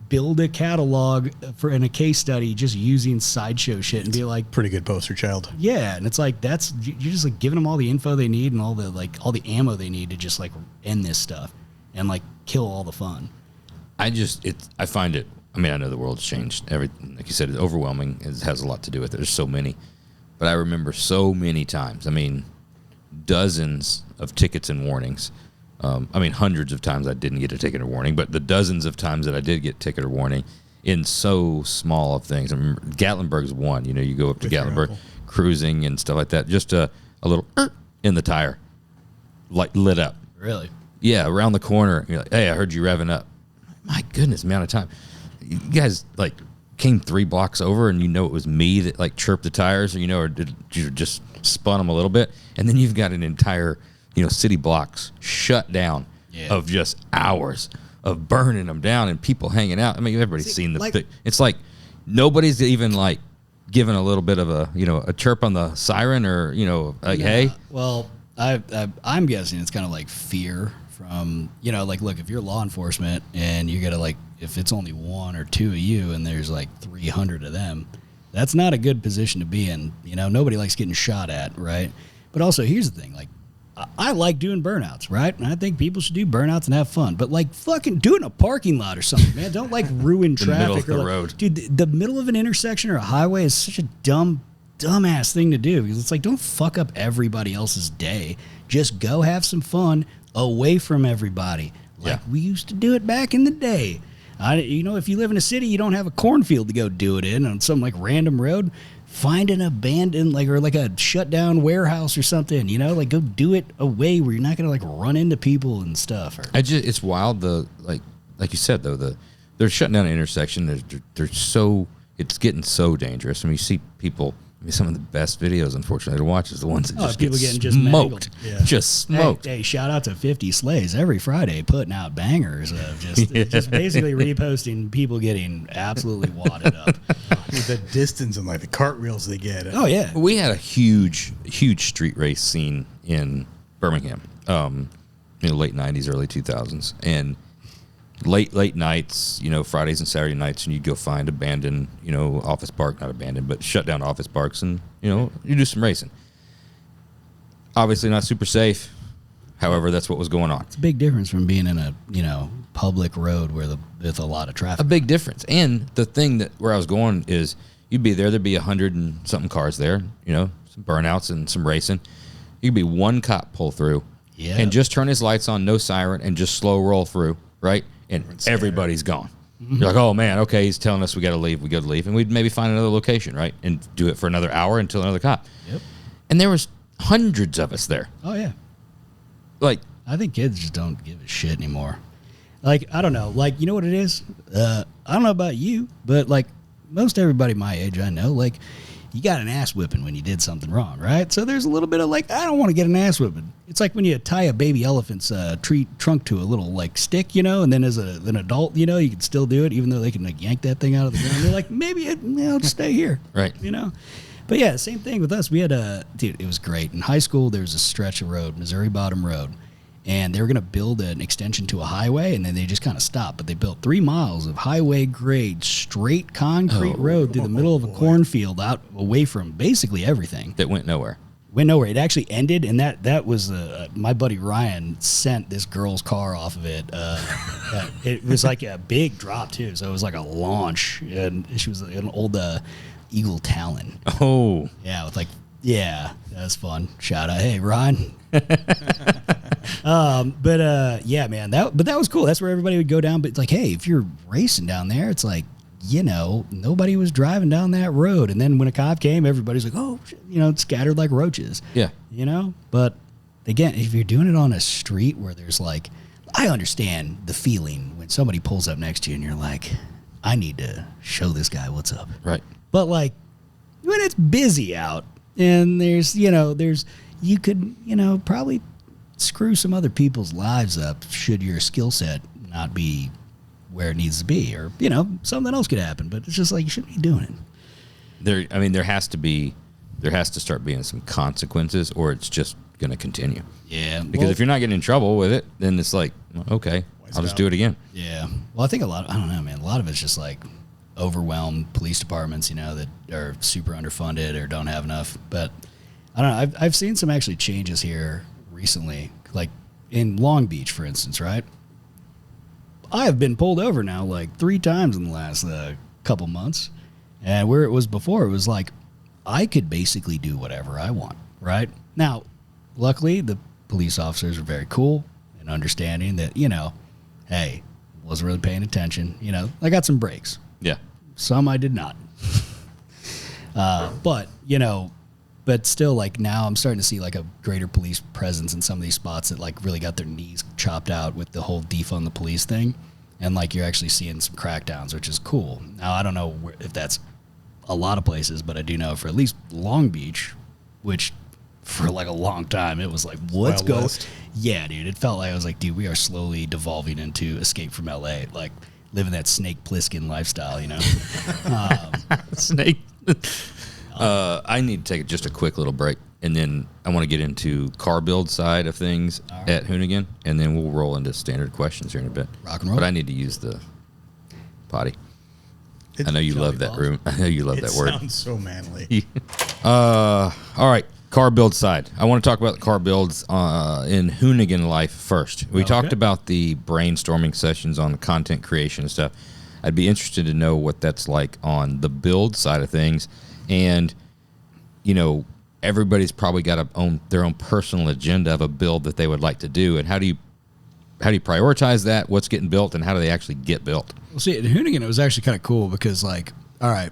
build a catalog in a case study just using sideshow shit and be like, pretty good poster child. Yeah. And it's like, you're just like giving them all the info they need and all the ammo they need to just like end this stuff and like kill all the fun. I find it, I mean, I know the world's changed. Everything, like you said, it's overwhelming. It has a lot to do with it. There's so many. But I remember so many times, I mean, dozens of tickets and warnings. I mean, hundreds of times I didn't get a ticket or warning, but the dozens of times that I did get ticket or warning in so small of things. I remember Gatlinburg's one. You know, you go up to Gatlinburg, cruising and stuff like that. Just a little in the tire, like lit up. Really? Yeah, around the corner. You're like, hey, I heard you revving up. My goodness, amount of time. You guys like came 3 blocks over, and you know it was me that like chirped the tires, or you know, or did you just spun them a little bit, and then you've got an entire, you know, city blocks shut down of just hours of burning them down and people hanging out. I mean, everybody's seen the. It's like nobody's even like giving a little bit of a, you know, a chirp on the siren, or, you know, like, hey. Well, I'm guessing it's kind of like fear from, you know, like, look, if you're law enforcement and you gotta like, if it's only 1 or 2 of you and there's like 300 of them, that's not a good position to be in. You know, nobody likes getting shot at, right? But also, here's the thing, like, I like doing burnouts, right? And I think people should do burnouts and have fun. But like, fucking do it in a parking lot or something, man. Don't like ruin traffic. Middle of the like, road. Dude, the middle of an intersection or a highway is such a dumbass thing to do, because it's like, don't fuck up everybody else's day. Just go have some fun away from everybody. Like we used to do it back in the day. You know, if you live in a city, you don't have a cornfield to go do it in on some like random road. Find an abandoned, like, or like a shut down warehouse or something, you know, like go do it away where you're not going to like run into people and stuff. Or, it's wild. Like you said, though, they're shutting down an intersection. They're so, it's getting so dangerous. I mean, you see people, I mean, some of the best videos, unfortunately, to watch is the ones that just people get getting smoked. Just Just smoked. Hey, shout out to 50 Slays every Friday putting out bangers of just basically reposting people getting absolutely wadded up. The distance and like the cartwheels they get. Oh, yeah. We had a huge street race scene in Birmingham, in the late 90s, early 2000s. And late nights, you know, Fridays and Saturday nights, and you'd go find abandoned, you know, office park, not abandoned, but shut down office parks, and, you know, you do some racing. Obviously not super safe. However, that's what was going on. It's a big difference from being in a, public road with a lot of traffic. A big difference. And the thing where I was going is you'd be there, there'd be 100 and something cars there, some burnouts and some racing. You'd be one cop pull through and just turn his lights on, no siren, and just slow roll through, right? And everybody's gone. You're like, oh, man, okay, he's telling us we got to leave. And we'd maybe find another location, right? And do it for another hour until another cop. Yep. And there was hundreds of us there. Oh, yeah. Like, I think kids just don't give a shit anymore. Like, I don't know. Like, you know what it is? I don't know about you, but, like, most everybody my age I know, like, you got an ass whipping when you did something wrong, right? So there's a little bit of, like, I don't want to get an ass whipping. It's like when you tie a baby elephant's trunk to a little, like, stick, and then as an adult, you can still do it, even though they can, like, yank that thing out of the ground. They're like, maybe I'll just stay here. Right. But, yeah, same thing with us. We had dude, it was great. In high school, there was a stretch of road, Missouri Bottom Road. And they were going to build an extension to a highway, and then they just kind of stopped. But they built 3 miles of highway-grade, straight concrete road through the middle of a cornfield out away from basically everything. That went nowhere. Went nowhere. It actually ended, and that was my buddy Ryan sent this girl's car off of it. It was like a big drop, too. So it was like a launch, and she was an old Eagle Talon. Oh. Yeah, with that was fun. Shout out. Hey, Ryan. Yeah, man, that was cool. That's where everybody would go down. But it's like, hey, if you're racing down there, it's like, nobody was driving down that road. And then when a cop came, everybody's like, oh, it's scattered like roaches. Yeah. But again, if you're doing it on a street where there's like, I understand the feeling when somebody pulls up next to you and you're like, I need to show this guy what's up. Right. But like when it's busy out and there's, you could, probably screw some other people's lives up should your skill set not be where it needs to be, or, something else could happen, but it's just like, you shouldn't be doing it. There has to start being some consequences, or it's just going to continue. Yeah. Because if you're not getting in trouble with it, then it's like, okay, I'll just do it again. Yeah. Well, I think I don't know, man. A lot of it's just like overwhelmed police departments, that are super underfunded or don't have enough. But I don't know. I've seen some actually changes here recently, like in Long Beach, for instance, right? I have been pulled over now like 3 times in the last couple months. And where it was before, it was like I could basically do whatever I want, right? Now, luckily, the police officers are very cool and understanding that, hey, wasn't really paying attention. I got some breaks. Yeah. Some I did not. But still, like, now I'm starting to see like a greater police presence in some of these spots that like really got their knees chopped out with the whole defund the police thing. And like you're actually seeing some crackdowns, which is cool. Now, I don't know if that's a lot of places, but I do know for at least Long Beach, which for like a long time, it was like, what's going on? Yeah, dude. It felt like I was like, dude, we are slowly devolving into Escape from LA, like living that Snake Plissken lifestyle, Snake. I need to take just a quick little break, and then I want to get into car build side of things at Hoonigan, and then we'll roll into standard questions here in a bit. Rock and roll. But I need to use the potty. I know you love that room. I know you love that word. It sounds so manly. All right, car build side. I want to talk about the car builds in Hoonigan life first. We talked about the brainstorming sessions on the content creation and stuff. I'd be interested to know what that's like on the build side of things. And, everybody's probably got their own personal agenda of a build that they would like to do. And how do you prioritize that? What's getting built, and how do they actually get built? Well, see, at Hoonigan, it was actually kind of cool because, like, all right,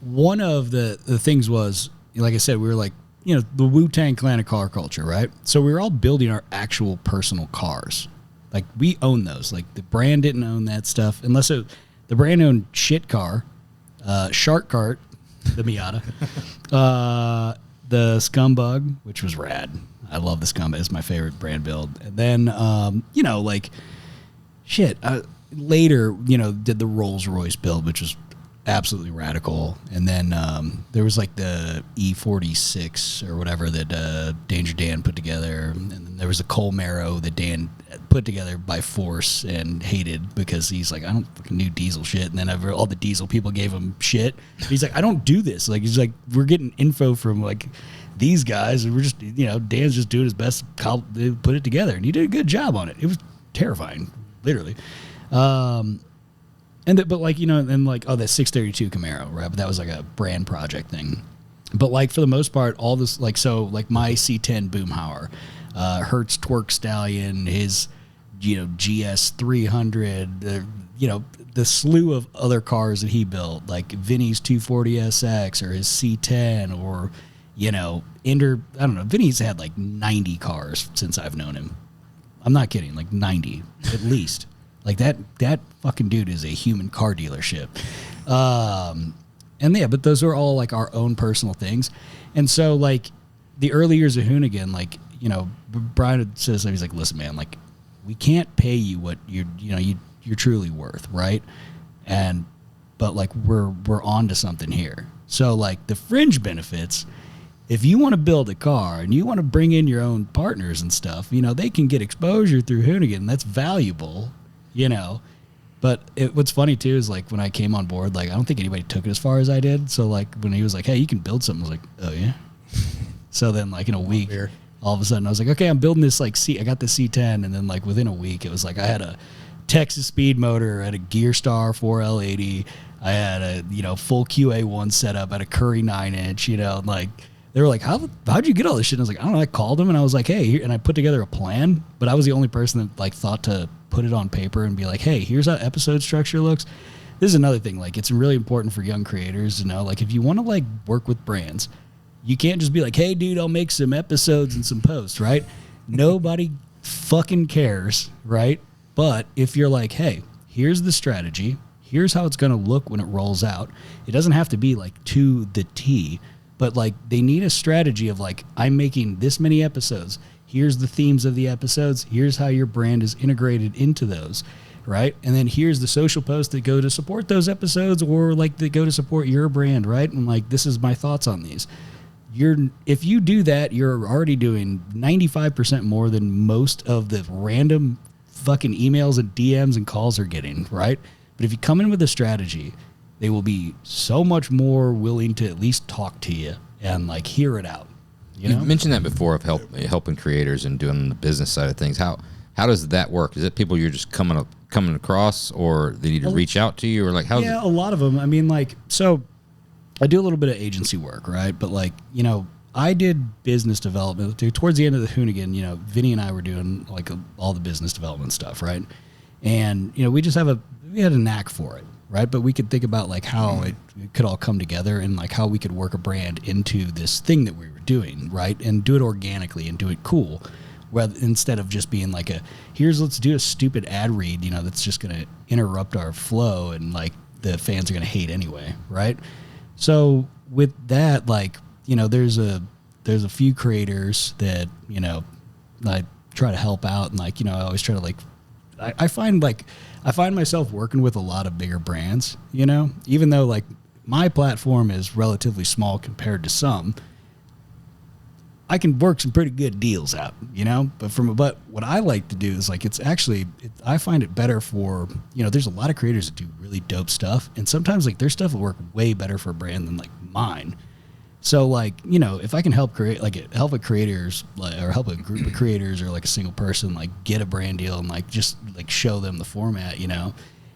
one of the things was, like I said, we were like, the Wu-Tang Clan of car culture, right? So we were all building our actual personal cars. Like, we own those. Like, the brand didn't own that stuff unless the brand owned Shit Car, Shark Cart, the Miata, the Scumbag, which was rad. I love the Scumbag. It's my favorite brand build. And then, later, did the Rolls Royce build, which was absolutely radical. And then there was like the E46 or whatever that Danger Dan put together. And then there was a Cole Marrow that Dan put together by force and hated because he's like, I don't fucking do diesel shit. And then all the diesel people gave him shit. He's like, I don't do this. Like, he's like, we're getting info from like these guys were just, Dan's just doing his best to put it together, and he did a good job on it. It was terrifying, literally. But like, and like, that 632 Camaro, right? But that was like a brand project thing. But like, for the most part, all this, like, so like my C10 Boomhauer, Hertz Twerk Stallion, his, GS 300, the slew of other cars that he built, like Vinny's 240 SX or his C10 or, I don't know. Vinny's had like 90 cars since I've known him. I'm not kidding, like 90 at least. Like that fucking dude is a human car dealership. And yeah, but those are all like our own personal things. And so like the early years of Hoonigan, like, Brian says, he's like, listen, man, like we can't pay you what you're truly worth. Right. But like we're on to something here. So like the fringe benefits, if you want to build a car and you want to bring in your own partners and stuff, they can get exposure through Hoonigan. That's valuable, But what's funny too is like when I came on board, like I don't think anybody took it as far as I did. So like when he was like, "Hey, you can build something," I was like, "Oh yeah." So then like in a week, all of a sudden I was like, "Okay, I'm building this like I got the C10," and then like within a week it was like I had a Texas speed motor, I had a Gearstar 4L80, I had a full QA1 setup, I had a Curry 9-inch, like. They were like, how'd you get all this shit? And I was like, I don't know. I called them and I was like, hey, and I put together a plan, but I was the only person that like thought to put it on paper and be like, hey, here's how episode structure looks. This is another thing. Like, it's really important for young creators to know, like, if you want to like work with brands, you can't just be like, hey, dude, I'll make some episodes and some posts, right? Nobody fucking cares, right? But if you're like, hey, here's the strategy, here's how it's going to look when it rolls out. It doesn't have to be like to the T. But, like, they need a strategy of, like, I'm making this many episodes. Here's the themes of the episodes. Here's how your brand is integrated into those, right? And then here's the social posts that go to support those episodes or, like, that go to support your brand, right? And, like, this is my thoughts on these. If you do that, you're already doing 95% more than most of the random fucking emails and DMs and calls are getting, right? But if you come in with a strategy, they will be so much more willing to at least talk to you and like hear it out. You've mentioned that before of helping creators and doing the business side of things. How does that work? Is it people you're just coming across, or they need to reach out to you, or like how? Yeah, a lot of them. I mean, like, so I do a little bit of agency work, right? But like, I did business development towards the end of the Hoonigan. Vinny and I were doing like all the business development stuff, right? And we just had a knack for it. Right, but we could think about like how it could all come together and like how we could work a brand into this thing that we were doing, right, and do it organically and do it cool, rather instead of just being like let's do a stupid ad read, that's just gonna interrupt our flow and like the fans are gonna hate anyway, right? So with that, like there's a few creators that I try to help out and like I always try to like I find myself working with a lot of bigger brands, even though like my platform is relatively small compared to some, I can work some pretty good deals out, but what I like to do is like, I find it better for, there's a lot of creators that do really dope stuff. And sometimes like their stuff will work way better for a brand than like mine. So like, if I can help help a creators or help a group of creators or like a single person, like get a brand deal and like, just like show them the format, and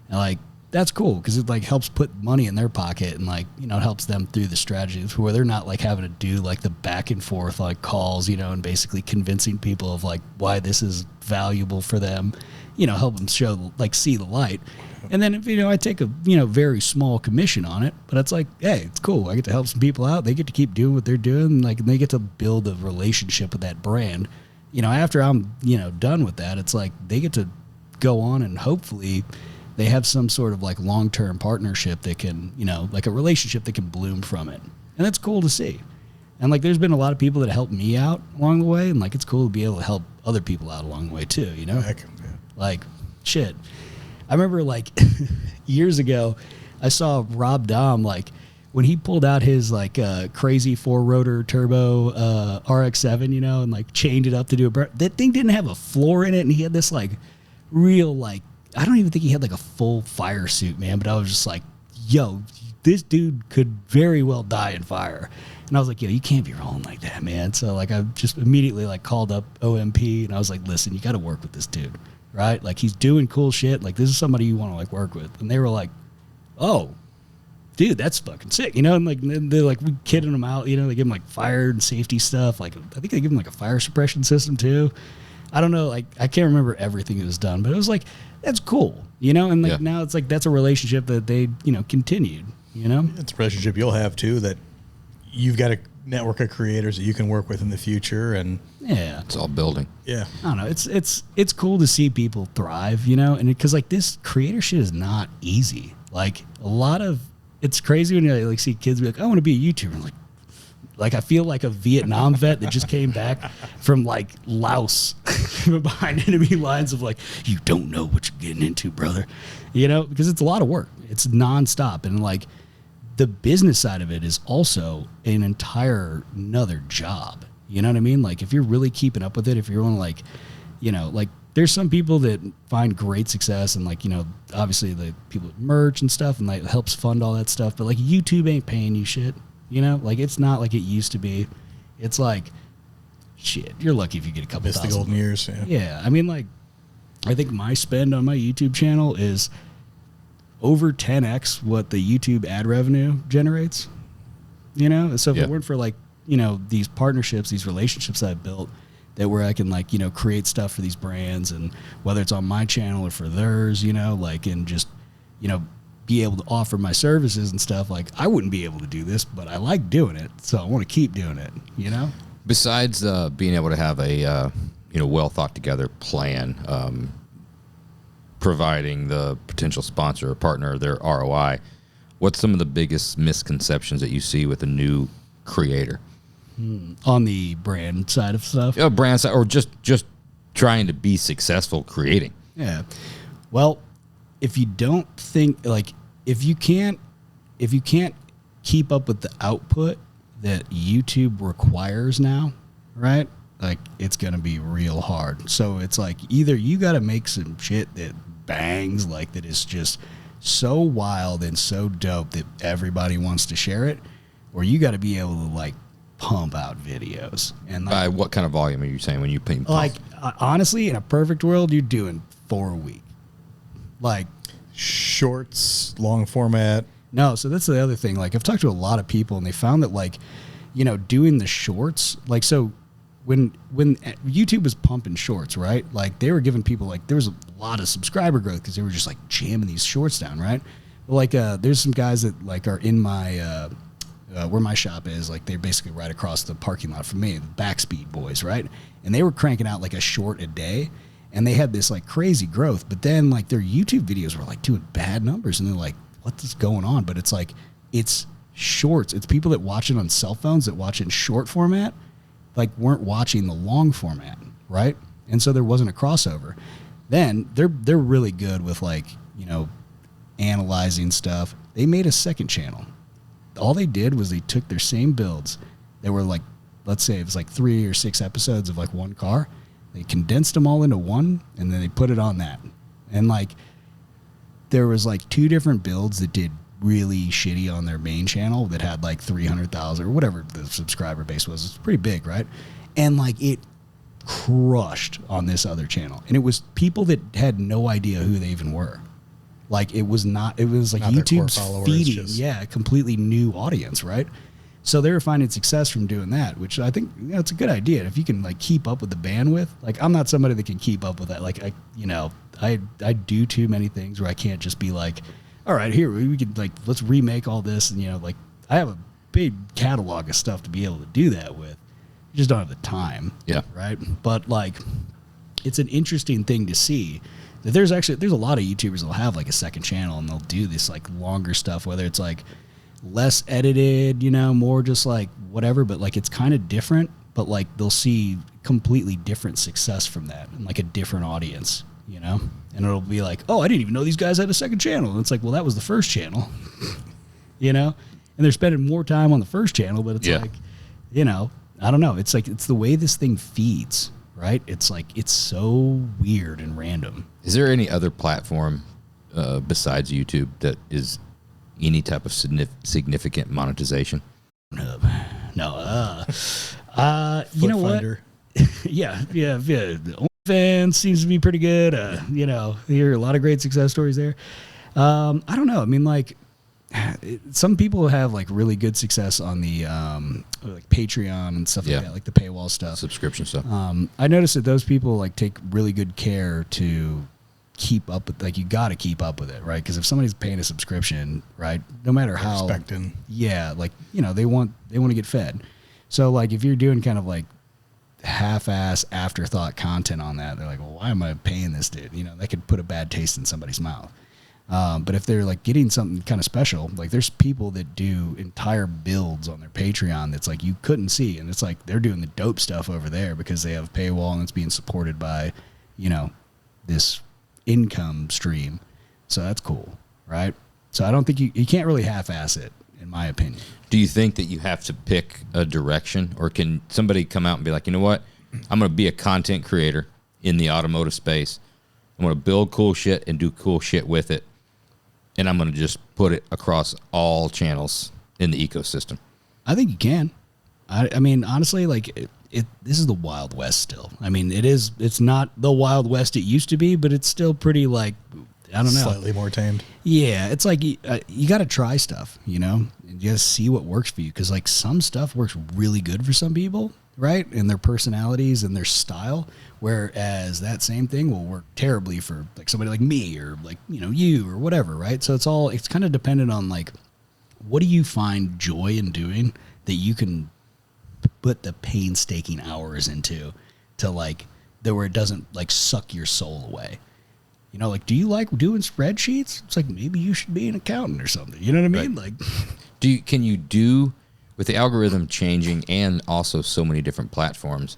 like, that's cool. Cause it like helps put money in their pocket and like, it helps them through the strategies where they're not like having to do like the back and forth, like calls, and basically convincing people of like why this is valuable for them, help them see the light. And then if, I take a, very small commission on it, but it's like, hey, it's cool. I get to help some people out. They get to keep doing what they're doing. Like, and they get to build a relationship with that brand. After I'm, done with that, it's like they get to go on and hopefully they have some sort of like long-term partnership that can, like a relationship that can bloom from it. And that's cool to see. And like, there's been a lot of people that helped me out along the way. And like, it's cool to be able to help other people out along the way too, Heck, yeah. Like shit. I remember like years ago, I saw Rob Dahm, like when he pulled out his like crazy 4-rotor turbo RX-7, and like chained it up to do that thing didn't have a floor in it. And he had this like real, like, I don't even think he had like a full fire suit, man. But I was just like, yo, this dude could very well die in fire. And I was like, you can't be rolling like that, man. So like, I just immediately like called up OMP and I was like, listen, you got to work with this dude, right? Like he's doing cool shit. Like this is somebody you want to like work with. And they were like, oh, dude, that's fucking sick, And like they're like we kidding them out, They give them like fire and safety stuff. Like I think they give them like a fire suppression system too. I don't know, like I can't remember everything that was done, but it was like that's cool, And like now it's like that's a relationship that they continued, It's a relationship you'll have too. That you've got a network of creators that you can work with in the future, and yeah, it's all building. Yeah, I don't know. It's cool to see people thrive, and because like this creator shit is not easy. Like a lot of it's crazy when you like see kids be like, I want to be a YouTuber. Like I feel like a Vietnam vet that just came back from like Laos behind enemy lines of like, you don't know what you're getting into, brother. Because it's a lot of work. It's nonstop, and like the business side of it is also an entire another job. You know what I mean? Like if you're really keeping up with it, if you're on like, like there's some people that find great success and like, obviously the people with merch and stuff and like helps fund all that stuff. But like YouTube ain't paying you shit, like it's not like it used to be. It's like, shit, you're lucky if you get a couple missed the golden years. Yeah. I mean, like, I think my spend on my YouTube channel is over 10x what the YouTube ad revenue generates, So if it weren't for like, these partnerships, these relationships that I've built that where I can like, create stuff for these brands and whether it's on my channel or for theirs, like, and just, be able to offer my services and stuff, like I wouldn't be able to do this, but I like doing it. So I want to keep doing it, Besides being able to have a, well thought together plan, providing the potential sponsor or partner their ROI, what's some of the biggest misconceptions that you see with a new creator? On the brand side of stuff? Yeah, brand side, or just trying to be successful creating. Yeah. Well, if you don't think like if you can't keep up with the output that YouTube requires now, right? Like it's gonna be real hard. So it's like either you gotta make some shit that bangs, like that is just so wild and so dope that everybody wants to share it, or you gotta be able to like pump out videos. And like, by what kind of volume are you saying when you pump? Like honestly, in a perfect world, you're doing 4 a week. Like shorts, long format. No, so that's the other thing. Like I've talked to a lot of people and they found that like, doing the shorts, like so when YouTube was pumping shorts, right? Like they were giving people like there was a lot of subscriber growth because they were just like jamming these shorts down, right? But like there's some guys that like are in my where my shop is, like they're basically right across the parking lot from me, the Backspeed boys, right? And they were cranking out like a short a day. And they had this like crazy growth, but then like their YouTube videos were like doing bad numbers, and they're like, "What's going on?" But it's like it's shorts. It's people that watch it on cell phones that watch it in short format, like weren't watching the long format, right? And so there wasn't a crossover. Then they're really good with like analyzing stuff. They made a second channel. All they did was they took their same builds. They were like, let's say it was like 3 or 6 episodes of like one car. They condensed them all into one, and then they put it on that. And like, there was like 2 different builds that did really shitty on their main channel that had like 300,000 or whatever the subscriber base was. It's pretty big, right? And like it crushed on this other channel. And it was people that had no idea who they even were. Like it was like not YouTube's feeding, a completely new audience, right? So they were finding success from doing that, which I think it's a good idea. If you can like keep up with the bandwidth, like I'm not somebody that can keep up with that. Like I do too many things where I can't just be like, all right, here we can like let's remake all this, and like I have a big catalog of stuff to be able to do that with. You just don't have the time. Yeah. Right. But like, it's an interesting thing to see. There's a lot of YouTubers that'll have like a second channel and they'll do this like longer stuff, whether it's like less edited, more just like whatever, but like it's kind of different, but like they'll see completely different success from that and like a different audience, and it'll be like, oh, I didn't even know these guys had a second channel. And it's like, well, that was the first channel, and they're spending more time on the first channel, but it's like, I don't know. It's like, it's the way this thing feeds. Right? It's like, it's so weird and random. Is there any other platform besides YouTube that is any type of significant monetization? No. You know what? yeah. The OnlyFans seems to be pretty good. Hear a lot of great success stories there. I don't know. I mean, like, some people have like really good success on the like Patreon and stuff like that, like the paywall stuff, subscription stuff. I noticed that those people like take really good care to keep up with, like, you got to keep up with it, right? Because if somebody's paying a subscription, right, no matter how, expecting, like, they want to get fed. So like if you're doing kind of like half-ass afterthought content on that, they're like, well, why am I paying this dude? That could put a bad taste in somebody's mouth. But if they're like getting something kind of special, like there's people that do entire builds on their Patreon that's like you couldn't see, and it's like they're doing the dope stuff over there because they have paywall and it's being supported by, this income stream. So that's cool, right? So I don't think you can't really half-ass it, in my opinion. Do you think that you have to pick a direction, or can somebody come out and be like, you know what, I'm going to be a content creator in the automotive space. I'm going to build cool shit and do cool shit with it, and I'm going to just put it across all channels in the ecosystem? I think you can. I mean, honestly, like this is the Wild West still. I mean, it's not the Wild West it used to be, but it's still pretty, like, I don't know, slightly more tamed. Yeah, it's like you got to try stuff, and you got to see what works for you, because like some stuff works really good for some people, right, and their personalities and their style, whereas that same thing will work terribly for like somebody like me or like you or whatever, right? So it's kind of dependent on like what do you find joy in doing that you can put the painstaking hours into, to like where it doesn't like suck your soul away. Like, do you like doing spreadsheets? It's like, maybe you should be an accountant or something. You know what I mean? Right. Like, can you do with the algorithm changing and also so many different platforms?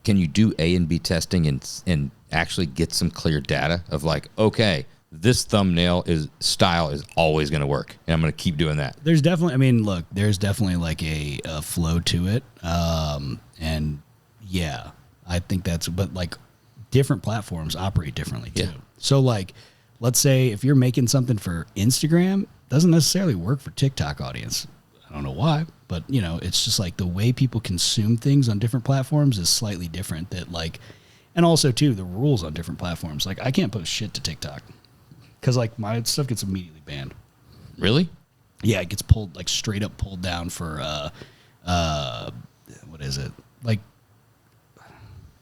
Can you do A and B testing and actually get some clear data of like, okay, this thumbnail style is always going to work, and I'm going to keep doing that? There's definitely, there's definitely like a flow to it. And yeah, I think but like different platforms operate differently too. Yeah. So like, let's say if you're making something for Instagram, doesn't necessarily work for TikTok audience. I don't know why, but it's just like the way people consume things on different platforms is slightly different. That like, and also too, the rules on different platforms. Like I can't post shit to TikTok because like my stuff gets immediately banned. Really? Yeah, it gets pulled, like straight up pulled down for what is it? Like,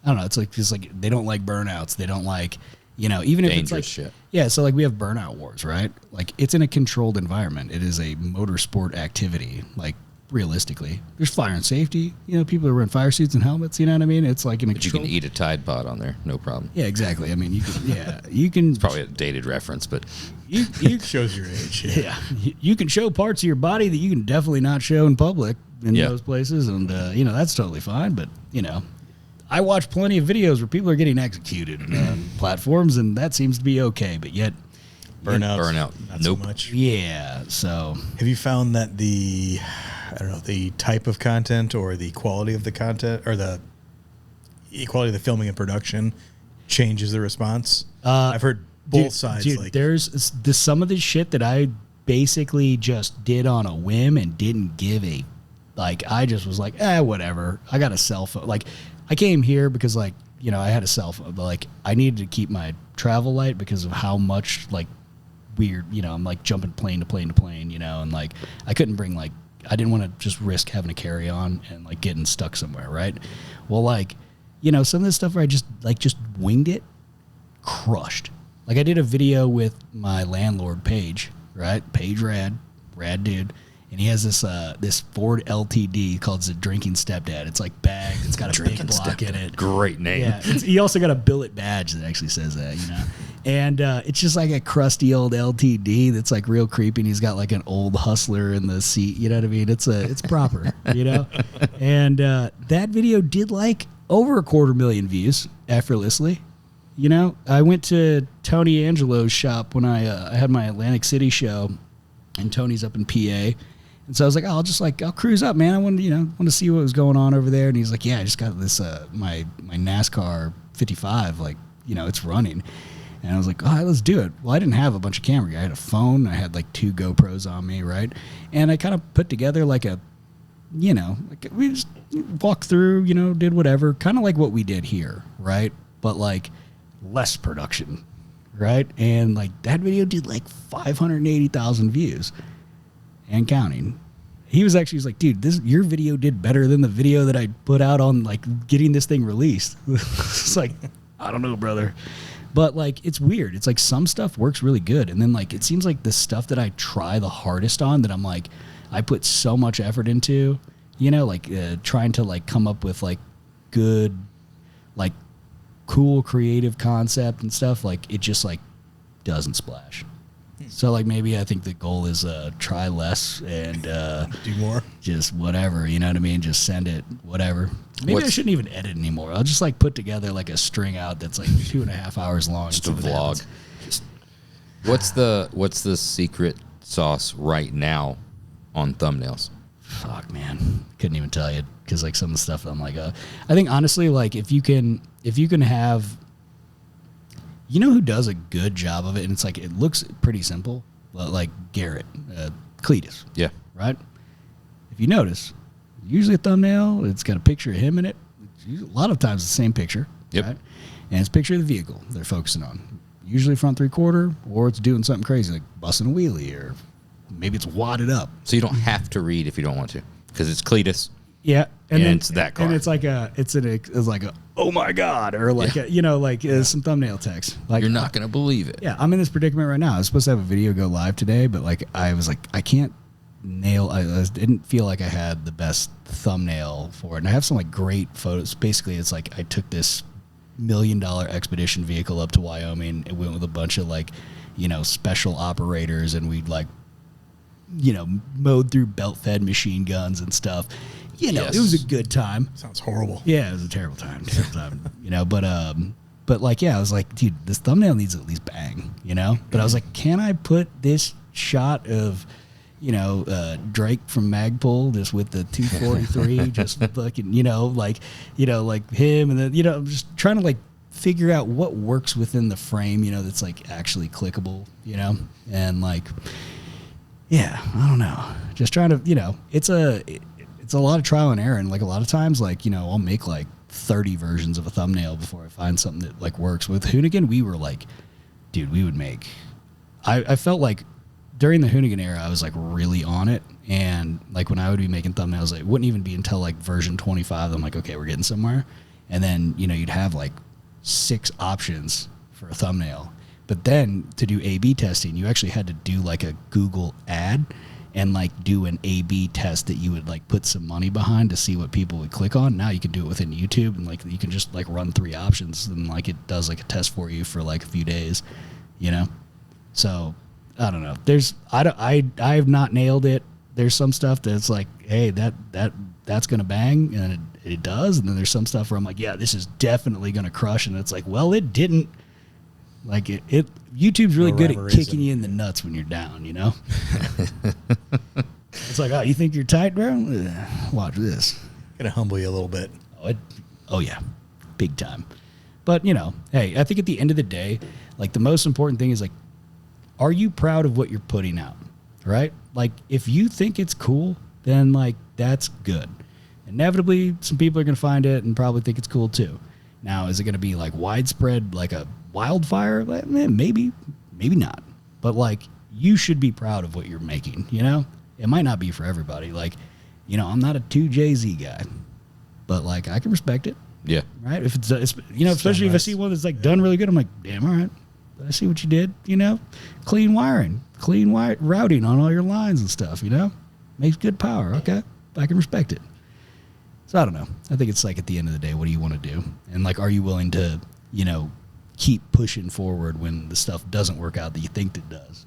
I don't know. It's like they don't like burnouts. They don't like, even if dangerous it's like shit. Yeah, so like we have Burnout Wars, right? Like it's in a controlled environment. It is a motorsport activity. Like realistically, there's fire and safety. People who run fire suits and helmets. You know what I mean? It's like But you can eat a Tide Pod on there, no problem. Yeah, exactly. I mean, you can. Yeah, you can. It's probably a dated reference, but you shows your age. Yeah, you can show parts of your body that you can definitely not show in public in those places, and that's totally fine. But I watch plenty of videos where people are getting executed on platforms, and that seems to be okay. But yet, burnout, not so much. Yeah. So, have you found that the type of content or the quality of the content or the quality of the filming and production changes the response? I've heard both sides. Dude, like there's some of the shit that I basically just did on a whim and didn't give a, like, I just was like, whatever. I got a cell phone. Like, I came here because, like, I had a cell phone, but, like, I needed to keep my travel light because of how much, like, weird, I'm, like, jumping plane to plane to plane, and, like, I couldn't bring, like, I didn't want to just risk having to carry on and, like, getting stuck somewhere, right? Well, like, some of this stuff where I just winged it, crushed. Like, I did a video with my landlord, Paige, right? Paige Rad dude. And he has this Ford LTD called the Drinking Stepdad. It's like bagged. It's got a big block in it. Great name. Yeah. He also got a billet badge that actually says that, And it's just like a crusty old LTD that's like real creepy. And he's got like an old hustler in the seat. You know what I mean? It's proper, And that video did like over 250,000 views effortlessly. I went to Tony Angelo's shop when I had my Atlantic City show, and Tony's up in PA. And so I was like, I'll cruise up, man. I wanted, want to see what was going on over there. And he's like, yeah, I just got this, my NASCAR 55, like, it's running. And I was like, all right, let's do it. Well, I didn't have a bunch of camera gear. I had a phone. I had like 2 GoPros on me, right? And I kind of put together like a, like we just walked through, did whatever, kind of like what we did here, right? But like less production, right? And like that video did like 580,000 views and counting. He's like, dude, your video did better than the video that I put out on like getting this thing released. It's like, I don't know, brother. But like, it's weird. It's like some stuff works really good. And then like, it seems like the stuff that I try the hardest on that I'm like, I put so much effort into, like trying to like come up with like good, like cool, creative concept and stuff. Like it just like doesn't splash. So like maybe I think the goal is try less and do more. Just whatever, you know what I mean? Just send it, whatever. Maybe I shouldn't even edit anymore. I'll just like put together like a string out that's like 2.5 hours long. Just a vlog. What's the secret sauce right now on thumbnails? Fuck, man, couldn't even tell you because like some of the stuff I'm like, I think honestly, like if you can have. You know who does a good job of it? And it's like, it looks pretty simple, but like Garrett, Cletus. Yeah. Right? If you notice, usually a thumbnail, it's got a picture of him in it. A lot of times it's the same picture. Yep. Right? And it's a picture of the vehicle they're focusing on. Usually front 3/4, or it's doing something crazy like busting a wheelie, or maybe it's wadded up. So you don't have to read if you don't want to, because it's Cletus. Yeah, and then, it's that car, and it's like it's like a oh my god, or like some thumbnail text. Like you're not gonna believe it. Yeah, I'm in this predicament right now. I was supposed to have a video go live today, but like I was like I can't nail. I didn't feel like I had the best thumbnail for it, and I have some like great photos. Basically, it's like I took this $1 million expedition vehicle up to Wyoming. It went with a bunch of like special operators, and we'd like mowed through belt-fed machine guns and stuff. Yes. It was a good time. Sounds horrible. Yeah, it was a terrible time. But like, yeah, I was like, dude, this thumbnail needs to at least bang, But I was like, can I put this shot of, Drake from Magpul just with the 243, just fucking, like him, and then, I'm just trying to like figure out what works within the frame, that's like actually clickable, and like, yeah, I don't know, just trying to, it's a lot of trial and error, and like a lot of times, like I'll make like 30 versions of a thumbnail before I find something that like works. With Hoonigan, we were like, dude, we would make. I felt like during the Hoonigan era, I was like really on it, and like when I would be making thumbnails, it wouldn't even be until like version 25. I'm like, okay, we're getting somewhere, and then you'd have like 6 options for a thumbnail, but then to do A/B testing, you actually had to do like a Google ad. And like do an A/B test that you would like put some money behind to see what people would click on. Now you can do it within YouTube, and like you can just like run 3 options, and like it does like a test for you for like a few days, So I don't know. I have not nailed it. There's some stuff that's like, hey, that's gonna bang, and it does. And then there's some stuff where I'm like, yeah, this is definitely gonna crush, and it's like, well, it didn't. Like it YouTube's really good at kicking you in the nuts when you're down, It's like, oh, you think you're tight, bro? Watch this. Gonna humble you a little bit. Oh yeah, big time. But hey, I think at the end of the day, like the most important thing is like, are you proud of what you're putting out, right? Like if you think it's cool, then like that's good. Inevitably, some people are gonna find it and probably think it's cool too. Now, is it gonna be like widespread, like a wildfire? Maybe not. But like, you should be proud of what you're making. It might not be for everybody. Like, I'm not a 2JZ guy, but like I can respect it. Yeah. Right. If it's especially if I see one that's like done really good, I'm like, damn, all right. I see what you did. Clean wiring, routing on all your lines and stuff. Makes good power. Okay, I can respect it. So I don't know. I think it's like at the end of the day, what do you want to do? And like, are you willing to, keep pushing forward when the stuff doesn't work out that you think it does?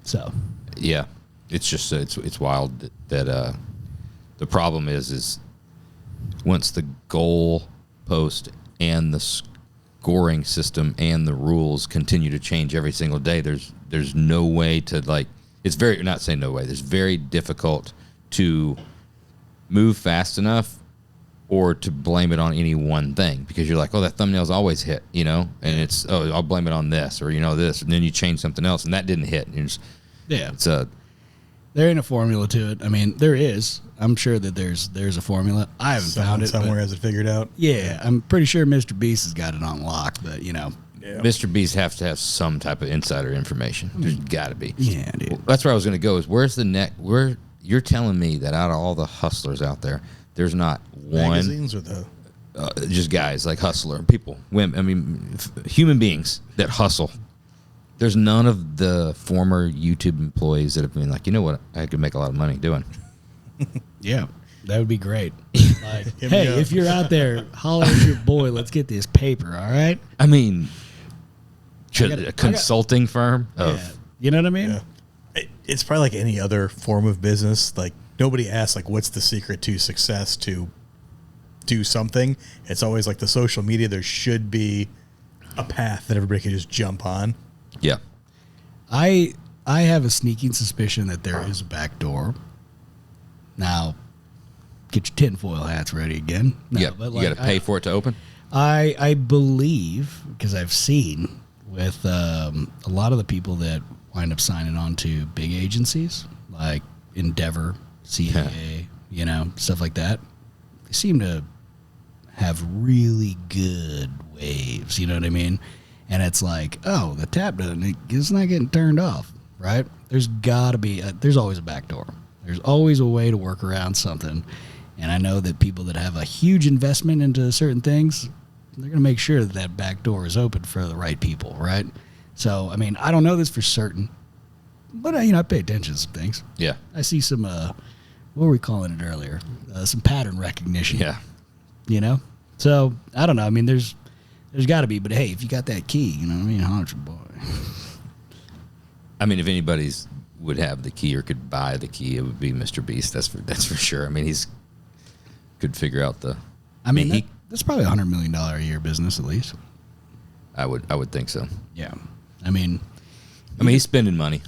So, yeah, it's just it's wild that the problem is once the goal post and the scoring system and the rules continue to change every single day, there's no way to like. It's very not saying no way. There's very difficult to move fast enough or to blame it on any one thing because you're like, oh, that thumbnail's always hit, you know, and it's, oh, I'll blame it on this or, you know, this, and then you change something else and that didn't hit. And it's there ain't a formula to it. I mean, there is. I'm sure that there's a formula. I haven't found it. Somewhere has it figured out. Yeah, I'm pretty sure Mr. Beast has got it on lock, but, you know. Yeah. Mr. Beast has to have some type of insider information. There's got to be. Yeah, dude. That's where I was going to go is where's the next, where you're telling me that out of all the hustlers out there, there's not one. Magazines or the. Just guys like hustler people, women. I mean, human beings that hustle. There's none of the former YouTube employees that have been like, you know what, I could make a lot of money doing. Yeah, that would be great. Like, Hit me hey, up. if you're out there, holler at your boy. Let's get this paper, all right? I mean, gotta- a consulting firm of Yeah. You know what I mean? Yeah. It's probably like any other form of business. Like nobody asks like, what's the secret to success to do something? It's always like the social media. There should be a path that everybody can just jump on. yeah. I have a sneaking suspicion that there is a back door. Now, get your tinfoil hats ready again. No, Yeah, but you got to pay for it to open. I believe, because I've seen with a lot of the people that wind up signing on to big agencies like Endeavor, CAA, you know, stuff like that, they seem to have really good waves, you know what I mean? And it's like, oh, the tap doesn't, it's not getting turned off, right? There's got to be, there's always a back door. There's always a way to work around something. And I know that people that have a huge investment into certain things, they're going to make sure that that back door is open for the right people, right? So, I mean, I don't know this for certain, but, you know, I pay attention to some things. Yeah. I see some, what were we calling it earlier? Some pattern recognition. Yeah. You know? So, I don't know. I mean, there's got to be, but hey, if you got that key, you know what I mean? Holler at your boy. I mean, if anybody's would have the key or could buy the key, it would be Mr. Beast. That's for sure. I mean, he's could figure out the. I mean, he, that's probably $100 million a year business at least. I would think so. Yeah. I mean, he's spending money.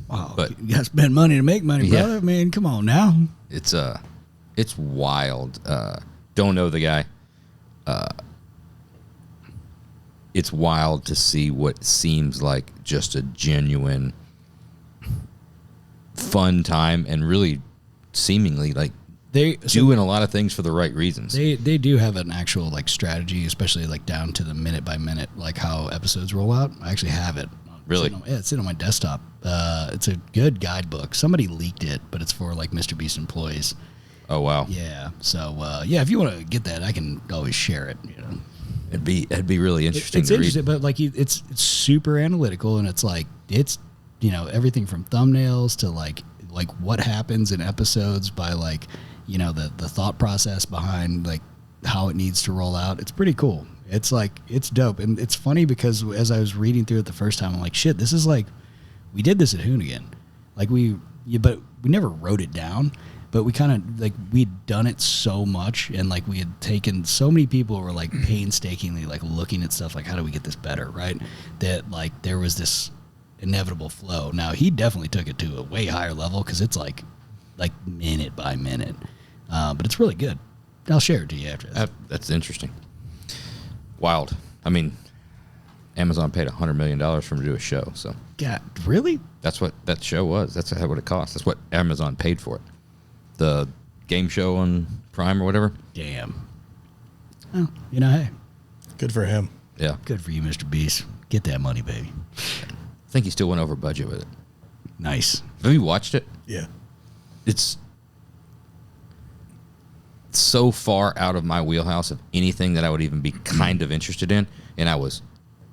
oh, but- you got to spend money to make money, Yeah. brother. I mean, come on now. It's wild. Don't know the guy. It's wild to see what seems like just a genuine fun time and really seemingly like doing a lot of things for the right reasons. They do have an actual like strategy, especially like down to the minute by minute, like how episodes roll out. I actually have it. Really? It's sitting on my desktop. It's a good guidebook. Somebody leaked it, but it's for like Mr. Beast employees. Oh wow. Yeah. So yeah, if you want to get that, I can always share it. You know, It'd be really interesting it's to interesting, read. but like it's super analytical, and it's like it's you know everything from thumbnails to like what happens in episodes by like you know the thought process behind like how it needs to roll out. It's pretty cool. It's like it's dope, and it's funny because as I was reading through it the first time, I'm like, shit, this is like we did this at Hoonigan, like but we never wrote it down. But we kind of like we'd done it so much, and like we had taken so many people who were like painstakingly like looking at stuff like how do we get this better, right? That like there was this inevitable flow. Now he definitely took it to a way higher level because it's like minute by minute, but it's really good. I'll share it to you after this. That's interesting. Wild. I mean, Amazon paid $100 million for him to do a show, so God, really? that's what that show was. That's what it cost. That's what Amazon paid for it. The game show on Prime or whatever. Damn. Oh, you know, hey, Good for him. Yeah. good for you, Mr. Beast. Get that money, baby. I think he still went over budget with it. Nice. Have you watched it? Yeah. It's so far out of my wheelhouse of anything that I would even be kind of interested in, and I was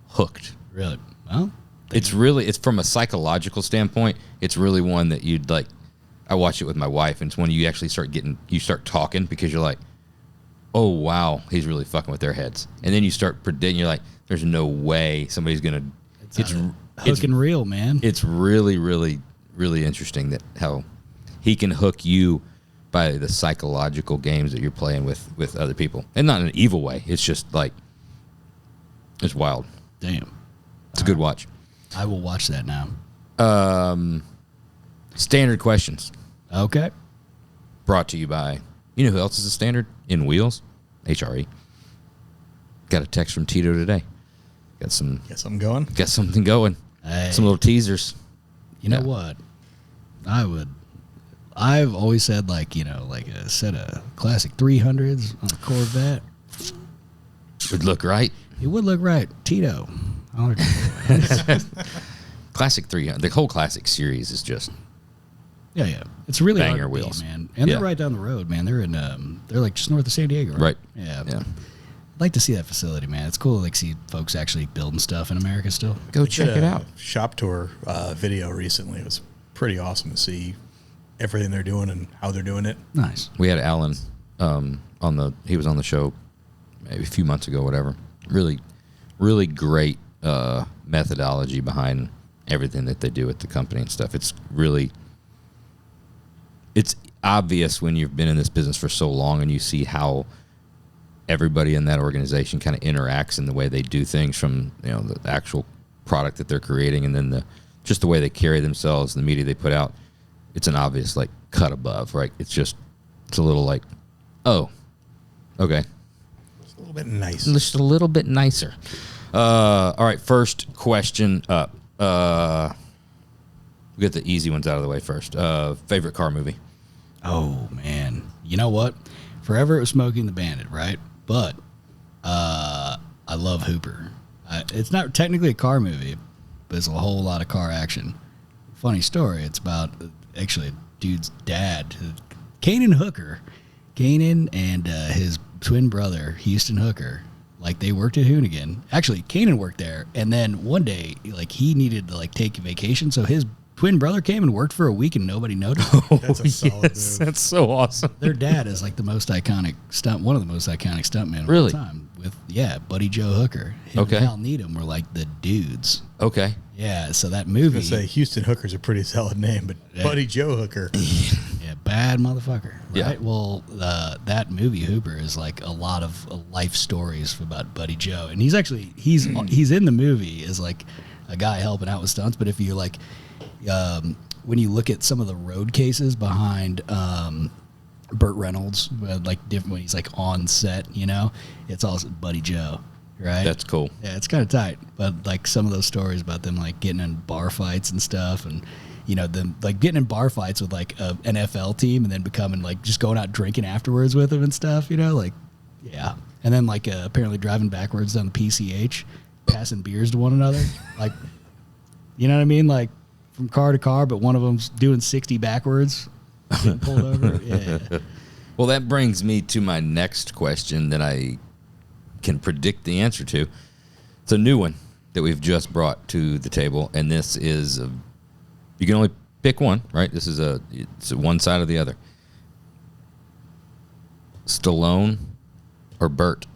hooked. Really? Well, It's from a psychological standpoint, it's really one that you'd like. I watch it with my wife, and it's when you actually start talking because you're like, oh wow, he's really fucking with their heads, and then you start predicting. You're like, there's no way somebody's gonna. It's hook and reel, man. It's really, really, really interesting that how he can hook you by the psychological games that you're playing with other people, and not in an evil way. It's just like it's wild. Damn. It's a good watch. I will watch that now. Standard questions Okay. brought to you by, you know who else is a standard in Wheels? HRE. Got a text from Tito today. Get something going. Got something going. Hey. Some little teasers. You know what? I've always said, like, you know, like a set of classic 300s on a Corvette. Would look right. It would look right. Tito. Classic 300. The whole classic series is just Yeah. It's really banger hard to beat, wheels, man. And they're right down the road, man. They're in they're like just north of San Diego, right? Yeah. Yeah. I'd like to see that facility, man. It's cool to like see folks actually building stuff in America still. Go check it out. Shop tour video recently. It was pretty awesome to see everything they're doing and how they're doing it. Nice. We had Alan he was on the show maybe a few months ago, whatever. Really great methodology behind everything that they do at the company and stuff. It's obvious when you've been in this business for so long and you see how everybody in that organization kind of interacts in the way they do things, from, you know, the actual product that they're creating, and then just the way they carry themselves, the media they put out. It's an obvious, like, cut above, right? It's a little like, oh, okay. It's a little bit nice. Just a little bit nicer. All right, first question up. We'll get the easy ones out of the way first. Favorite car movie? Oh, man. You know what? Forever it was Smokey and the Bandit, right? But I love Hooper. It's not technically a car movie, but it's a whole lot of car action. Funny story. It's about actually a dude's dad, Kanan Hooker. Kanan and his twin brother, Houston Hooker, like, they worked at Hoonigan. Actually, Kanan worked there, and then one day, like, he needed to, like, take a vacation, so his twin brother came and worked for a week and nobody noticed. That's a solid move. That's so awesome. Their dad is like one of the most iconic stuntmen Really? of all time. With Buddy Joe Hooker. Him Okay. and Hal Needham were like the dudes. Okay. Yeah, so that I movie. was gonna say Houston Hooker's a pretty solid name, but Buddy Joe Hooker. Yeah, bad motherfucker. Right? Yeah. Well, that movie Hooper is like a lot of life stories about Buddy Joe, and he's in the movie as like a guy helping out with stunts. But if you like, when you look at some of the road cases behind Burt Reynolds, like different when he's like on set, you know, it's also Buddy Joe. Right. That's cool. Yeah, it's kind of tight. But like some of those stories about them like getting in bar fights and stuff, and you know, them like getting in bar fights with like a NFL team and then becoming like just going out drinking afterwards with them and stuff, you know, like, yeah. And then like apparently driving backwards down the PCH, passing beers to one another. Like, you know what I mean? Like from car to car, but one of them's doing 60 backwards, getting pulled over. Yeah. Well, that brings me to my next question that I can predict the answer to. It's a new one that we've just brought to the table, and this is you can only pick one, right? This is it's one side or the other. Stallone or Burt?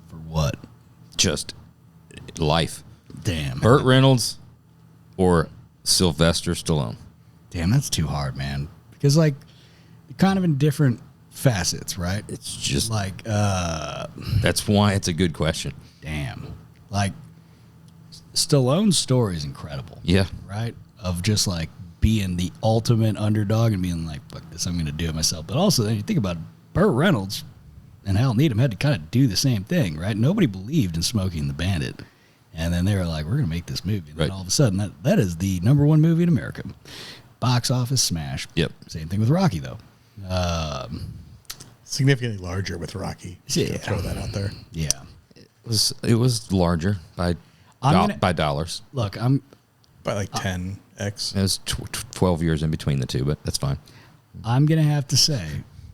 For what? Just life. Damn. Burt Reynolds or Sylvester Stallone? Damn, that's too hard, man. Because like, they're kind of in different facets, right? It's just like that's why it's a good question. Damn. Like, Stallone's story is incredible. Yeah. Right? Of just like being the ultimate underdog and being like, fuck this, I'm going to do it myself. But also, then you think about it, Burt Reynolds and Hal Needham had to kind of do the same thing, right? Nobody believed in Smokey and the Bandit. And then they were like, we're going to make this movie. And then all of a sudden, that is the #1 movie in America. Box office smash. Yep. Same thing with Rocky, though. Significantly larger with Rocky. Yeah. Throw that out there. Yeah. It was larger by dollars. Look, By like 10x. It was 12 years in between the two, but that's fine. I'm going to have to say,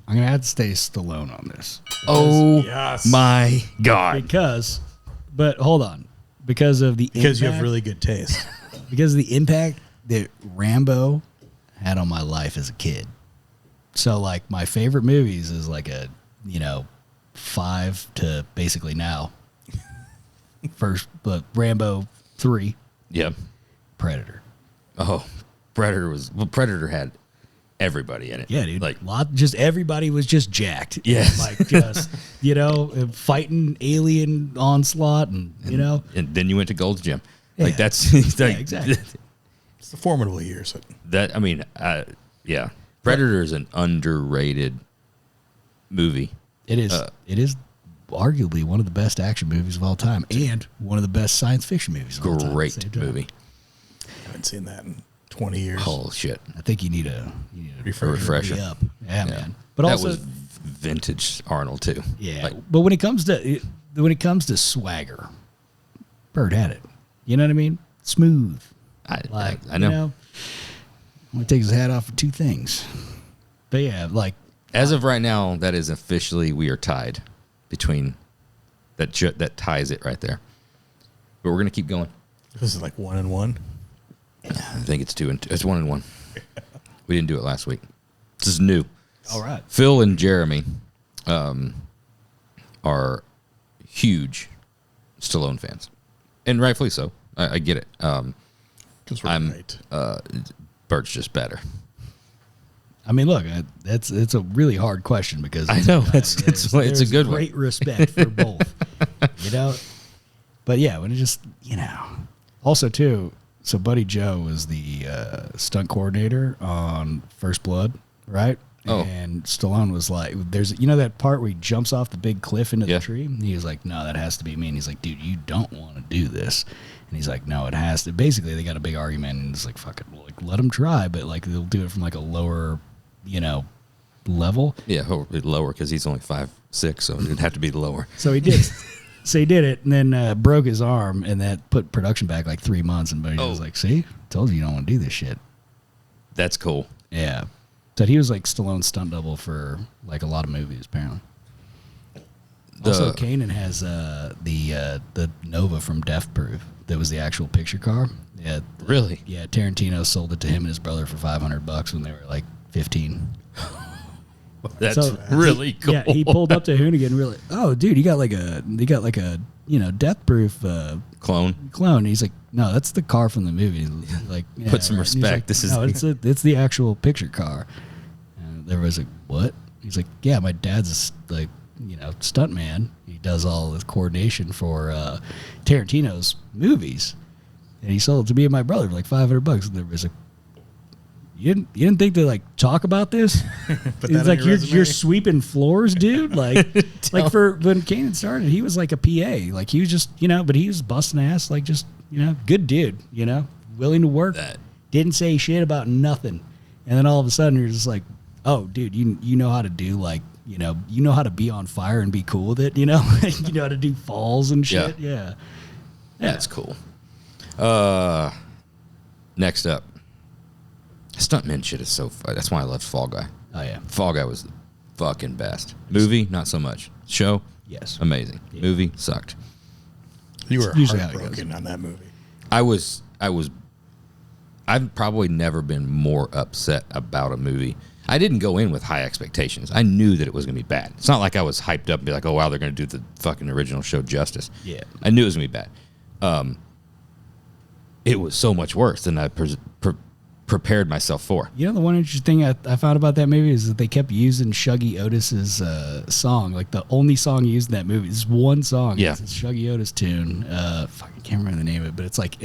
I'm going to have to stay Stallone on this. Oh, Yes. my God. But hold on. Because of the Because you impact, have really good taste. because of the impact that Rambo had on my life as a kid. So like my favorite movies is like a, 5 to basically now. First, but Rambo 3, Yep. Predator. Oh, Predator had everybody in it. Yeah, dude. Like, just everybody was just jacked. Yes. Like just, fighting alien onslaught and. and then you went to Gold's Gym. Yeah. Like that's like, exactly. It's the formidable years. Yeah. Predator is an underrated movie It is. It is arguably one of the best action movies of all time, and one of the best science fiction movies of all time. Great movie. I haven't seen that in 20 years. Holy shit. I think you need a Refresher. re-up. Yeah, man. But That also, was vintage Arnold too. yeah. Like, But when it comes to swagger, Bird had it. You know what I mean? Smooth. I know. You know, only takes his hat off for two things. But yeah, like As of right now, that is officially we are tied between that ties it right there. But we're gonna keep going. This is like 1-1. I think it's 2-2. It's 1-1. We didn't do it last week. This is new. all right. Phil and Jeremy are huge Stallone fans, and rightfully so. I get it. Because we're I'm right. Bert's just better. I mean, look, it's a really hard question because I know it's a good one. Great respect for both, you know. But yeah, when it just also too. So Buddy Joe was the stunt coordinator on First Blood, right? Oh. And Stallone was like, "There's that part where he jumps off the big cliff into Yeah. the tree." And he was like, "No, that has to be me." And he's like, "Dude, you don't want to do this." And he's like, "No, it has to." Basically, they got a big argument, and it's like, "Fuck it, like let them try," but like they'll do it from like a lower, level. Yeah, lower because he's only 5'6", so it'd have to be lower. So he did. So he did it, and then broke his arm, and that put production back like 3 months. And Buddy was like, "See, told you don't want to do this shit." That's cool. Yeah. So he was like Stallone's stunt double for like a lot of movies, apparently. Also, Kanan has the Nova from Death Proof. That was the actual picture car. Yeah. Really? Yeah. Tarantino sold it to him and his brother for $500 when they were like 15. That's So, really cool. Yeah, he pulled up to Hoonigan. Really, oh, dude, you got like a Death Proof Clone. clone. And he's like, no, that's the car from the movie. Like, yeah, Put some right. And he's respect. like, This is no, it's the actual picture car. And there was like, what? He's like, yeah, my dad's stunt man. He does all the coordination for Tarantino's movies, and he sold it to me and my brother for like $500. And there was a, you didn't think to like talk about this? Put It's that like on your you're resume? sweeping floors, dude. Like for when Kanan started, he was like a PA. Like he was just but he was busting ass. Like just good dude. Willing to work. Didn't say shit about nothing. And then all of a sudden you're just like, oh, dude, you know how to do like you know how to be on fire and be cool with it. You know how to do falls and shit. Yeah. That's cool. Next up. Stuntman shit is so fun. That's why I loved Fall Guy. Oh yeah. Fall Guy was the fucking best. Movie, not so much. Show, Yes. amazing. Yeah. Movie sucked. You were usually how it heartbroken on that movie. I've probably never been more upset about a movie. I didn't go in with high expectations. I knew that it was going to be bad. It's not like I was hyped up and be like, oh, wow, they're going to do the fucking original show justice. Yeah. I knew it was going to be bad. It was so much worse than I prepared myself for. The one interesting thing I found about that movie is that they kept using Shuggy Otis's song. Like the only song used in that movie is one song. Yeah. It's a Shuggy Otis tune. I can't remember the name of it, but it's like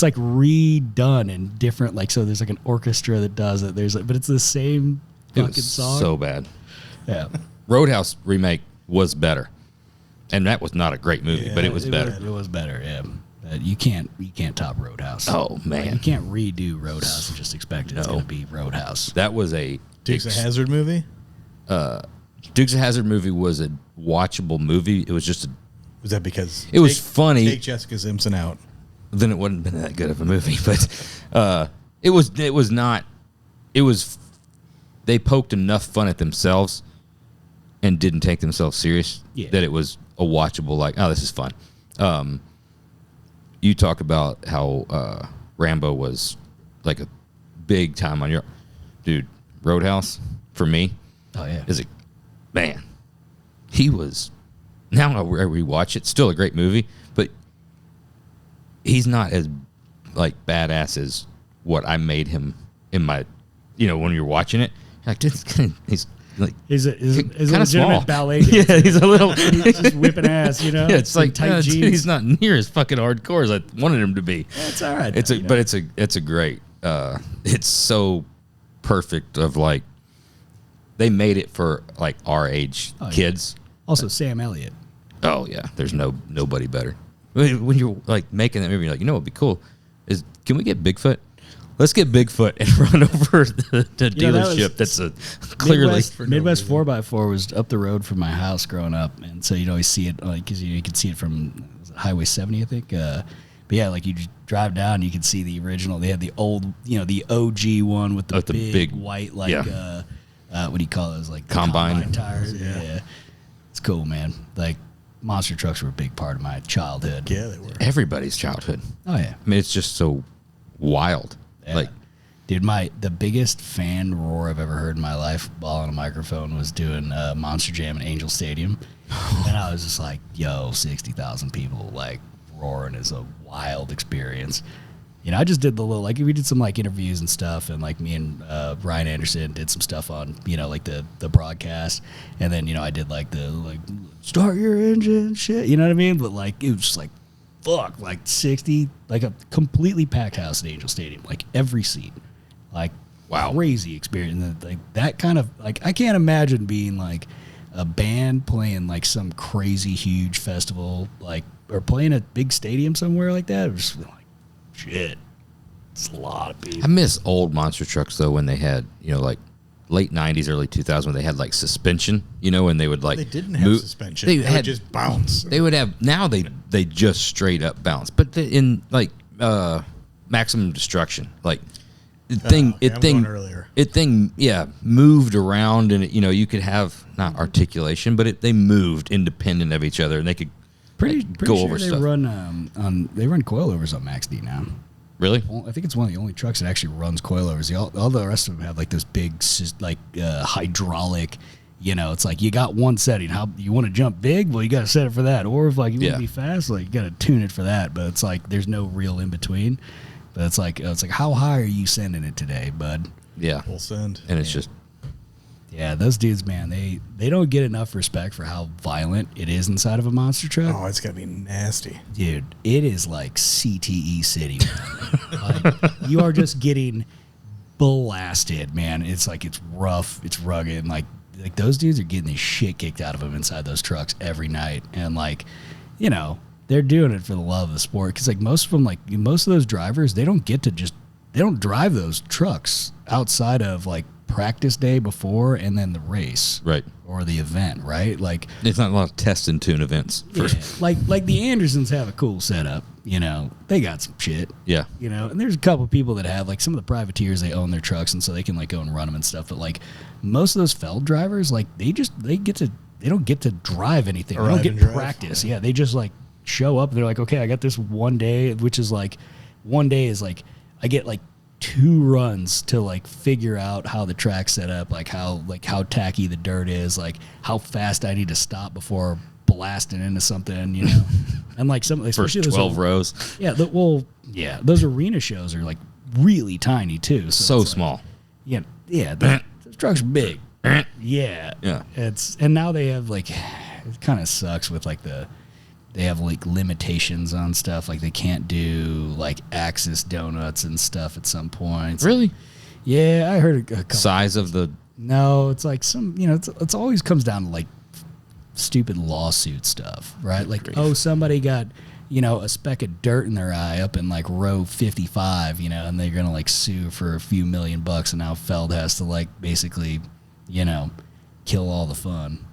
like redone and different. Like so, there's like an orchestra that does it. But it's the same It fucking was song. so bad. Yeah. Roadhouse remake was better. And that was not a great movie, but it was better. It was better. Yeah. You can't top Roadhouse. Oh, man. Like, you can't redo Roadhouse and just expect it's No. going to be Roadhouse. That was a Dukes of Hazzard movie? Dukes of Hazzard movie was a watchable movie. It was just Was that because it was funny. Take Jessica Simpson out? Then it wouldn't have been that good of a movie, but they poked enough fun at themselves and didn't take themselves serious that it was a watchable, like, oh, this is fun. You talk about how Rambo was like a big time on your dude. Roadhouse for me, Oh, yeah. is man. He was. Now I rewatch it. Still a great movie, but he's not as like badass as what I made him in my. When you're watching it, you're like he's like He's a kinda legitimate small. ballet dancer. Yeah, he's a little. He's just whipping ass, Yeah, it's in like tight jeans. he's not near as fucking hardcore as I wanted him to be. That's all right. But it's a great. It's so perfect of like they made it for like our age kids. Yeah. Also, Sam Elliott. Oh yeah, there's nobody better. When you're like making that movie, you're like, you know what'd be cool is, can we get Bigfoot? Let's get Bigfoot and run over the dealership. That's a clearly Midwest 4x4 was up the road from my house growing up, and so you'd always see it like because you could see it from Highway 70, I think. But yeah, like you just drive down, you could see the original. They had the old, the OG one with the big white what do you call those, like combine tires? Yeah, it's cool, man. Like monster trucks were a big part of my childhood. Yeah, they were. Everybody's childhood. Oh yeah, I mean it's just so wild. Yeah. Like, dude, the biggest fan roar I've ever heard in my life while on a microphone was doing Monster Jam in Angel Stadium, and I was just like, "Yo, 60,000 people like roaring is a wild experience." I just did the little we did some like interviews and stuff, and like me and Ryan Anderson did some stuff on like the broadcast, and then I did like the start your engine shit. You know what I mean? But like it was just like. Fuck, like 60, like a completely packed house at Angel Stadium, like every seat, like wow, crazy experience. And like that kind of like I can't imagine being like a band playing like some crazy huge festival, like or playing a big stadium somewhere like that. It was just like shit. It's a lot of people. I miss old monster trucks though when they had like late 90s, early 2000s when they had like suspension, and they would like they didn't have suspension. They would just bounce. They would have now they just straight up bounce. But in like Maximum Destruction, like it moved around, and you could have not articulation, but they moved independent of each other, and they could pretty go sure over they stuff. They run coilovers on Max D now. Really? I think it's one of the only trucks that actually runs coilovers. All the rest of them have like this big, hydraulic. It's like you got one setting. How you want to jump big? Well, you got to set it for that. Or if like you want to be fast, like you got to tune it for that. But it's like there's no real in between. But it's like how high are you sending it today, bud? Yeah, full send. And it's just. Yeah, those dudes, man, they don't get enough respect for how violent it is inside of a monster truck. Oh, it's got to be nasty. Dude, it is like CTE City, man. Like, you are just getting blasted, man. It's like it's rough, it's rugged, and like those dudes are getting the shit kicked out of them inside those trucks every night. And like, they're doing it for the love of the sport. Because like most of those drivers, they don't drive those trucks outside of like practice day before and then the race, right, or the event, right? Like it's not a lot of test and tune events. Like the Andersons have a cool setup. They got some shit. Yeah, and there's a couple of people that have like some of the privateers. They own their trucks, and so they can like go and run them and stuff. But like most of those Feld drivers, like they don't get to drive anything. They don't get practice. Yeah, they just like show up. They're like, okay, I got this one day, which is like one day is like I get like 2 runs to like figure out how the track's set up, like how tacky the dirt is, like how fast I need to stop before blasting into something, and like some first 12 rows. Yeah, those arena shows are like really tiny too. So small. Like, yeah. The truck's big. Yeah. And now they have like, it kind of sucks with like they have like limitations on stuff, like they can't do like Axis donuts and stuff at some points. Really? Yeah, I heard a couple. Size of the. No, it's like some, it's always comes down to like stupid lawsuit stuff, right? Like, somebody got, a speck of dirt in their eye up in like row 55, and they're gonna like sue for a few $1 million, and now Feld has to like basically, kill all the fun.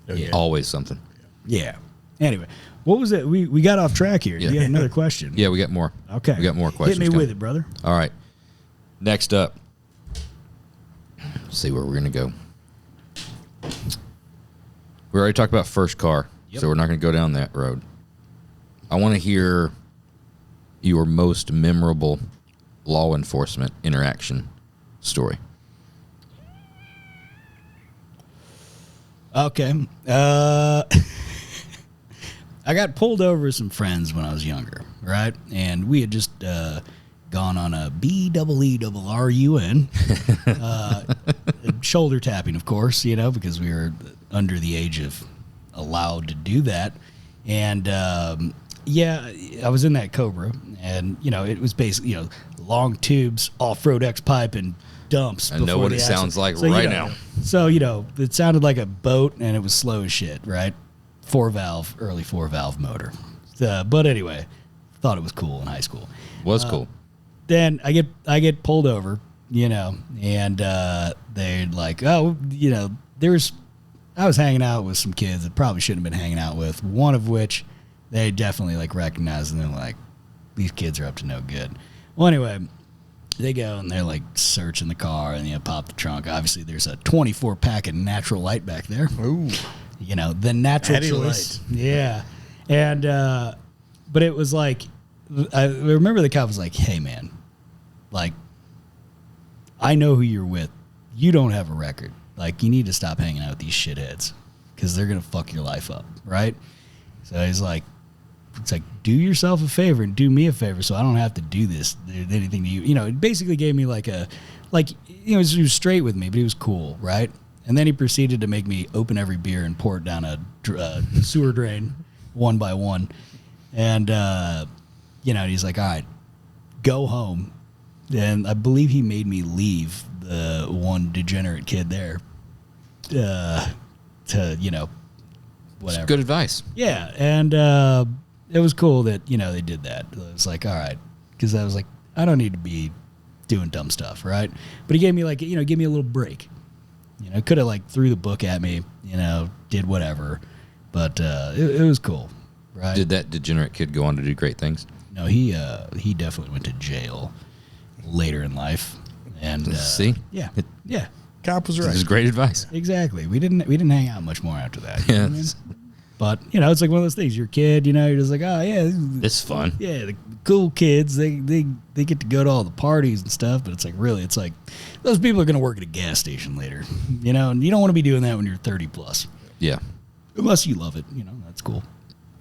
Yeah. Always something. Yeah. Anyway, what was it? We got off track here. Yeah. You had another question. Yeah, we got more. Okay. We got more questions. Hit me with it, brother. All right. Next up. Let's see where we're going to go. We already talked about first car, so we're not going to go down that road. I want to hear your most memorable law enforcement interaction story. Okay. I got pulled over with some friends when I was younger, right? And we had just gone on a BEERUN, shoulder tapping, of course, because we were under the age of allowed to do that. And, I was in that Cobra, and, it was basically, long tubes, off-road X pipe and dumps. I know what it sounds like now. So, it sounded like a boat and it was slow as shit, right? Early 4-valve motor. But anyway, thought it was cool in high school. Was cool. Then I get pulled over, and they're like, oh, I was hanging out with some kids that probably shouldn't have been hanging out with, one of which they definitely like recognized, and they're like, these kids are up to no good. Well, anyway, they go and they're like searching the car and pop the trunk. Obviously, there's a 24-pack of Natural Light back there. Ooh. The natural Natty choice. Light. Yeah. And, but it was like, I remember the cop was like, hey, man, like, I know who you're with. You don't have a record. Like, you need to stop hanging out with these shitheads because they're going to fuck your life up, right? So he's like, it's like, do yourself a favor and do me a favor so I don't have to do anything to you. It basically gave me he was straight with me, but he was cool, right? And then he proceeded to make me open every beer and pour it down a sewer drain one by one. And, he's like, all right, go home. And I believe he made me leave the one degenerate kid there to, whatever. It's good advice. Yeah. And it was cool that, they did that. It was like, all right. Because I was like, I don't need to be doing dumb stuff, right? But he gave me give me a little break. Could have threw the book at me, did whatever. But it was cool, right? Did that degenerate kid go on to do great things? No, he definitely went to jail later in life. And see? Yeah. Cop was This right. is great advice. Exactly. We didn't hang out much more after that. You know Yeah. what I mean? But, it's like one of those things. You're a kid, you're just like, oh, yeah. It's fun. Yeah, the cool kids, they get to go to all the parties and stuff, but it's like those people are going to work at a gas station later, and you don't want to be doing that when you're 30 plus. Yeah. Unless you love it, that's cool.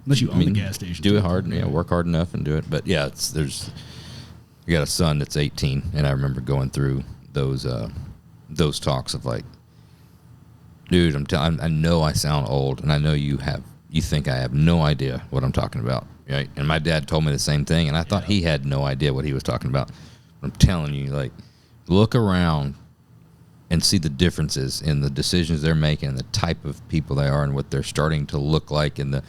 Unless you own the gas station. Do it hard, work hard enough and do it. But yeah, you got a son that's 18, and I remember going through those talks of like, dude, I know I sound old, and I know you think I have no idea what I'm talking about, right? And my dad told me the same thing, and I thought he had no idea what he was talking about. I'm telling you, like, look around and see the differences in the decisions they're making, and the type of people they are, and what they're starting to look like, and the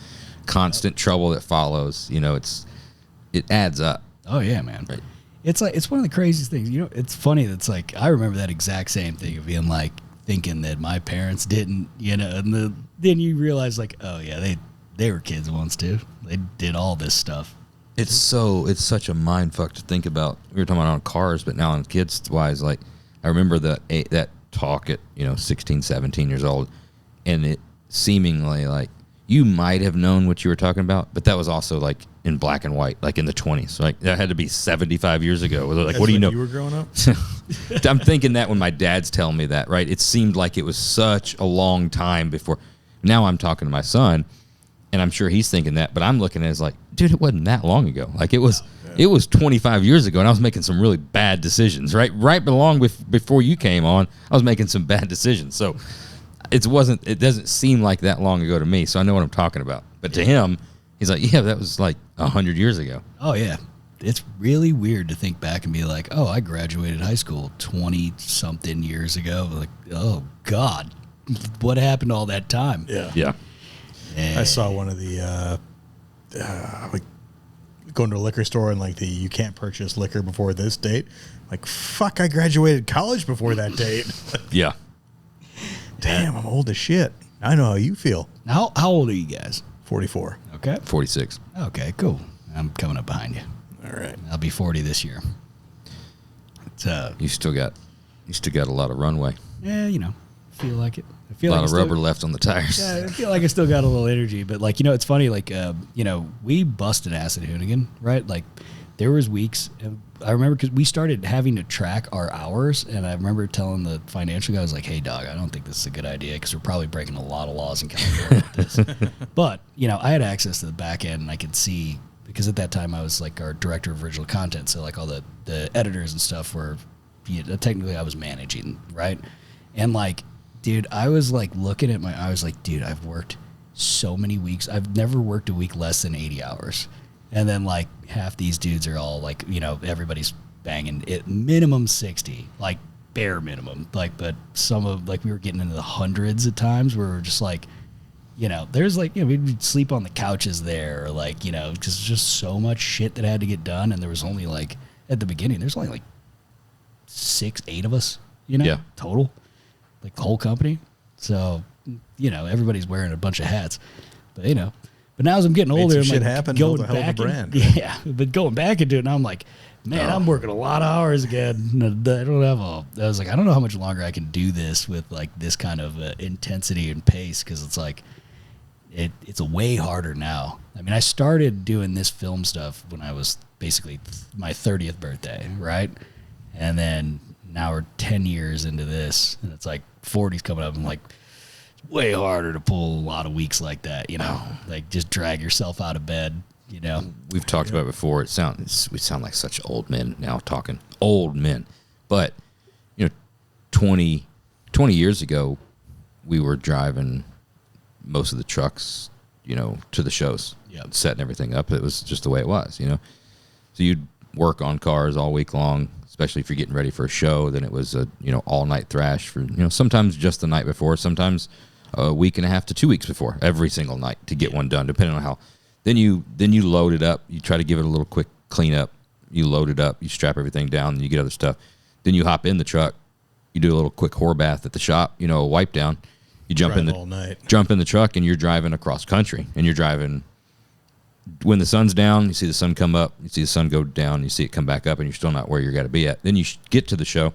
constant trouble that follows. It adds up. Oh yeah, man. Right. It's one of the craziest things. It's funny. That's like I remember that exact same thing of being like thinking that my parents didn't, and then you realize like, oh yeah, they were kids once too. They did all this stuff. It's such a mind fuck to think about. We were talking about on cars, but now on kids wise, like I remember that talk at 16, 17 years old, and it seemingly like you might have known what you were talking about, but that was also like in black and white, like in the 20s. Like that had to be 75 years ago. Like, That's what do you know? You were growing up. I'm thinking that when my dad's telling me that, right? It seemed like it was such a long time before. Now I'm talking to my son, and I'm sure he's thinking that, but I'm looking at it as like, dude, it wasn't that long ago. Like it was 25 years ago, and I was making some really bad decisions, right? Right before you came on, I was making some bad decisions. So it doesn't seem like that long ago to me. So I know what I'm talking about. But to him, he's like, yeah, that was like 100 years ago. Oh yeah. It's really weird to think back and be like, oh, I graduated high school 20-something years ago. Like, oh, God, what happened all that time? Yeah. I saw one of the like going to a liquor store and like you can't purchase liquor before this date. Like, fuck, I graduated college before that date. Yeah. Damn, I'm old as shit. I know how you feel. How old are you guys? 44. Okay. 46. Okay, cool. I'm coming up behind you. All right. I'll be 40 this year. It's, You still got a lot of runway. yeah, feel like it. I A feel lot like of rubber left on the tires. Yeah, I feel like I still got a little energy, but like, it's funny, like, we busted acid Hoonigan, right? Like there was weeks, I remember because we started having to track our hours, and I remember telling the financial guy, I was like, hey dog, I don't think this is a good idea because we're probably breaking a lot of laws in California with this. But, I had access to the back end, and I could see, because at that time I was like our director of original content, so like all the editors and stuff were, technically I was managing, right? And like, dude, I was like looking at I was like, dude, I've worked so many weeks. I've never worked a week less than 80 hours. And then like half these dudes are all like, everybody's banging it minimum 60, like bare minimum. Like, but some of like we were getting into the hundreds at times where we were just like, you know, there's like, you know, we'd sleep on the couches there, or like, you know, because just so much shit that had to get done, and there was only like at the beginning, there's only like 6, 8 of us, you know, total, like the whole company. So, you know, everybody's wearing a bunch of hats, but you know. But now as I'm getting older, I'm shit like happen, going build a hell of a back, brand. yeah. But going back into it, and I'm like, man, I'm working a lot of hours again. I don't have a. I was like, I don't know how much longer I can do this with like this kind of intensity and pace, because it's like, it's a way harder now. I mean, I started doing this film stuff when I was basically my 30th birthday, right? And then now we're 10 years into this, and it's like 40's coming up. I'm like, way harder to pull a lot of weeks like that, you know, like just drag yourself out of bed, you know. We've talked about it before. We sound like such old men now talking. Old men. But, you know, 20 years ago, we were driving most of the trucks, you know, to the shows, setting everything up. It was just the way it was, you know. So you'd work on cars all week long, especially if you're getting ready for a show. Then it was a, you know, all-night thrash for, you know, sometimes just the night before, sometimes a week and a half to 2 weeks before, every single night to get one done, depending on how. Then you load it up. You try to give it a little quick cleanup. You load it up. You strap everything down. And you get other stuff. Then you hop in the truck. You do a little quick whore bath at the shop. You know, a wipe down. You jump in the truck, and you're driving across country. And you're driving. When the sun's down, you see the sun come up. You see the sun go down. You see it come back up, and you're still not where you got to be at. Then you get to the show.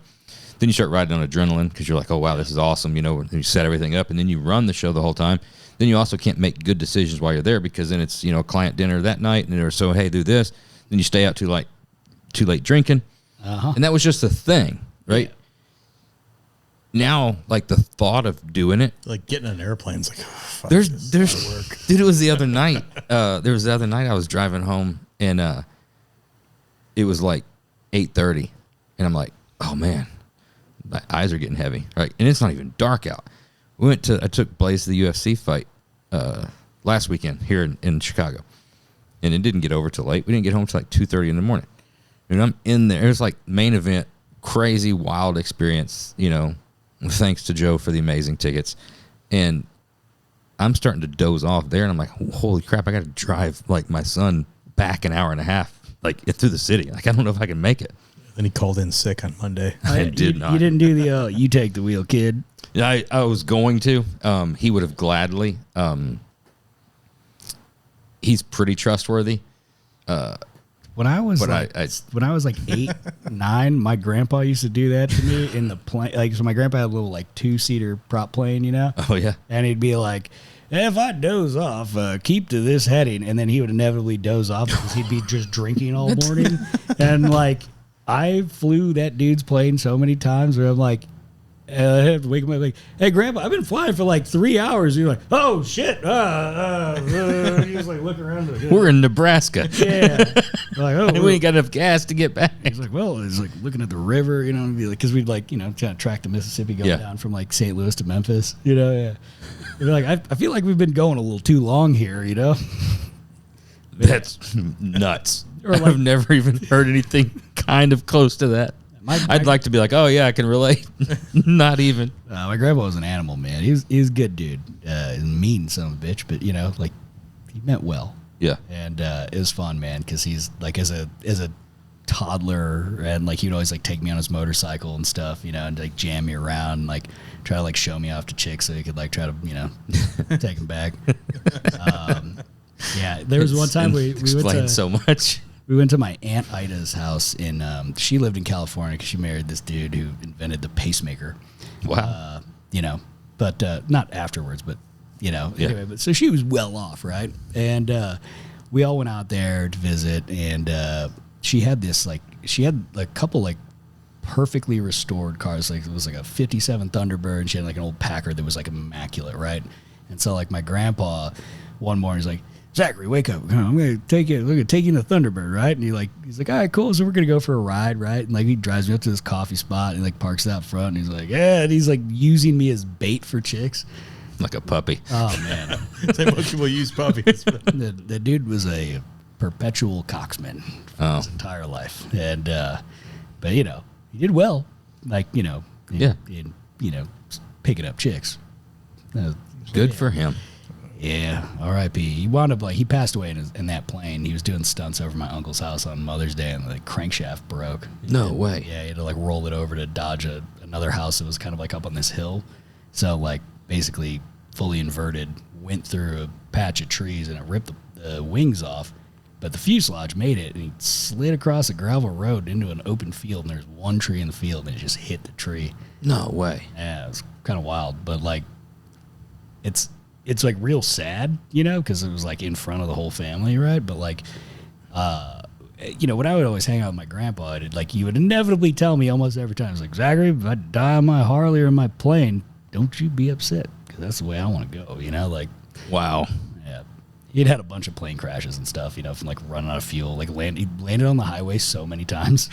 Then you start riding on adrenaline because you're like, oh, wow, this is awesome. You know, and you set everything up, and then you run the show the whole time. Then you also can't make good decisions while you're there, because then it's, you know, client dinner that night, and or so, hey, do this. Then you stay out too late drinking. And that was just a thing, right? Yeah. Now, like, the thought of doing it. Like getting on an airplane's like, oh, fuck, there's work. Dude, it was the other night. There was the other night I was driving home, and it was like 8:30, and I'm like, oh, man. My eyes are getting heavy, right? And it's not even dark out. I took Blaze to the UFC fight last weekend here in Chicago, and it didn't get over till late. We didn't get home till like 2:30 in the morning. And I'm in there. It was like main event, crazy, wild experience, you know, thanks to Joe for the amazing tickets. And I'm starting to doze off there, and I'm like, holy crap, I got to drive like my son back an hour and a half, like through the city. Like, I don't know if I can make it. Then he called in sick on Monday. I did not. You didn't do the you take the wheel, kid. Yeah, I was going to. He would have gladly. He's pretty trustworthy. When I was when I was like 8, 9, my grandpa used to do that to me in the plane. Like, so my grandpa had a little like 2-seater prop plane, you know. Oh yeah. And he'd be like, if I doze off, keep to this heading, and then he would inevitably doze off because he'd be just drinking all morning, and like. I flew that dude's plane so many times where I'm like, I have to wake him up like, hey, Grandpa, I've been flying for like 3 hours. And you're like, oh, shit. He was like looking around. Like, we're in Nebraska. Yeah. Like, oh, we ain't got enough gas to get back. He's like, well, it's like looking at the river, you know, because we'd like, you know, trying to track the Mississippi going down from like St. Louis to Memphis, you know. Yeah. We'd be like, I feel like we've been going a little too long here, you know. That's nuts. Or like, I've never even heard anything kind of close to that. I'd like to be like, oh yeah, I can relate. Not even. My grandpa was an animal, man. He was a good dude. Mean son of a bitch, but you know, like he meant well. Yeah. And it was fun, man, because he's like as a toddler, and like he'd always like take me on his motorcycle and stuff, you know, and like jam me around, and, like try to like show me off to chicks so he could like try to, you know, take him back. Yeah, there was one time we went to so much. We went to my Aunt Ida's house in. She lived in California because she married this dude who invented the pacemaker. Wow. You know, but not afterwards, but you know. Yeah. Anyway, but so she was well off, right? And we all went out there to visit, and she had this like she had a couple like perfectly restored cars. Like it was like a '57 Thunderbird. And she had like an old Packard that was like immaculate, right? And so like my grandpa, one morning, he's like, Zachary, wake up. I'm going to take you. We're going to take you in the Thunderbird, right? And he's like, all right, cool. So we're going to go for a ride, right? And like he drives me up to this coffee spot and like parks out front. And he's like, yeah. And he's like using me as bait for chicks. Like a puppy. Oh, man. That's how most people use puppies. The dude was a perpetual coxman for his entire life. And But, you know, he did well. Like, you know, Yeah. in picking up chicks. Good for him. Yeah, R.I.P. He wound up he passed away in that plane. He was doing stunts over my uncle's house on Mother's Day, and the crankshaft broke. No way. Yeah, he had to roll it over to dodge another house that was kind of up on this hill. So basically fully inverted, went through a patch of trees and it ripped the wings off. But the fuselage made it, and he slid across a gravel road into an open field, and there's one tree in the field, and it just hit the tree. No way. Yeah, it was kind of wild, but it's real sad, because it was in front of the whole family, right? But when I would always hang out with my grandpa, he would inevitably tell me almost every time, it's Zachary, if I die on my Harley or in my plane, don't you be upset, because that's the way I want to go, Wow. Yeah. He'd had a bunch of plane crashes and stuff, from running out of fuel, he landed on the highway so many times.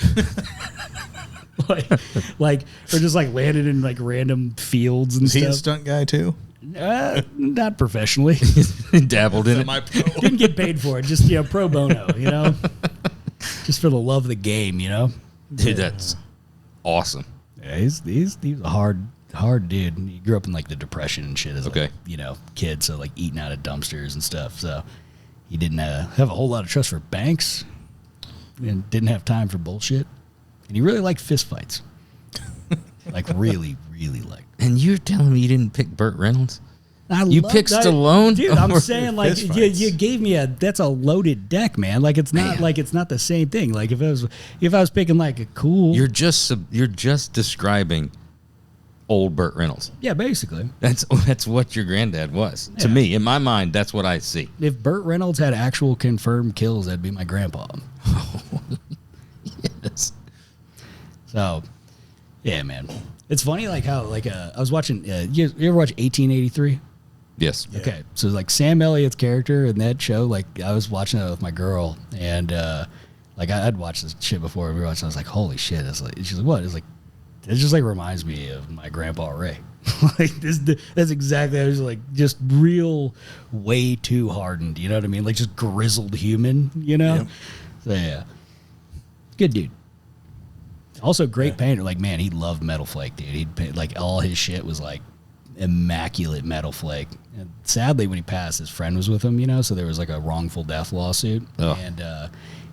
or just landed in random fields and Is stuff. he a stunt guy too? Not professionally. Dabbled in it. Didn't get paid for it. Just pro bono. Just for the love of the game. Dude, that's awesome. Yeah, he's a hard dude. He grew up in the Depression and shit as Okay. kid. So eating out of dumpsters and stuff. So he didn't have a whole lot of trust for banks, and didn't have time for bullshit. And he really liked fistfights. Really, really liked. And you're telling me you didn't pick Burt Reynolds? You picked Stallone? Dude, I'm saying fist you gave me that's a loaded deck, man. It's not it's not the same thing. If I was picking a cool, You're just describing old Burt Reynolds. yeah, basically. That's what your granddad was. To Yeah. me, in my mind, that's what I see. If Burt Reynolds had actual confirmed kills, that'd be my grandpa. Yes. So, yeah, man. It's funny how I was watching. You ever watch 1883? Yes. Yeah. Okay, so Sam Elliott's character in that show, I was watching it with my girl, and I'd watched this shit before we were watching. I was like, holy shit! It's she's like, what? It's it just reminds me of my grandpa Ray. That's exactly. I was just real, way too hardened. You know what I mean? Just grizzled human. Yep. So yeah, good dude. Also, great painter. Man, he loved metal flake, dude. He'd paint, all his shit was immaculate metal flake. And sadly, when he passed, his friend was with him, so there was a wrongful death lawsuit. Oh. And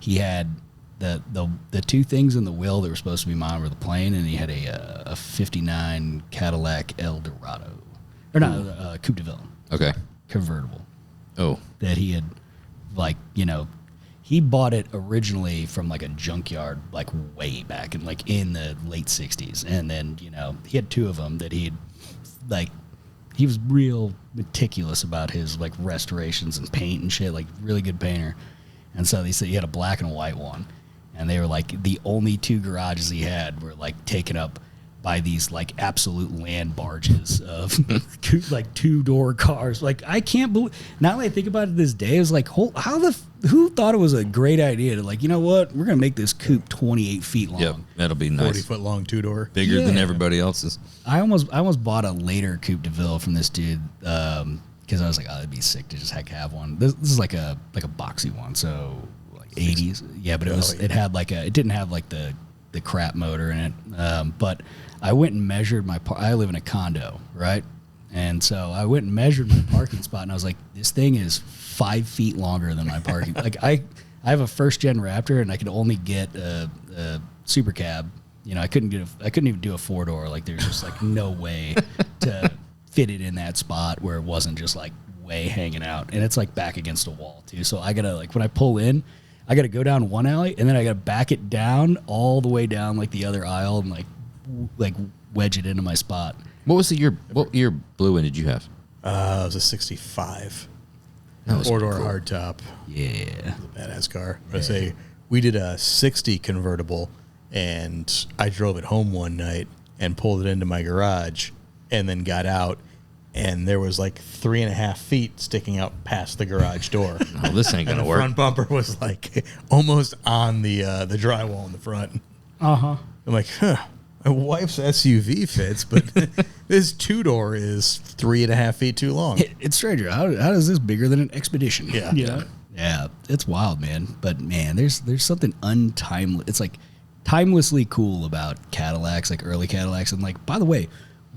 he had the two things in the will that were supposed to be mine were the plane, and he had a 59 Cadillac Eldorado. Or not, Coupe de Ville. Okay. Convertible. Oh. That he had, he bought it originally from a junkyard way back in in the late 60s, and then he had two of them that he was real meticulous about his restorations and paint and shit, really good painter. And so he said he had a black and white one, and they were the only two garages he had were taken up by these absolute land barges of two-door cars. I can't believe, now that I think about it this day, it was who thought it was a great idea to you know what, we're gonna make this coupe 28 feet long. Yep. That'll be nice. 40-foot long 2-door. Bigger than Yeah. everybody else's. I almost bought a later Coupe de Ville from this dude because I was like, oh, it'd be sick to just have one. This is like a boxy one, so 80s. Yeah, but it had it didn't have the crap motor in it. But I went and measured I live in a condo, right? And so I went and measured my parking spot, and I was like, this thing is 5 feet longer than my parking. I have a first gen Raptor, and I could only get a super cab. I couldn't even do a 4-door. There's just no way to fit it in that spot where it wasn't just way hanging out, and it's back against a wall too. So I gotta when I pull in, I gotta go down one alley, and then I gotta back it down all the way down the other aisle and wedge it into my spot. What year blue one did you have? It was a 65. That was 4-door cool. hardtop. Yeah. Badass car. I say we did a 60 convertible, and I drove it home one night and pulled it into my garage, and then got out, and there was 3.5 feet sticking out past the garage door. Oh, this ain't And gonna the work. front bumper was almost on the drywall in the front. Uh-huh. I'm like, my wife's SUV fits, but this 2-door is 3.5 feet too long. It's stranger. How is this bigger than an Expedition? Yeah. Yeah, it's wild, man. But man, there's something untimely. It's timelessly cool about Cadillacs, like early Cadillacs. And like, by the way,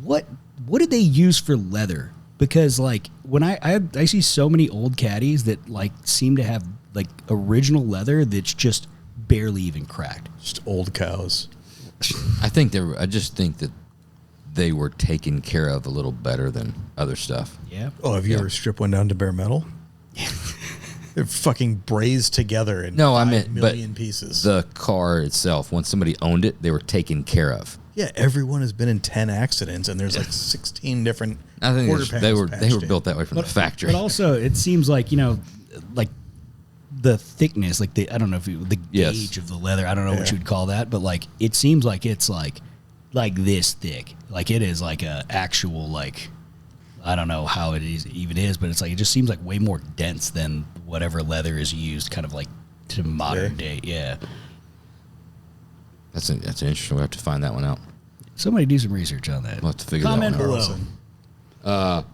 what did they use for leather? Because like when I see so many old caddies that like seem to have like original leather that's just barely even cracked. Just old cows. I just think that they were taken care of a little better than other stuff. Yeah. Oh, have you ever stripped one down to bare metal? They're fucking brazed together in No, I meant million pieces. The car itself, once somebody owned it, they were taken care of. Yeah, everyone has been in 10 accidents, and there's like 16 different I think quarter they were patched in. built that way from the factory. But also, it seems like, you know, like the thickness, like the, I don't know if the gauge of the leather, I don't know what you would call that, but like it seems like it's like this thick. Like it is like a actual, like, I don't know how it is even is, but it's like it just seems like way more dense than whatever leather is used kind of like to modern day. Yeah. That's interesting. We'll have to find that one out. Somebody do some research on that. We'll have to figure Comment that one out. below.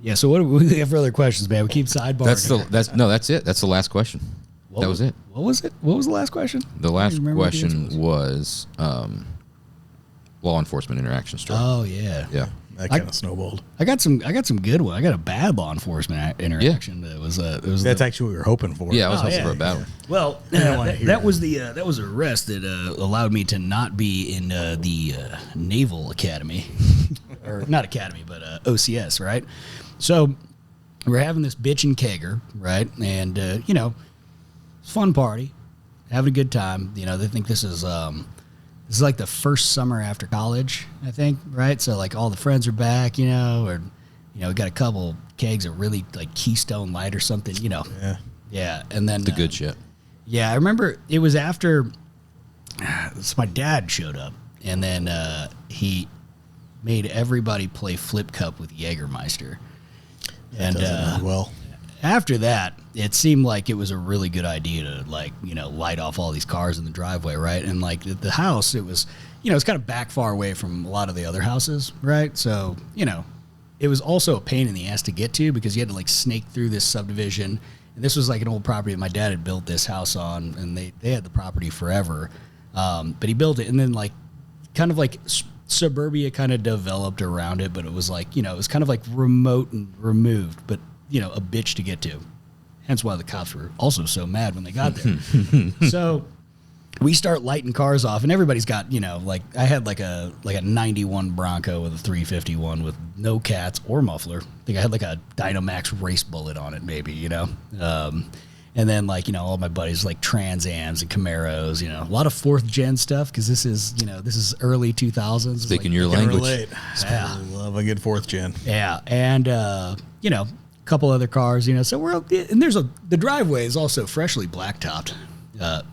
Yeah, so what do we have for other questions, man? We keep sidebarring. That's it. That's the last question. That was it. What was it? What was the last question? The last remember what the question answer was law enforcement interaction story. Oh yeah. Yeah. That kind of snowballed. I got some good one. I got a bad law enforcement interaction. That was That's actually what we were hoping for. Yeah, I was hoping for a bad one. Well, that was that was a arrest that allowed me to not be in the Naval Academy, or not Academy, but OCS, right? So we're having this bitch and kegger, right? And you know, fun party, having a good time. You know, they think this is like the first summer after college, I think, right? So like all the friends are back, you know, or you know, we got a couple kegs of really like Keystone Light or something, you know. Yeah, and then The good shit. Yeah, I remember it was after so my dad showed up, and then he made everybody play flip cup with Jägermeister. And well, after that, it seemed like it was a really good idea to, like, you know, light off all these cars in the driveway, right? And like the house, it was, you know, it's kind of back far away from a lot of the other houses, right? So, you know, it was also a pain in the ass to get to because you had to like snake through this subdivision. And this was like an old property that my dad had built this house on, and they had the property forever. But he built it, and then like kind of like suburbia kind of developed around it, but it was like, you know, it was kind of like remote and removed, but you know, a bitch to get to. Hence why the cops were also so mad when they got there. So we start lighting cars off, and everybody's got, you know, like I had like a 91 Bronco with a 351 with no cats or muffler. I think I had like a Dynamax race bullet on it, maybe, you know. And then like, you know, all my buddies like Trans Ams and Camaros, you know, a lot of fourth gen stuff because this is, you know, this is early 2000s. Speaking like, your language. relate. Yeah. Love a good fourth gen. Yeah, and you know, a couple other cars, you know. So we're and the driveway is also freshly blacktopped.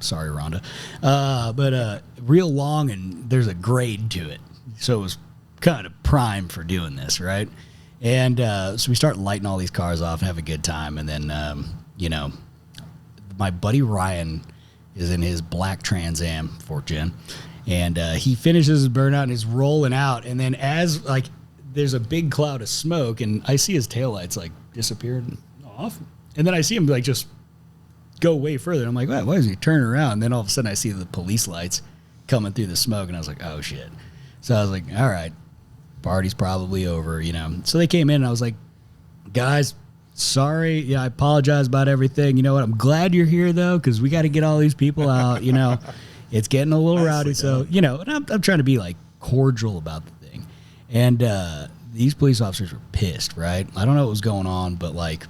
Sorry, Rhonda, but real long, and there's a grade to it, so it was kind of prime for doing this, right? And so we start lighting all these cars off and have a good time, and then you know, my buddy Ryan is in his black Trans Am 4th gen, and he finishes his burnout and is rolling out, and then as like there's a big cloud of smoke, and I see his taillights like disappear off, and then I see him like just go way further. I'm like, why is he turning around? And then all of a sudden I see the police lights coming through the smoke, and I was like, oh shit. So I was like, all right, party's probably over, you know. So they came in, and I was like, guys, sorry, yeah, I apologize about everything. You know what? I'm glad you're here though, because we got to get all these people out. You know, it's getting a little rowdy. So you know, and I'm trying to be like cordial about the thing. And these police officers were pissed, right? I don't know what was going on, but like,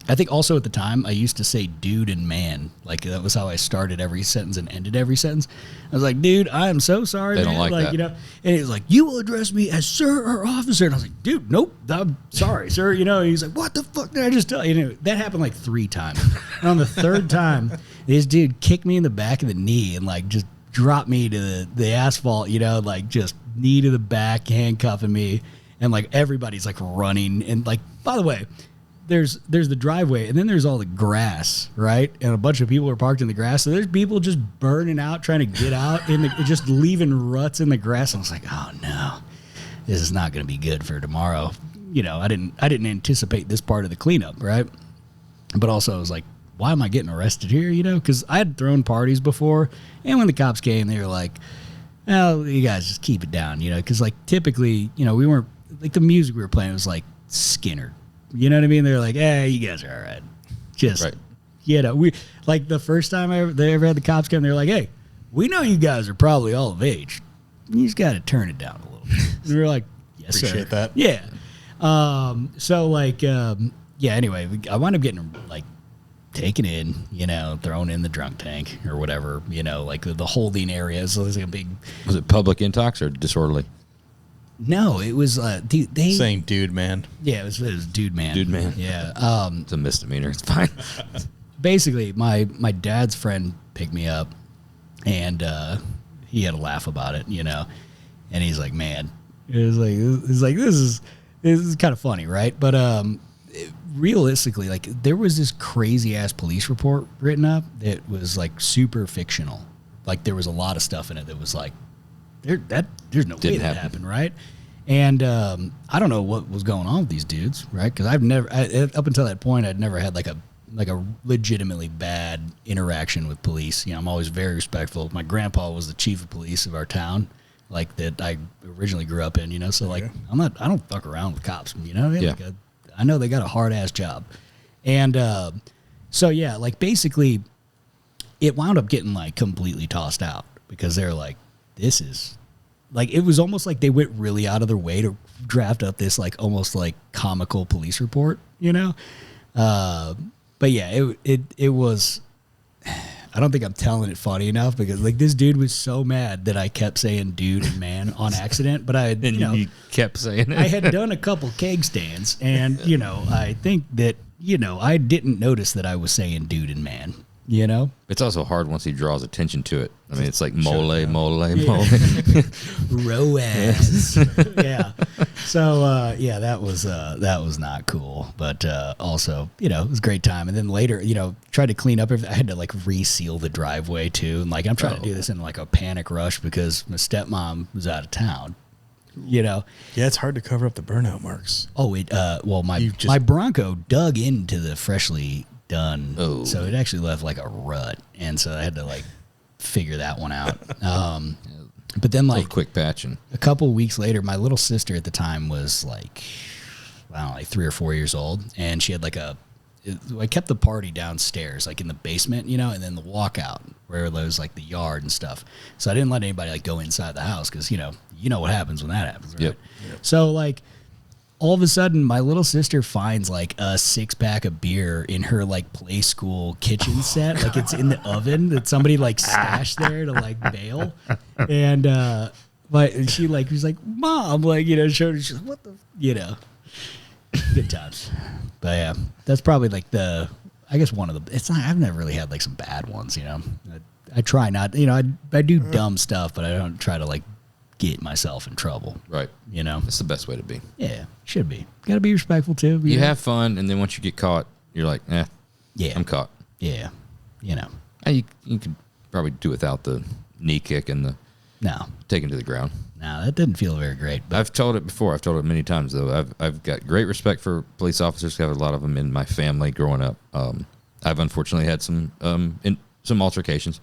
I think also at the time I used to say dude and man. Like that was how I started every sentence and ended every sentence. I was like, dude, I am so sorry, They man. don't like that. You know, and he was like, you will address me as sir or officer. And I was like, dude, nope, I'm sorry, sir. You know, he's like, what the fuck did I just tell you? You know, that happened like 3 times. And on the 3rd time, this dude kicked me in the back of the knee and like just dropped me to the asphalt, you know, like just knee to the back, handcuffing me. And like everybody's like running. And like, by the way, there's the driveway, and then there's all the grass, right? And a bunch of people are parked in the grass. So there's people just burning out, trying to get out, just leaving ruts in the grass. And I was like, oh no, this is not going to be good for tomorrow. You know, I didn't anticipate this part of the cleanup, right? But also I was like, why am I getting arrested here? You know, because I had thrown parties before, and when the cops came, they were like, "Well, you guys just keep it down," you know, because like typically, you know, we weren't like the music we were playing was like Skinner, you know what I mean? They're like, "Hey, you guys are all right." Just, you know, we like the first time they ever had the cops come, they're like, "Hey, we know you guys are probably all of age. You just got to turn it down a little bit." And we were like, "Yes, sir." Appreciate that. Yeah. So like, yeah. Anyway, I wound up getting like taken in, you know, thrown in the drunk tank or whatever, you know, like the holding area. So there's like a big. Was it public intox or disorderly? No, it was they Saying dude, man. Yeah, it was dude man. Dude, man. Yeah. It's a misdemeanor. It's fine. Basically, my dad's friend picked me up, and he had a laugh about it, you know, and he's like, "Man," it's like this is kind of funny, right? But realistically, like there was this crazy ass police report written up that was like super fictional. Like there was a lot of stuff in it that was like, there's no way that happened, right? And I don't know what was going on with these dudes, right? Because I've never, up until that point, I'd never had like a legitimately bad interaction with police. You know, I'm always very respectful. My grandpa was the chief of police of our town, like that I originally grew up in. You know, so like I don't fuck around with cops. You know, yeah. Like I know they got a hard ass job, and so yeah, like basically, it wound up getting like completely tossed out because they're like, this is. Like, it was almost like they went really out of their way to draft up this, like, almost, like, comical police report, you know? But, yeah, it was... I don't think I'm telling it funny enough because, like, this dude was so mad that I kept saying dude and man on accident. But I had, you kept saying it. I had done a couple keg stands, and, you know, I think that, you know, I didn't notice that I was saying dude and man. You know, it's also hard once he draws attention to it. I mean, it's like mole. Roaz. Yeah. So yeah, that was not cool. But also, you know, it was a great time. And then later, you know, tried to clean up everything. I had to like reseal the driveway too. And like I'm trying to do this in like a panic rush because my stepmom was out of town. You know. Yeah, it's hard to cover up the burnout marks. Oh, well, my Bronco dug into the freshly done. Oh. So it actually left like a rut, and so I had to like figure that one out. But then like quick patching. A couple of weeks later, my little sister at the time was like, I don't know, like 3 or 4 years old, and she had like I kept the party downstairs, like in the basement, you know, and then the walkout where there was like the yard and stuff. So I didn't let anybody like go inside the house because you know what happens when that happens, right? Yep. So like. All of a sudden, my little sister finds like a 6-pack of beer in her like play school kitchen set, like it's in the oven that somebody like stashed there to like bail, and but she like was like, "Mom," like you know, showed her, she's like, "What the," you know, good times. But yeah, that's probably like I guess one of the. It's not. I've never really had like some bad ones, you know. I try not, you know, I do dumb stuff, but I don't try to like. Get myself in trouble. Right. You know? It's the best way to be. Yeah, should be. Got to be respectful, too. You have fun, and then once you get caught, you're like, yeah, I'm caught. Yeah. You know. And you could probably do without the knee kick and the taking to the ground. No, that didn't feel very great. But I've told it before. I've told it many times, though. I've got great respect for police officers. I have a lot of them in my family growing up. I've unfortunately had some altercations.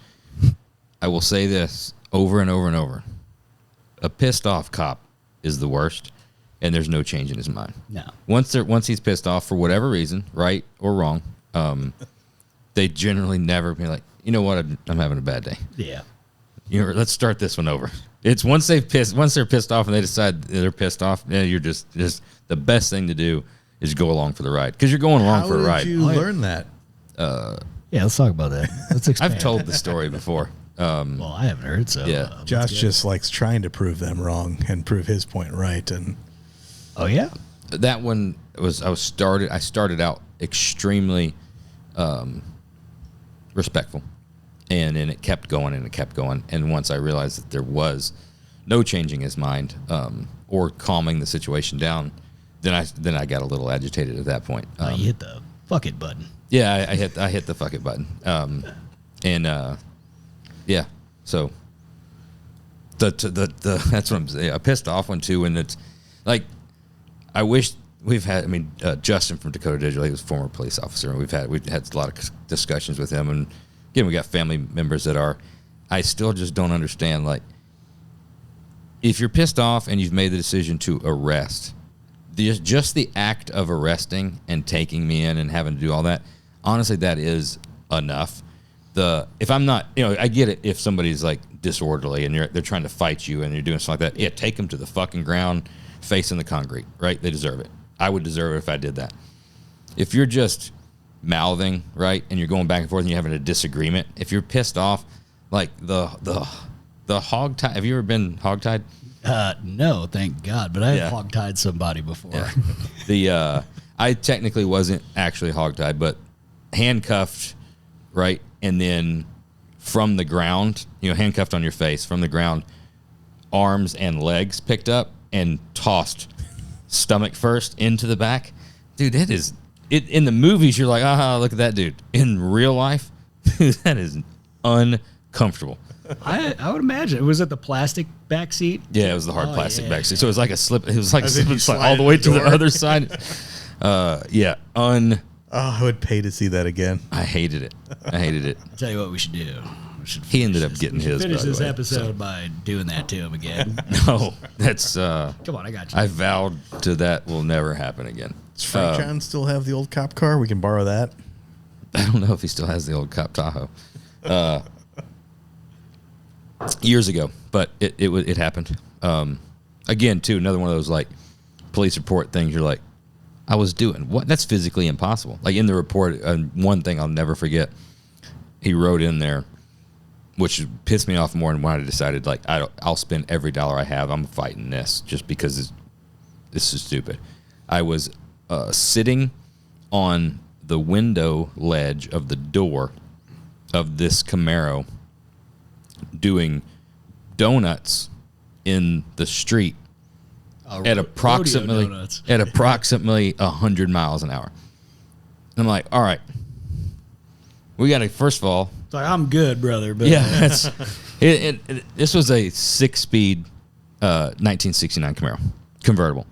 I will say this over and over and over. A pissed off cop is the worst, and there's no change in his mind. No. Once he's pissed off for whatever reason, right or wrong, they generally never be like, you know what, I'm having a bad day. Yeah. You know, let's start this one over. It's once they're pissed off and they decide they're pissed off, you're just the best thing to do is go along for the ride because you're going along for a ride. How did you learn that? Yeah, let's talk about that. Let's expand. I've told the story before. Well, I haven't heard, so yeah. Josh just likes trying to prove them wrong and prove his point right. And oh yeah, that one was I started out extremely respectful, and then it kept going and it kept going. And once I realized that there was no changing his mind or calming the situation down, then I got a little agitated at that point. You hit the fuck it button. Yeah, I hit the fuck it button. Yeah, so that's what I'm saying. A pissed off one too, and it's like I wish we've had, I mean, Justin from Dakota Digital, he was a former police officer, and we've had a lot of discussions with him. And again, we got family members that are, I still just don't understand, like, if you're pissed off and you've made the decision to arrest, just the act of arresting and taking me in and having to do all that, honestly, that is enough. If I'm not, I get it if somebody's like disorderly and they're trying to fight you and you're doing something like that. Yeah, take them to the fucking ground, face in the concrete, right? They deserve it. I would deserve it if I did that. If you're just mouthing, right, and you're going back and forth and you're having a disagreement, if you're pissed off, like the hogtie. Have you ever been hogtied? No, thank God. But I have hogtied somebody before. Yeah. I technically wasn't actually hogtied, but handcuffed, right, and then from the ground, handcuffed on your face from the ground, arms and legs picked up and tossed stomach first into the back. Dude, that is it. In the movies, you're like, look at that dude. In real life, that is uncomfortable. I would imagine. It was at the plastic back seat. Yeah, it was the hard plastic back seat. So it was like a slip. It was like a slip and slide all the way to the other side. I would pay to see that again. I hated it. I'll tell you what we should do. He ended up getting his. Finish this episode by doing that to him again. No, that's. Come on, I got you. I vowed to that will never happen again. Does Frank John still have the old cop car? We can borrow that. I don't know if he still has the old cop Tahoe. Years ago, but it happened. Again, too, another one of those like police report things. You're like, I was doing what? That's physically impossible. Like in the report, one thing I'll never forget. He wrote in there, which pissed me off more than when I decided like I'll spend every dollar I have. I'm fighting this just because this is stupid. I was sitting on the window ledge of the door of this Camaro doing donuts in the street at approximately 100 miles an hour. I'm like, all right, we got to, first of all, it's like, I'm good, brother. But yeah, this was a 6-speed 1969 Camaro convertible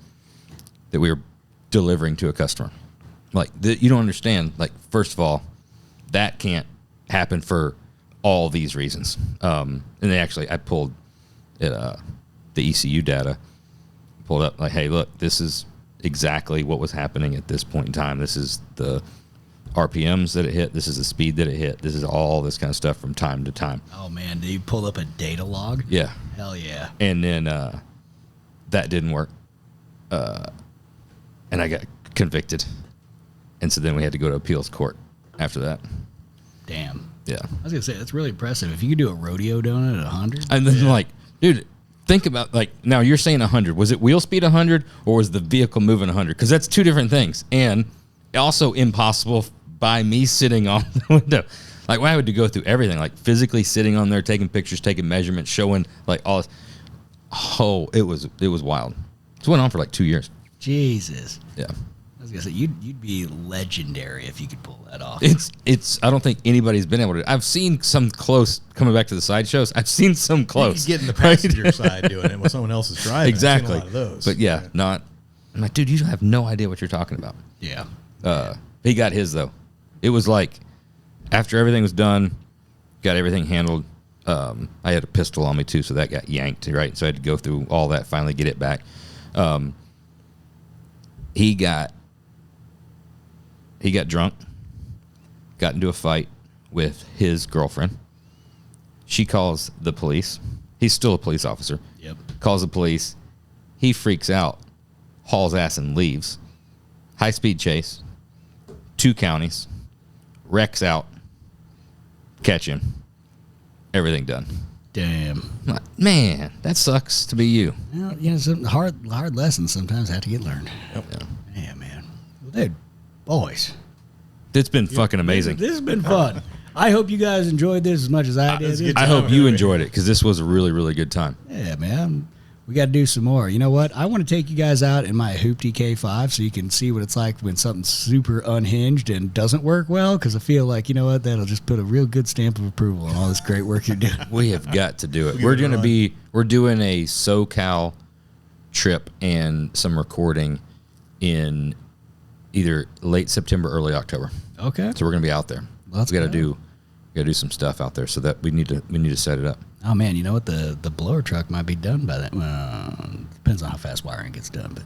that we were delivering to a customer. Like, you don't understand. Like, first of all, that can't happen for all these reasons. And I pulled the ECU data, pulled up like, hey, look, this is exactly what was happening at this point in time. This is the RPMs that it hit. This is the speed that it hit. This is all this kind of stuff from time to time. Oh, man. Did you pull up a data log? Yeah. Hell yeah. And then that didn't work. And I got convicted. And so then we had to go to appeals court after that. Damn. Yeah. I was going to say, that's really impressive. If you could do a rodeo donut at 100. And then like, dude, think about like, now you're saying 100. Was it wheel speed 100 or was the vehicle moving 100? Because that's two different things. And also impossible by me sitting on the window. Like, why would you go through everything? Like physically sitting on there, taking pictures, taking measurements, showing like all this. Oh, it was wild. It went on for like 2 years. Jesus. Yeah. I was gonna say you'd be legendary if you could pull that off. It's. I don't think anybody's been able to. I've seen some close coming back to the sideshows. I've seen some close. You get in the passenger side doing it when someone else is driving. Exactly. I've seen a lot of those. But yeah, not. I'm like, dude, you have no idea what you're talking about. Yeah. He got his though. It was like after everything was done, got everything handled. I had a pistol on me too, so that got yanked, right? So I had to go through all that, finally get it back. He got drunk, got into a fight with his girlfriend. She calls the police. He's still a police officer. Yep. Calls the police. He freaks out, hauls ass and leaves. High-speed chase, 2 counties, wrecks out, catch him, everything done. Damn. I'm like, man, that sucks to be you. Well, some hard lessons sometimes have to get learned. Yep. Yeah, man. Well, dude, boys. It's been fucking amazing. This has been fun. I hope you guys enjoyed this as much as I did. I hope you enjoyed it because this was a really, really good time. Yeah, man. We got to do some more. You know what? I want to take you guys out in my Hoopty K5 so you can see what it's like when something's super unhinged and doesn't work well, because I feel like, you know what, that'll just put a real good stamp of approval on all this great work you're doing. We have got to do it. We're doing a SoCal trip and some recording in either late September, early October. Okay. So we're gonna be out there. Let's we got to go. do some stuff out there, so that we need to set it up. Oh man, you know what? The blower truck might be done by that. Depends on how fast wiring gets done, but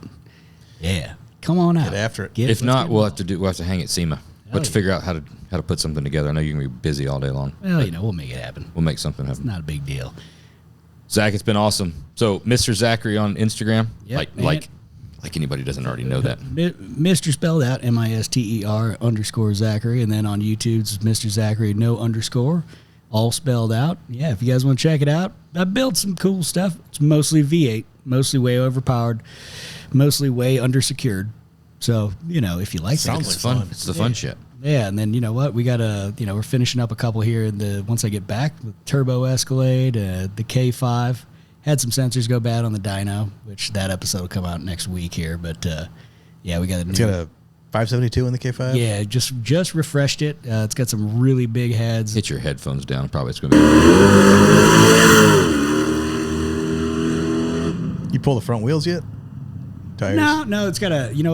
yeah, come on out. Get after it. If not, we'll have to hang at SEMA. We'll have to figure out how to put something together. I know you're gonna be busy all day long. Well, we'll make it happen. We'll make something happen. Not a big deal. Zach, it's been awesome. So, Mister Zachary on Instagram, Yep, like anybody doesn't already know that. Mister spelled out MISTER_ Zachary, and then on YouTube it's Mister Zachary no underscore, all spelled out. Yeah, if you guys want to check it out, I built some cool stuff. It's mostly V8, mostly way overpowered, mostly way undersecured. So if you like that, It's fun. It's the fun shit. Yeah, and then you know what? We got we're finishing up a couple here once I get back, the Turbo Escalade, the K5. Had some sensors go bad on the dyno, which that episode will come out next week here. But yeah, we got a new. It's got a 572 in the K5. Yeah, just refreshed it. It's got some really big heads. Get your headphones down. Probably it's going to be. You pull the front wheels yet? Tires? No, it's got the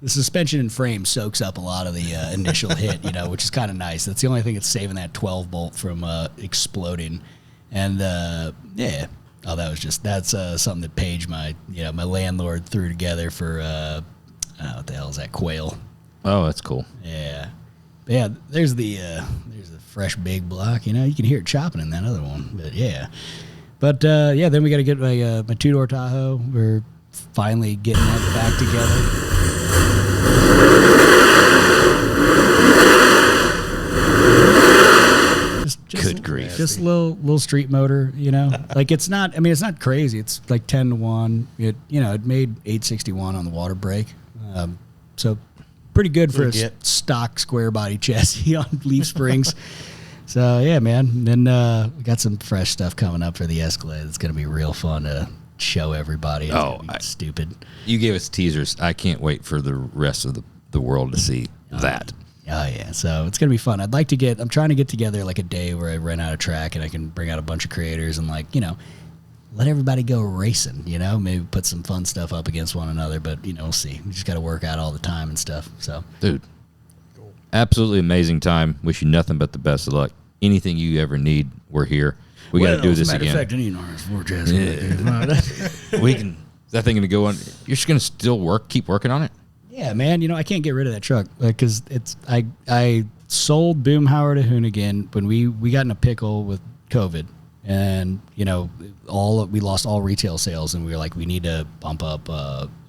suspension and frame soaks up a lot of the initial hit, which is kind of nice. That's the only thing that's saving that 12 bolt from exploding. And yeah, that's something that Paige, my landlord, threw together for what the hell is that, quail? Oh, that's cool. Yeah, but yeah. There's the fresh big block. You can hear it chopping in that other one. But yeah, yeah. Then we got to get my 2-door Tahoe. We're finally getting that back together. Good grief. Just a little street motor, like it's not crazy. It's like 10-to-1. It made 861 on the water brake. So pretty good for a stock square body chassis on leaf springs. So yeah, man. And then we got some fresh stuff coming up for the Escalade. It's going to be real fun to show everybody. It's stupid. You gave us teasers. I can't wait for the rest of the world to see that. Oh, yeah. So it's going to be fun. I'm trying to get together like a day where I rent out a track and I can bring out a bunch of creators and let everybody go racing, maybe put some fun stuff up against one another, but, we'll see. We just got to work out all the time and stuff. So, dude, absolutely amazing time. Wish you nothing but the best of luck. Anything you ever need, we're here. We got to do this again. We can. Is that thing going to go on? You're just going to still keep working on it? Yeah, man. I can't get rid of that truck because I sold Boomhauer to Hoonigan when we got in a pickle with COVID, and we lost all retail sales, and we were like, we need to bump up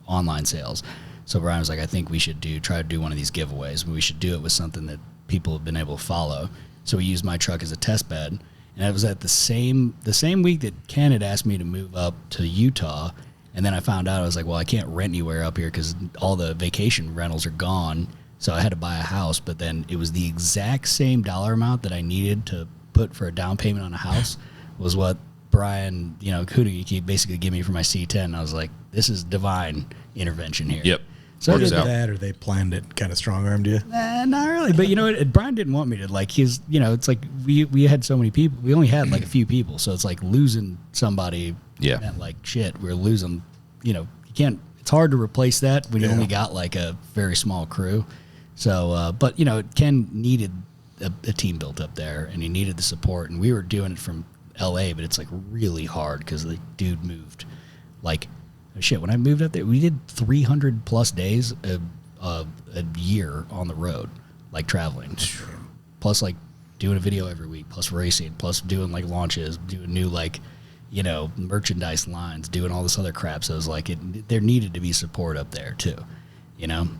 online sales. So Brian was like, I think we should try to do one of these giveaways. We should do it with something that people have been able to follow. So we used my truck as a test bed, and it was at the same week that Ken had asked me to move up to Utah. And then I found out, I was like, well, I can't rent anywhere up here because all the vacation rentals are gone. So I had to buy a house. But then it was the exact same dollar amount that I needed to put for a down payment on a house was what Brian, Hoonigan basically gave me for my C10. And I was like, this is divine intervention here. Yep. So either that or they planned it, kind of strong-armed you? Not really. But, Brian didn't want me to. It's like we had so many people. We only had like a few people. So it's like losing somebody. Yeah. Meant like shit. We're losing, you can't, it's hard to replace that when you only got like a very small crew. So, but, Ken needed a team built up there and he needed the support. And we were doing it from LA, but it's like really hard because the dude moved like, shit, when I moved up there, we did 300 plus days a year on the road, like traveling, plus like doing a video every week, plus racing, plus doing like launches, doing new merchandise lines, doing all this other crap. So it was like there needed to be support up there too,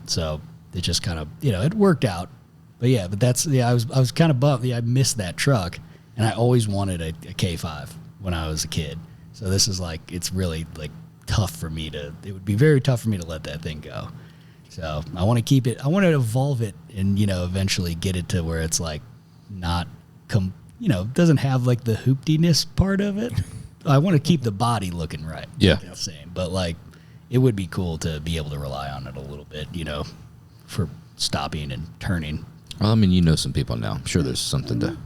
So it just kind of it worked out. But yeah, I was kind of bummed. Yeah, I missed that truck, and I always wanted a K5 when I was a kid. So this is like it's really like. It would be very tough for me to let that thing go. So I want to keep it, I want to evolve it and, eventually get it to where it's like not, doesn't have like the hooptiness part of it. I want to keep the body looking right. Yeah. Like same, but like it would be cool to be able to rely on it a little bit, for stopping and turning. Well, I mean, some people now. I'm sure there's something to,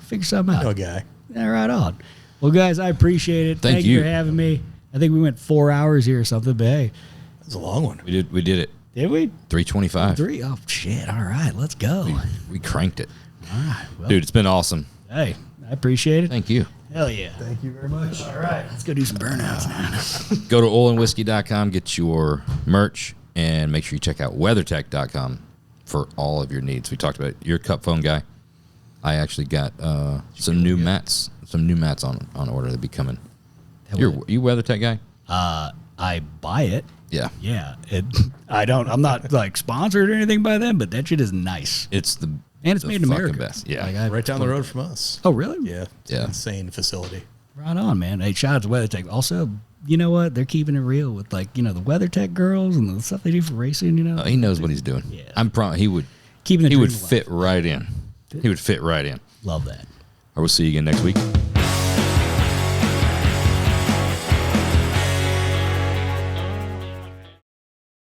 figure something out. No guy. Yeah, right on. Well, guys, I appreciate it. Thank you for having me. I think we went 4 hours here or something, but hey. That was a long one. We did it. Did we? 325. 3? Oh, shit. All right, let's go. We cranked it. All right. Well, Dude, it's been awesome. hey, I appreciate it. Thank you. Hell yeah. Thank you very much. All right, let's go do some burnouts now. Go to oilandwhiskey.com, get your merch, and make sure you check out weathertech.com for all of your needs. We talked about it. You're a cup phone guy. I actually got some new mats on order that be coming. You WeatherTech guy? I buy it. Yeah. Yeah. I'm not like sponsored or anything by them, but that shit is nice. It's the And it's the made in fucking America. best. Yeah. Like, Right down the road from us. Oh, really? Yeah. It's Yeah. an insane facility. Right on, man. Hey, shout out to WeatherTech. Also, you know what? They're keeping it real with, like, the WeatherTech girls and the stuff they do for racing, He knows what he's doing. Yeah. I'm he would Keeping the he would dream alive. fit right in. He would fit right in. Love that. Or we'll see you again next week.